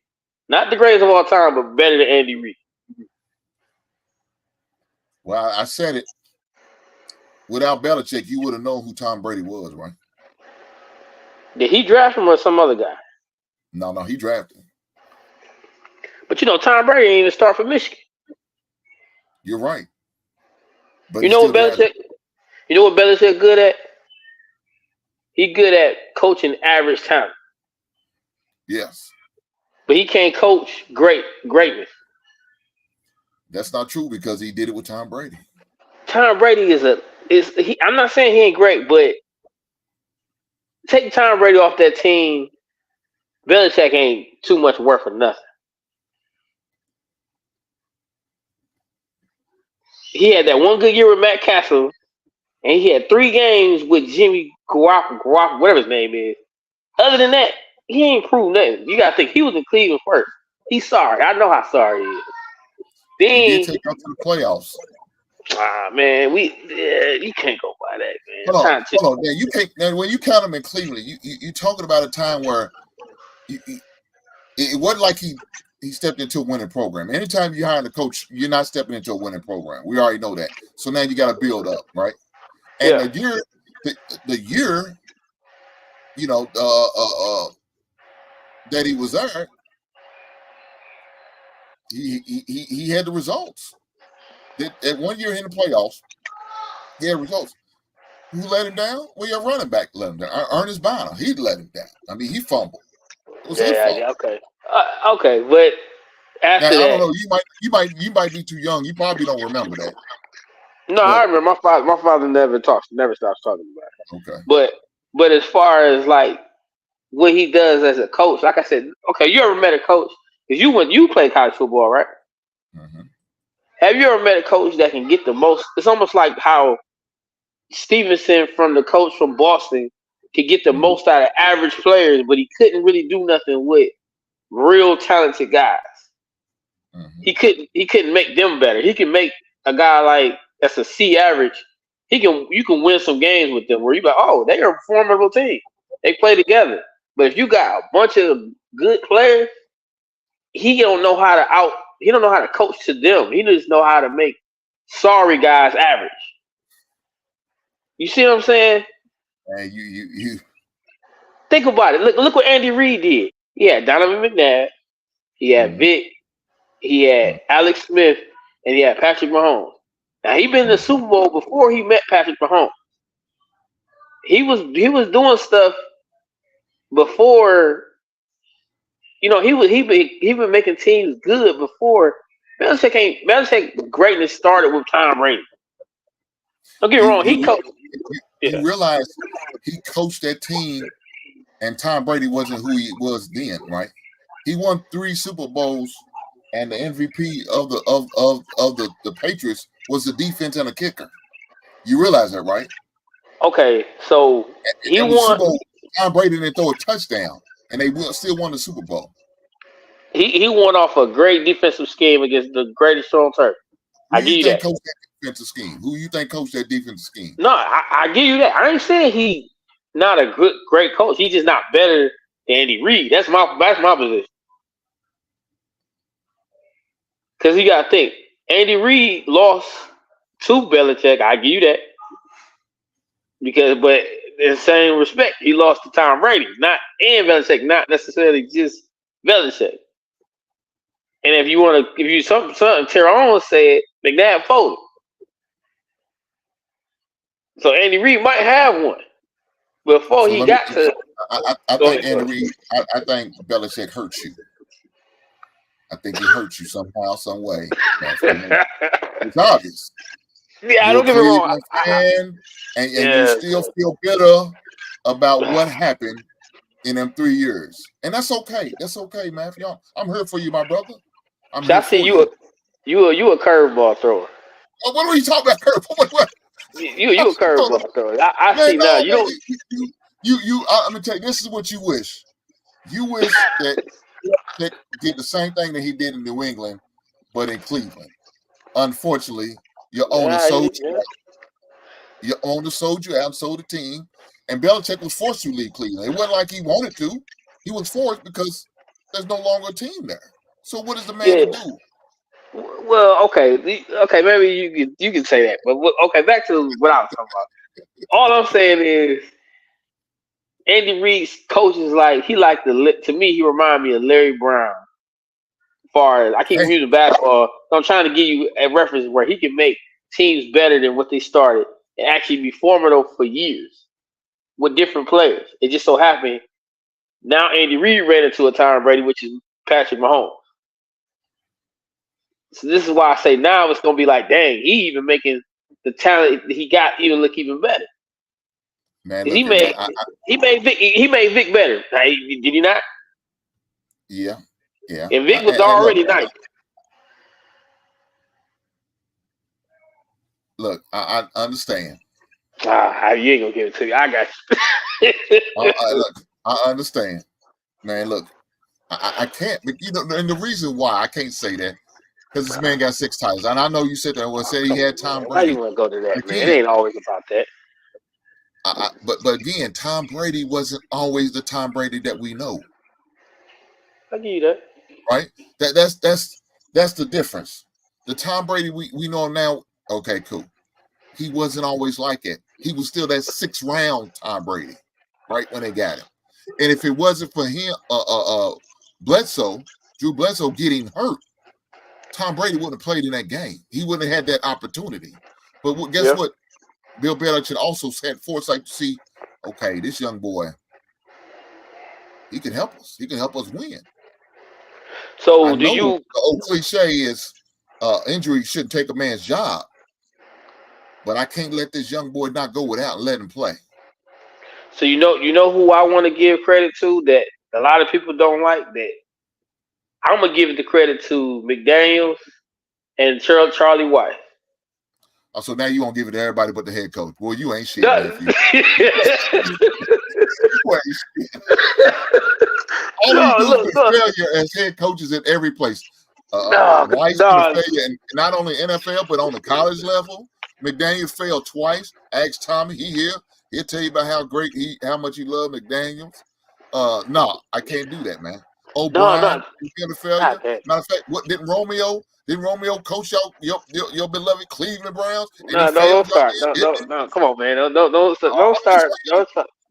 Not the greatest of all time, but better than Andy Reid. Well, I said it. Without Belichick, you would have known who Tom Brady was, right? Did he draft him or some other guy? No, he drafted him. But Tom Brady ain't even start for Michigan. You're right. But You know what Belichick? You know what Belichick good at? He good at coaching average talent. Yes. But he can't coach greatness. That's not true because he did it with Tom Brady. Tom Brady I'm not saying he ain't great, but take Tom Brady off that team, Belichick ain't too much worth for nothing. He had that one good year with Matt Castle, and he had 3 games with Jimmy Garoppolo, whatever his name is. Other than that, he ain't proved nothing. You gotta think he was in Cleveland first. He's sorry. I know how sorry he is. Then he did take us to the playoffs. Man, you can't go by that, man. Hold on, man. You can't. Man, when you count him in Cleveland, you talking about a time where it wasn't like he stepped into a winning program. Anytime you hire a coach, you're not stepping into a winning program. We already know that. So now you got to build up, right? And the year, that he was there, he had the results. That 1 year in the playoffs, he had results. Who let him down? Well, your running back let him down. Ernest Bonner, he let him down. I mean, he fumbled. It was his fault. Yeah, okay. Okay, but after now, that, I don't know. You might be too young. You probably don't remember that. No, I remember my father never stops talking about it. Okay. But as far as like what he does as a coach, like I said, okay, you ever met a coach? Because you played college football, right? Mm-hmm. Have you ever met a coach that can get the most? It's almost like how Stevenson from the coach from Boston could get the most out of average players, but he couldn't really do nothing with real talented guys. Mm-hmm. He couldn't make them better. He can make a guy like that's a C average. You can win some games with them where you go, oh, they are a formidable team. They play together. But if you got a bunch of good players, he don't know how to coach to them. He just know how to make sorry guys average. You see what I'm saying? And you think about it. Look what Andy Reid did. He had Donovan McNabb, he had Vic, he had Alex Smith, and he had Patrick Mahomes. Now he been in the Super Bowl before he met Patrick Mahomes. He was doing stuff before. He been making teams good before. Belichick greatness started with Tom Brady. Don't get me wrong. He coached. You realize he coached that team, and Tom Brady wasn't who he was then, right? He won 3 Super Bowls, and the MVP of the Patriots was the defense and a kicker. You realize that, right? Okay, so he won. Super Bowl, Tom Brady didn't throw a touchdown, and they still won the Super Bowl. He won off a great defensive scheme against the greatest show on turf. I give you that. Coached that defensive scheme? Who you think coached that defensive scheme? No, I give you that. I ain't saying he not a great coach. He's just not better than Andy Reid. That's my position. Because you got to think, Andy Reid lost to Belichick. I give you that. But in the same respect, he lost to Tom Brady, and Belichick, not necessarily just Belichick. And if something Tyrone said, McNabb folded. So Andy Reid might have one before he got to. I think Andy Reid. I think Belichick hurts you. I think he hurts you somehow, some way. It's obvious. Yeah, don't get me wrong. And you still feel bitter about what happened in them 3 years, and that's okay. That's okay, man. I'm here for you, my brother. I see you a curveball thrower. What are you talking about, curveball? What? You a curveball thrower. I see now. You don't. I'm gonna tell you. This is what you wish. You wish that did the same thing that he did in New England, but in Cleveland. Unfortunately, your owner sold you out. Your owner sold you out, sold the team, And Belichick was forced to leave Cleveland. It wasn't like he wanted to. He was forced because there's no longer a team there. So what is the man to do? Well, okay, maybe you can say that, but okay, back to what I was talking about. All I'm saying is Andy Reid's coach is to me he remind me of Larry Brown. As far as I keep using basketball, so I'm trying to give you a reference where he can make teams better than what they started and actually be formidable for years with different players. It just so happened now Andy Reid ran into a Tom Brady, which is Patrick Mahomes. So this is why I say now it's gonna be like, dang, he even making the talent he got even look even better. Man, he made Vic better. Did he not? Yeah. And Vic was already nice. Look, I understand. You ain't gonna give it to you. I got you. Look, I understand, man. Look, I can't. And the reason why I can't say that because this man got 6 titles, and I know you said that. Said he had Tom Brady. Why you want to go to that, man? It ain't always about that. But again, Tom Brady wasn't always the Tom Brady that we know. I give you that. Right? That's the difference. The Tom Brady we know now. Okay, cool. He wasn't always like it. He was still that 6th round Tom Brady, right when they got him. And if it wasn't for him, Drew Bledsoe getting hurt, Tom Brady wouldn't have played in that game. He wouldn't have had that opportunity. But guess what? Bill Belichick also had foresight to see, okay, this young boy, he can help us. He can help us win. So the old cliche is injury shouldn't take a man's job. But I can't let this young boy not go without and let him play. So you know who I want to give credit to that a lot of people don't like that. I'm gonna give the credit to McDaniels and Charlie White. Oh, so now you gonna give it to everybody but the head coach? Well, you ain't shit. Look. Failure as head coaches at every place. White's failure, and not only NFL but on the college level. McDaniels failed twice. Ask Tommy. He'll tell you about how much he loved McDaniels. No, I can't do that, man. O'Brien, a failure. Matter of fact, what didn't Romeo coach your beloved Cleveland Browns? Don't start. No, come on, man. Don't start.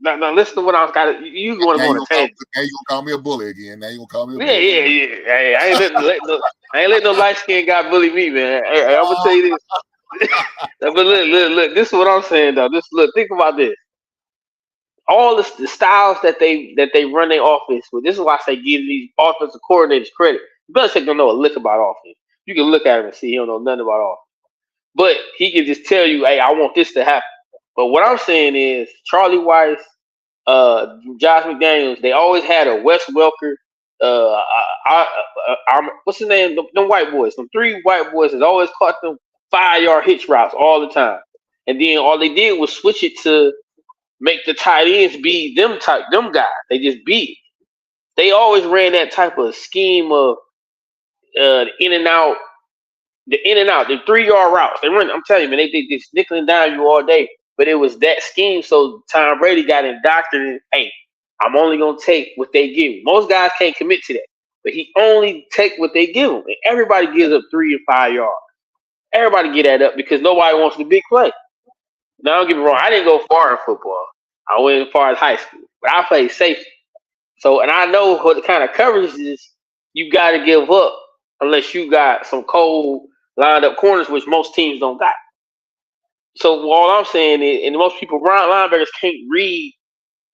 No, listen to what I was got. You want to go on a tangent. Now you gonna call me a bully again. Now you gonna call me a bully. Yeah. Hey, I ain't letting no light skin guy bully me, man. Hey, I'm gonna tell you this. But look, this is what I'm saying though. Think about this. All the styles that they run their offense with. This is why I say give these offensive coordinators credit. Belichick don't know a lick about offense. You can look at him and see he don't know nothing about offense. But he can just tell you, hey, I want this to happen. But what I'm saying is Charlie Weiss, Josh McDaniels, they always had a Wes Welker, what's his name? Them white boys. Them 3 white boys has always caught them 5-yard hitch routes all the time. And then all they did was switch it to make the tight ends be them guys. They just beat it. They always ran that type of scheme of the in and out, the 3-yard routes. They run. I'm telling you, man, they just nickeling down you all day. But it was that scheme. So Tom Brady got indoctrinated. Hey, I'm only gonna take what they give me. Most guys can't commit to that, but he only take what they give him. And everybody gives up 3 and 5 yards. Everybody get that up because nobody wants the big play. Now, don't get me wrong. I didn't go far in football. I went as far as high school, but I played safety. So, and I know what the kind of coverages you got to give up unless you got some cold lined up corners, which most teams don't got. So all I'm saying is, and most people, linebackers can't read.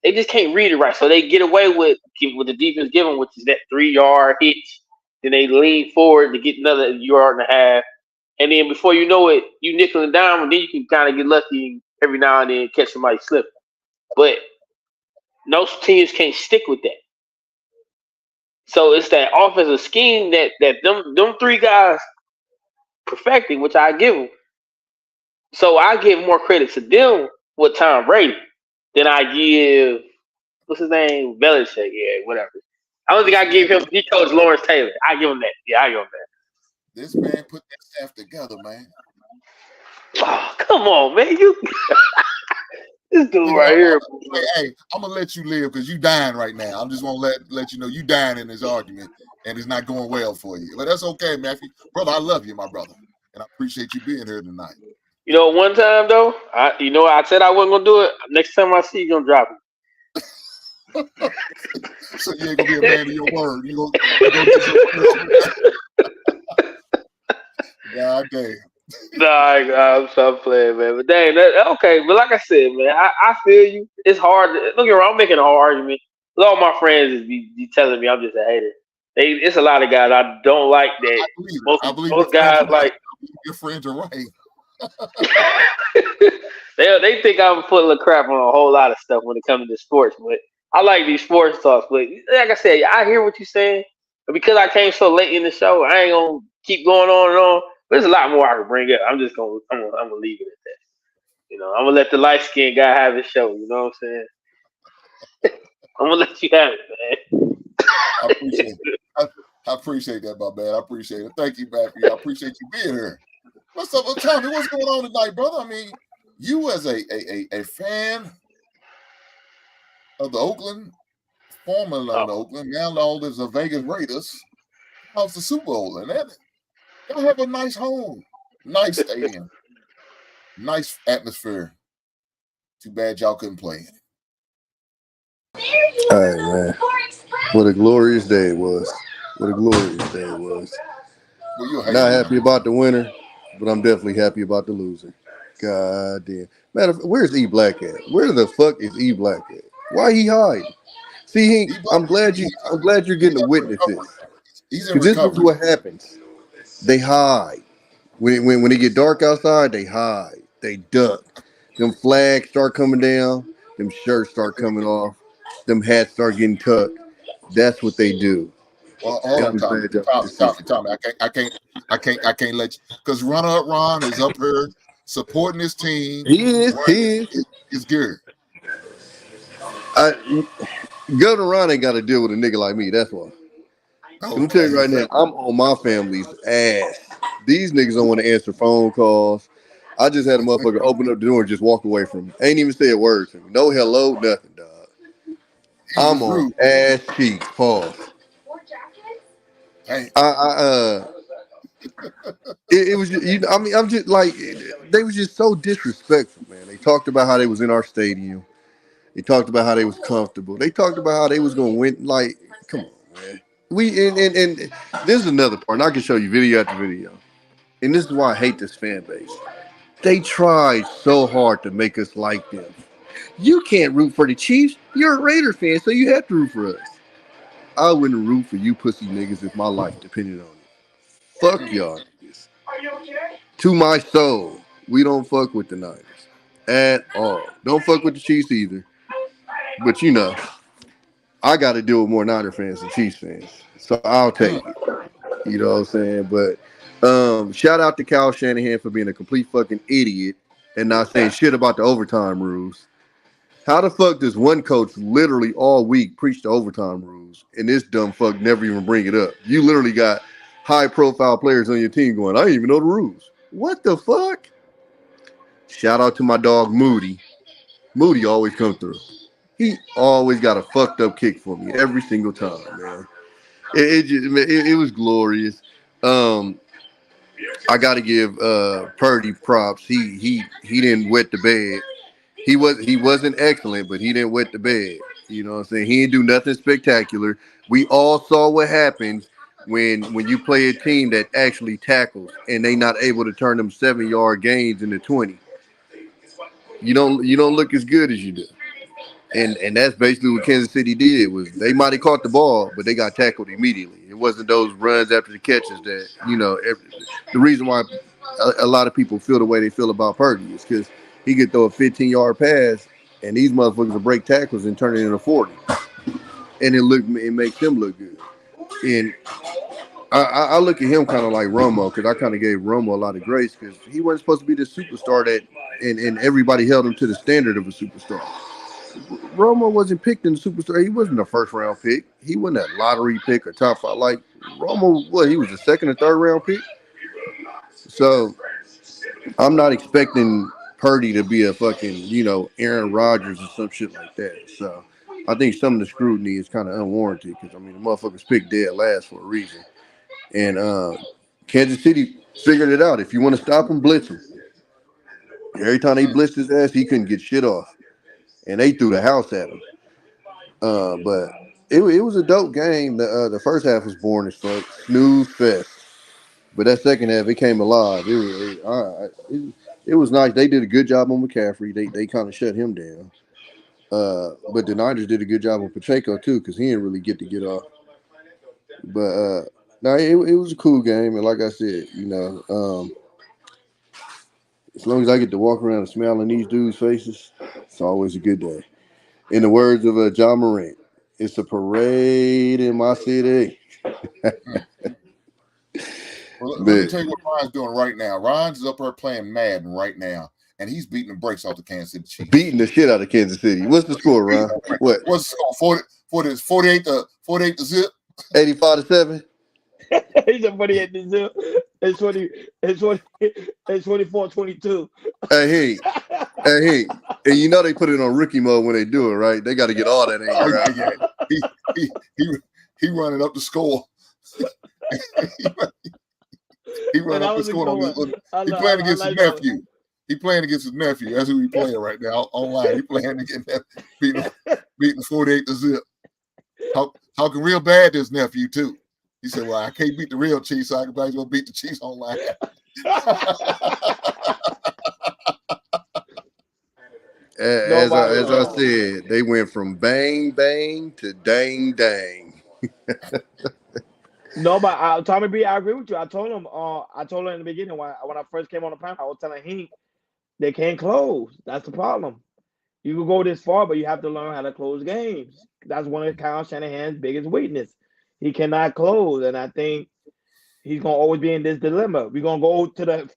They just can't read it right. So they get away with the defense given, which is that 3-yard hitch. Then they lean forward to get another 1.5 yards. And then before you know it, you nickeling down, and then you can kind of get lucky every now and then catch somebody slipping. But most teams can't stick with that. So it's that offensive scheme that them 3 guys perfected, which I give them. So I give more credit to them with Tom Brady than I give, what's his name? Belichick, yeah, whatever. I don't think I give him, he coached Lawrence Taylor. I give him that. Yeah, I give him that. This man put that staff together, man. Oh, come on, man. This dude Nigga, right here. hey, I'm gonna let you live because you dying right now. I'm just gonna let you know you dying in this argument, and it's not going well for you. But that's okay, Matthew. Brother, I love you, my brother, and I appreciate you being here tonight. You know, one time though, I said I wasn't gonna do it. Next time I see you, gonna drop it. So you ain't gonna be a man of your word. You gonna do your God damn. Nah, I'm playing, man. But dang, okay. But like I said, man, I feel you. It's hard. Don't get me wrong. I'm making a hard argument. All my friends is be telling me I'm just a hater. It's a lot of guys I don't like that. I believe Most guys like. Your friends are right. they think I'm full of crap on a whole lot of stuff when it comes to sports, but I like these sports talks. But like I said, I hear what you're saying. But because I came so late in the show, I ain't gonna keep going on and on. There's a lot more I can bring up. I'm gonna leave it at that. You know, I'm gonna let the light skinned guy have his show. You know what I'm saying? I'm gonna let you have it, man. I appreciate it. I appreciate that, my man. I appreciate it. Thank you, Matthew. I appreciate you being here. What's up, Tommy? What's going on tonight, brother? I mean, you as a fan of the Oakland, formerly known to Oakland, now known as the Vegas Raiders, how's the Super Bowl? And that y'all have a nice home, nice stadium, nice atmosphere. Too bad y'all couldn't play in it. All right, man. What a glorious day it was. What a glorious day it was. Well, not happy about the winner, but I'm definitely happy about the loser. God damn. Matter of fact, where's E Black at? Where the fuck is E Black at? Why he hiding? See, I'm glad you're getting to witness this. Because this is what happens. They hide. When it get dark outside, they hide. They duck. Them flags start coming down. Them shirts start coming off. Them hats start getting tucked. That's what they do. Well, hold on, Tommy. I can't let you, because Runner Up Ron is up here supporting his team. He is. He's good. Governor Ron ain't got to deal with a nigga like me. That's why. I'm gonna tell you right now, I'm on my family's ass. These niggas don't want to answer phone calls. I just had a motherfucker open up the door and just walk away from me. Ain't even say a word to me. No hello, nothing, dog. I'm on ass cheeks. Pause. Hey. It was just, I'm just like, they was just so disrespectful, man. They talked about how they was in our stadium. They talked about how they was comfortable. They talked about how they was gonna win. Like, come on, man. And this is another part. And I can show you video after video. And this is why I hate this fan base. They tried so hard to make us like them. You can't root for the Chiefs. You're a Raider fan, so you have to root for us. I wouldn't root for you pussy niggas if my life depended on it. Fuck y'all niggas. To my soul, we don't fuck with the Niners at all. Don't fuck with the Chiefs either. But you know, I got to deal with more Niner fans than Chiefs fans, so I'll take it. You know what I'm saying? But shout out to Kyle Shanahan for being a complete fucking idiot and not saying shit about the overtime rules. How the fuck does one coach literally all week preach the overtime rules and this dumb fuck never even bring it up? You literally got high-profile players on your team going, I didn't even know the rules. What the fuck? Shout out to my dog Moody. Moody always come through. He always got a fucked up kick for me every single time, man. It was glorious. I got to give Purdy props. He didn't wet the bed. He wasn't excellent, but he didn't wet the bed. You know what I'm saying? He didn't do nothing spectacular. We all saw what happens when you play a team that actually tackles and they not able to turn them 7-yard gains into 20. You don't look as good as you do. And that's basically what Kansas City did. Was they might have caught the ball, but they got tackled immediately. It wasn't those runs after the catches that, you know, the reason why a lot of people feel the way they feel about Purdy is because he could throw a 15-yard pass and these motherfuckers will break tackles and turn it into 40. And it makes them look good. And I look at him kind of like Romo, because I kind of gave Romo a lot of grace because he wasn't supposed to be the superstar that, and everybody held him to the standard of a superstar. Romo wasn't picked in the superstar. He wasn't a first-round pick. He wasn't a lottery pick or top five. Like, Romo, he was a second or third-round pick? So, I'm not expecting Purdy to be a fucking Aaron Rodgers or some shit like that. So I think some of the scrutiny is kind of unwarranted because the motherfuckers picked dead last for a reason. And Kansas City figured it out. If you want to stop him, blitz him. Every time they blitzed his ass, he couldn't get shit off, and they threw the house at him. But it was a dope game. The first half was boring as fuck, snooze fest. But that second half, it came alive. It was nice. They did a good job on McCaffrey. They kind of shut him down. But the Niners did a good job on Pacheco too, because he didn't really get off. But no, it was a cool game, and like I said, as long as I get to walk around and smile in these dudes' faces, it's always a good day. In the words of John Morant, it's a parade in my city. Well, let me tell you what Ryan's doing right now. Ryan's up there playing Madden right now, and he's beating the brakes off the Kansas City Chiefs. Beating the shit out of Kansas City. What's the score, Ryan? What? What's the score? 48 to zip? 85-7? He's a 48 to zip. It's 24-22. Hey, and they put it on rookie mode when they do it, right? They got to get all that anger out. He running up the score. He running up the score. He playing against his nephew. He playing against his nephew. That's who he playing right now online. He playing against beating 48 to zip. Talking real bad to his nephew too. He said, "Well, I can't beat the real Chiefs, so I can probably go beat the Chiefs online." As I said, they went from bang bang to dang dang. No, but Tommy B, I agree with you. I told him in the beginning when I first came on the panel, I was telling him they can't close. That's the problem. You can go this far, but you have to learn how to close games. That's one of Kyle Shanahan's biggest weakness. He cannot close, and I think he's gonna always be in this dilemma. We're gonna go to the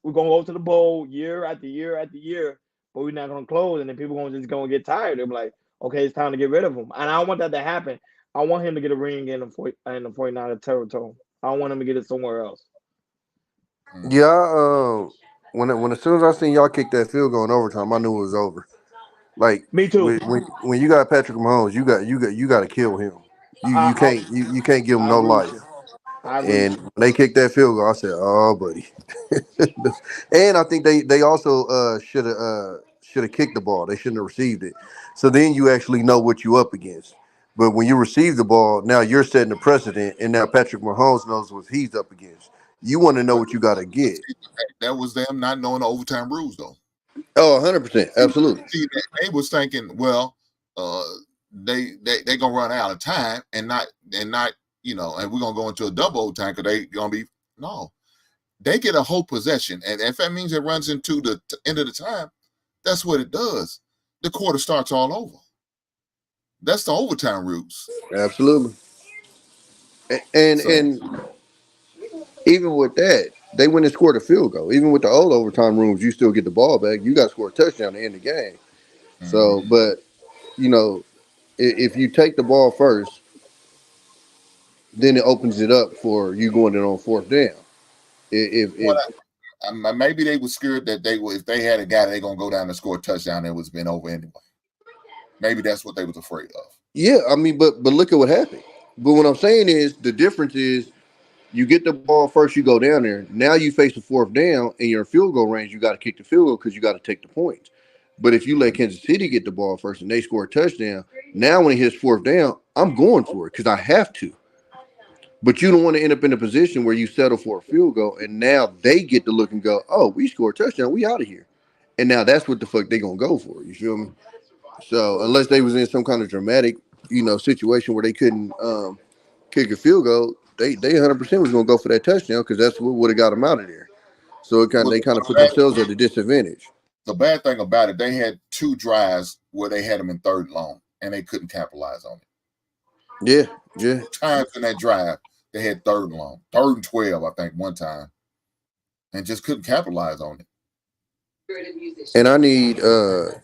bowl year after year after year, but we're not gonna close, and then people just gonna get tired. They're like, okay, it's time to get rid of him. And I don't want that to happen. I want him to get a ring in the 49er territory. I don't want him to get it somewhere else. Yeah, when as soon as I seen y'all kick that field goal in overtime, I knew it was over. Like me too. When you got Patrick Mahomes, you got to kill him. You can't give him no life. And when they kicked that field goal, I said, "Oh, buddy." And I think they also should have kicked the ball. They shouldn't have received it. So then you actually know what you up against. But when you receive the ball, now you're setting the precedent, and now Patrick Mahomes knows what he's up against. You want to know what you got to get. That was them not knowing the overtime rules, though. Oh, 100%, absolutely. See, they was thinking, well, they gonna run out of time and not and we're gonna go into a double overtime because they gonna be They get a whole possession, and if that means it runs into the end of the time, that's what it does. The quarter starts all over. That's the overtime rules. Absolutely. And even with that, they went and scored a field goal. Even with the old overtime rules, you still get the ball back. You got to score a touchdown to end the game. Mm-hmm. So, but if you take the ball first, then it opens it up for you going in on fourth down. Maybe they were scared that if they had a guy, they're gonna go down and score a touchdown. It was been over anyway. Maybe that's what they was afraid of. Yeah, I mean, but look at what happened. But what I'm saying is the difference is you get the ball first, you go down there. Now you face the fourth down, and you're in field goal range. You got to kick the field goal because you got to take the points. But if you let Kansas City get the ball first and they score a touchdown, now when it hits fourth down, I'm going for it because I have to. But you don't want to end up in a position where you settle for a field goal, and now they get to look and go, "Oh, we scored a touchdown, we out of here." And now that's what the fuck they gonna go for. You feel me? So unless they was in some kind of dramatic, situation where they couldn't kick a field goal, they 100% was gonna go for that touchdown because that's what would have got them out of there. So they kind of put themselves at a disadvantage. The bad thing about it, they had 2 drives where they had them in third and long, and they couldn't capitalize on Yeah. it. 2 times in that drive, they had third and long, 3rd and 12, I think, one time, and just couldn't capitalize on it. And I need, and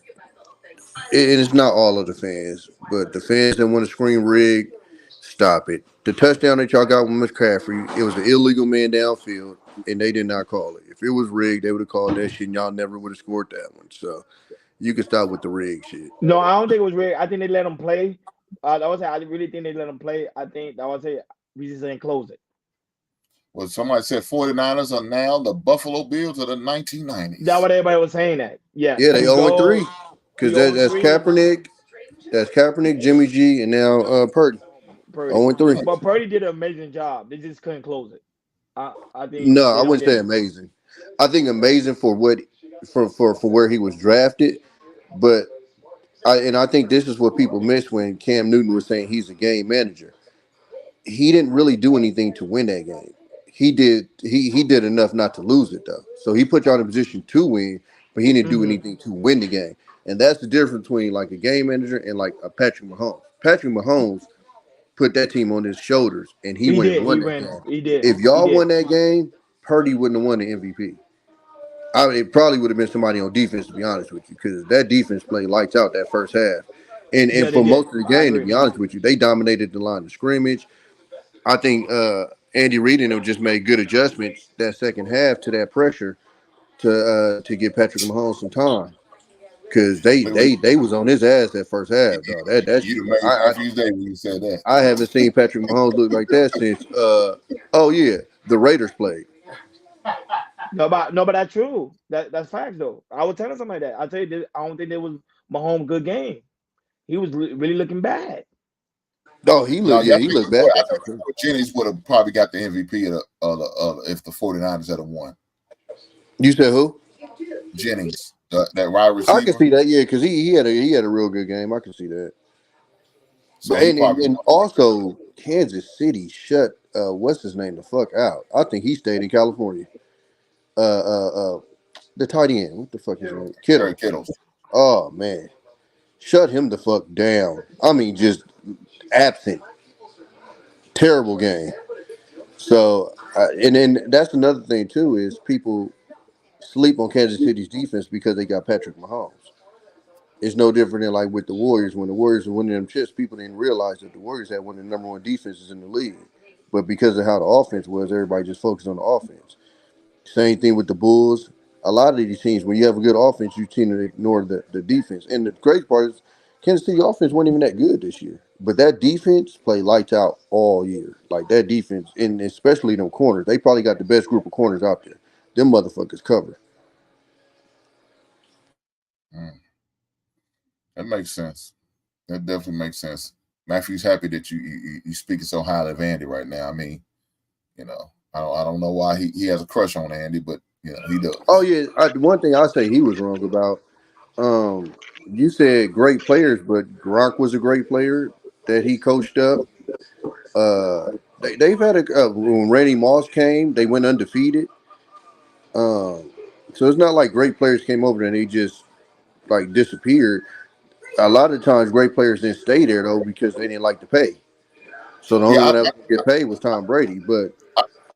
it's not all of the fans, but the fans that want to scream rig, stop it. The touchdown that y'all got with McCaffrey, it was an illegal man downfield, and they did not call it. If If it was rigged, they would have called that shit, and y'all never would have scored that one. So you can stop with the rig shit. No, I don't think it was rigged. I think they let him play. I would say I really think they let him play. I would say we just didn't close it. Well, somebody said 49ers are now the Buffalo Bills of the 1990s. That's what everybody was saying. That Yeah, they 0-3 because that's Kaepernick. That's Kaepernick, Jimmy G, and now Purdy. 0-3. But Purdy did an amazing job. They just couldn't close it. I think. No, I wouldn't say amazing. I think amazing for what for where he was drafted, but I think this is what people miss when Cam Newton was saying he's a game manager. He didn't really do anything to win that game. He did enough not to lose it though. So he put you in a position to win, but he didn't do anything to win the game. And that's the difference between like a game manager and like a Patrick Mahomes. Patrick Mahomes put that team on his shoulders, and he went and won that game. He did. If y'all won that game, Purdy wouldn't have won the MVP. It probably would have been somebody on defense, to be honest with you, because that defense played lights out that first half. And for most of the game, to be honest with you, they dominated the line of scrimmage. I think Andy Reid and them just made good adjustments that second half to that pressure to give Patrick Mahomes some time. Because they was on his ass that first half, dog. That you made Matthew's day when you said that. I haven't seen Patrick Mahomes look like that since the Raiders played. No, but that's true. That's facts though. I was telling somebody that. I tell you, I don't think there was Mahomes' good game. He was really looking bad. No, he looked bad. I think Jennings would have probably got the MVP if the 49ers had won. You said who? Jennings, that wide receiver. I can see that, yeah, because he had a real good game. I can see that. So and also Kansas City shut what's his name the fuck out. I think he stayed in California. The tight end, what the fuck is his name? Kittle. Oh man, shut him the fuck down. I mean, just absent. Terrible game. So and then that's another thing too is people sleep on Kansas City's defense because they got Patrick Mahomes. It's no different than like with the Warriors. When the Warriors were winning them chips, people didn't realize that the Warriors had one of the number one defenses in the league. But because of how the offense was, everybody just focused on the offense. Same thing with the Bulls. A lot of these teams, when you have a good offense, you tend to ignore the defense. And the great part is Kansas City offense wasn't even that good this year. But that defense played lights out all year. Like that defense, and especially them corners, they probably got the best group of corners out there. Them motherfuckers cover. That makes sense. That definitely makes sense. Matthew's happy that you speaking so highly of Andy right now. I mean, you know, I don't know why he has a crush on Andy, but you know he does. Oh yeah, one thing I say he was wrong about. You said great players, but Gronk was a great player that he coached up. They've had when Randy Moss came, they went undefeated. So it's not like great players came over and they just like disappeared. A lot of times, great players didn't stay there though because they didn't like to pay. So the only one that would get paid was Tom Brady. But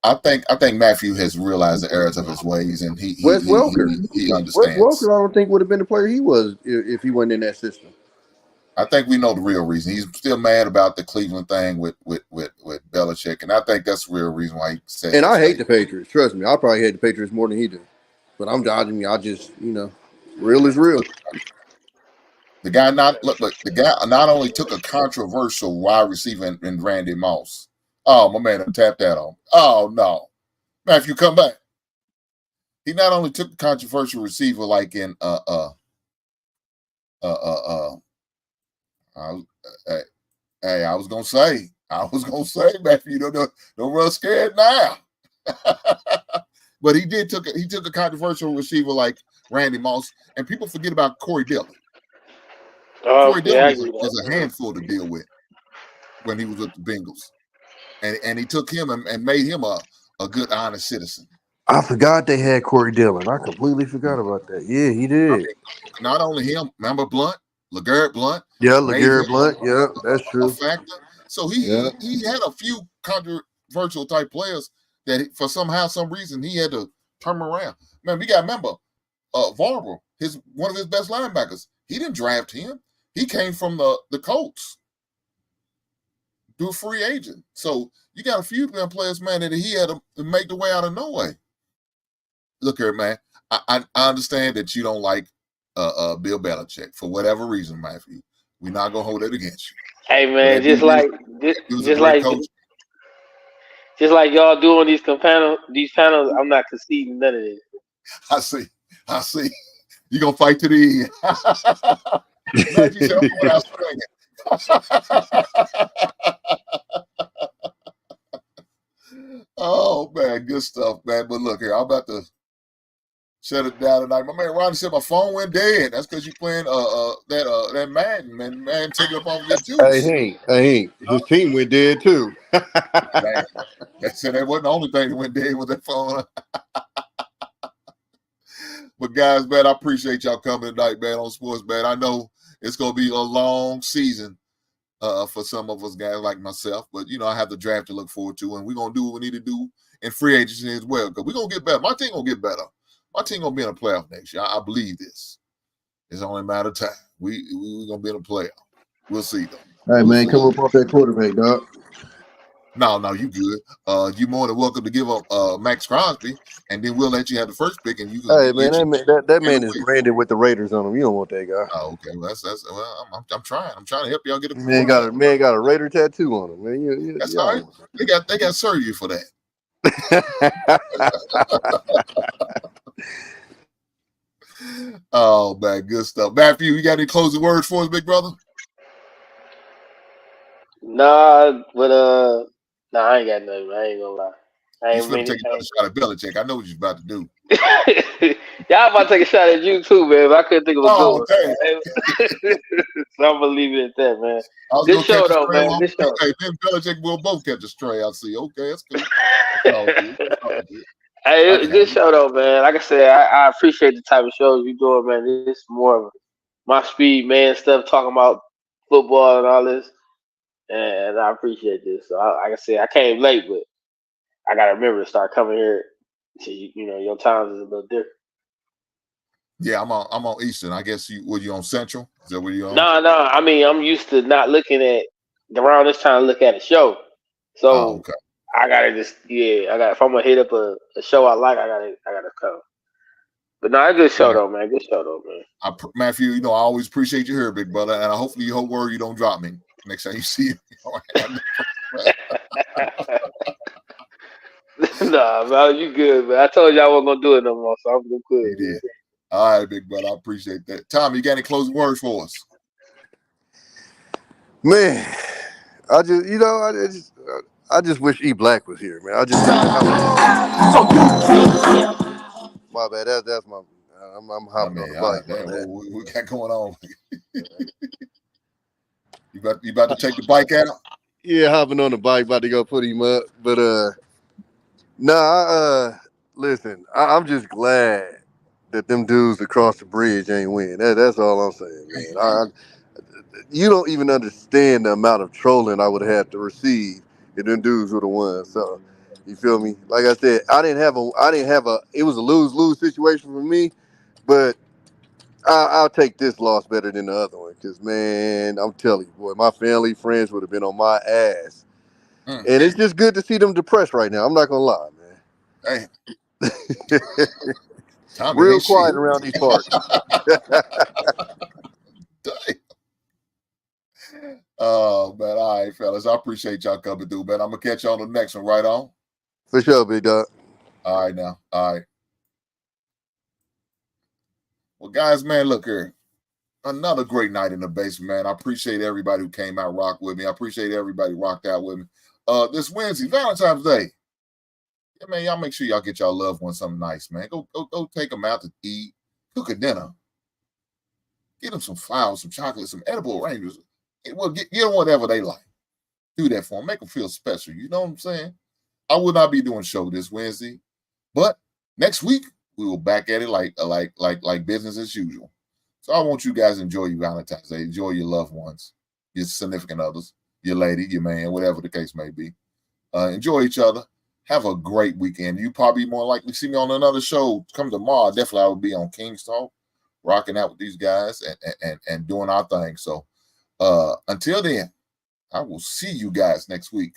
I think Matthew has realized the errors of his ways, and he understands. Wes Welker, I don't think would have been the player he was if he wasn't in that system. I think we know the real reason. He's still mad about the Cleveland thing with Belichick, and I think that's the real reason why he said. And I hate the Patriots. Trust me, I probably hate the Patriots more than he do. But I'm dodging me. I just real is real. The guy not only took a controversial wide receiver in Randy Moss. Oh, my man tapped that on. Oh no, Matthew, come back. He not only took a controversial receiver like in I was gonna say, Matthew, don't run scared now. But he took a controversial receiver like Randy Moss, and people forget about Corey Dillon. Corey Dillon was a handful to deal with when he was with the Bengals. And he took him and made him a good, honest citizen. I forgot they had Corey Dillon. I completely forgot about that. Yeah, he did. I mean, not only him, remember Blunt? LeGarrette Blunt? Yeah, LeGarrette Blunt. Yeah, that's true. Factor. So he had a few controversial type players that for some reason he had to turn around. Man, we got to remember Varber, one of his best linebackers. He didn't draft him. He came from the Colts. Do a free agent. So you got a few of them players, man, that he had to make the way out of no way. look here, man. I understand that you don't like Bill Belichick for whatever reason, Matthew. We're not gonna hold it against you. Hey man, He was a great coach. Just like y'all doing these panels, I'm not conceding none of this. I see. You gonna fight to the end. Matthew said, I'm going out swinging. Oh man, good stuff, man. But look here, I'm about to shut it down tonight. My man Ronnie said my phone went dead. That's because you playing that Madden, man. Man, take it up off your juice. Hey, his team went dead too. Man, that said that wasn't the only thing that went dead with that phone. But guys, man, I appreciate y'all coming tonight, man, on Sports, man. I know it's gonna be a long season for some of us guys like myself, but I have the draft to look forward to, and we're gonna do what we need to do in free agency as well, because we're gonna get better. My team gonna get better. My team gonna be in a playoff next year. I believe this. It's only a matter of time. We're gonna be in a playoff. We'll see though. All right, man, come up off that quarterback, dog. No, you good. You more than welcome to give up Max Crosby, and then we'll let you have the first pick, and you can. Hey, man, that man is branded with the Raiders on him. You don't want that guy. Oh, okay. Well, I'm trying. I'm trying to help y'all get a man got a Raider tattoo on him, man. That's all right. They got surgery for that. Oh man, good stuff. Matthew, you got any closing words for us, big brother? Nah, but I ain't got nothing. I ain't gonna lie. You finna take another shot at Belichick. I know what you're about to do. Y'all about to take a shot at you too, man. But I couldn't think of a good one. So I'm gonna leave it at that, man. Good show though, man. Good show. Hey, then Belichick will both catch a stray. I see. Okay, that's good. Hey, good show though, man. Like I said, I appreciate the type of shows you doing, man. This is more of my speed, man. Stuff talking about football and all this, and I appreciate this. So, like I said, I came late, but I gotta remember to start coming here. So your times is a little different. Yeah, I'm on Eastern. I guess you on Central? Is that where you on? No. I mean, I'm used to not looking at around this time to look at a show. So okay. I gotta if I'm gonna hit up a show I like, I gotta come. But no, it's a good show though, man. Good show though, man. Matthew, I always appreciate you here, big brother, and hopefully you hope word you don't drop me next time you see me. Nah, man, you good, man. I told you I wasn't gonna do it no more, so I'm good. You did. All right, big brother. I appreciate that. Tom, you got any closing words for us? Man, I just wish E Black was here, man. My bad. That's my. I'm hopping on the bike. What we got going on? You about to take the bike out? Yeah, hopping on the bike, about to go put him up. But listen, I'm just glad that them dudes across the bridge ain't win. That's all I'm saying, man. You don't even understand the amount of trolling I would have had to receive if them dudes would have won. So, you feel me? Like I said, I didn't have a. It was a lose-lose situation for me, but I'll take this loss better than the other one. Because man, I'm telling you, boy, my family, friends would have been on my ass, and it's just good to see them depressed right now. I'm not gonna lie, man. Hey. Real quiet around these parts. Oh man, all right, fellas. I appreciate y'all coming through, man. I'm gonna catch you on the next one, right on? For sure, big dog. All right now. All right. Well, guys, man, look here. Another great night in the basement, man. I appreciate everybody who came out rock with me. I appreciate everybody who rocked out with me. This Wednesday, Valentine's Day. Yeah, man, y'all make sure y'all get y'all loved ones something nice, man. Go take them out to eat, cook a dinner. Get them some flowers, some chocolate, some edible arrangements. Well, get them whatever they like. Do that for them. Make them feel special. You know what I'm saying? I will not be doing a show this Wednesday, but next week we will back at it like business as usual. So I want you guys to enjoy your Valentine's Day. Enjoy your loved ones, your significant others, your lady, your man, whatever the case may be. Enjoy each other. Have a great weekend. You probably more likely see me on another show. Come tomorrow. Definitely I will be on King's Talk, rocking out with these guys and doing our thing. So until then, I will see you guys next week.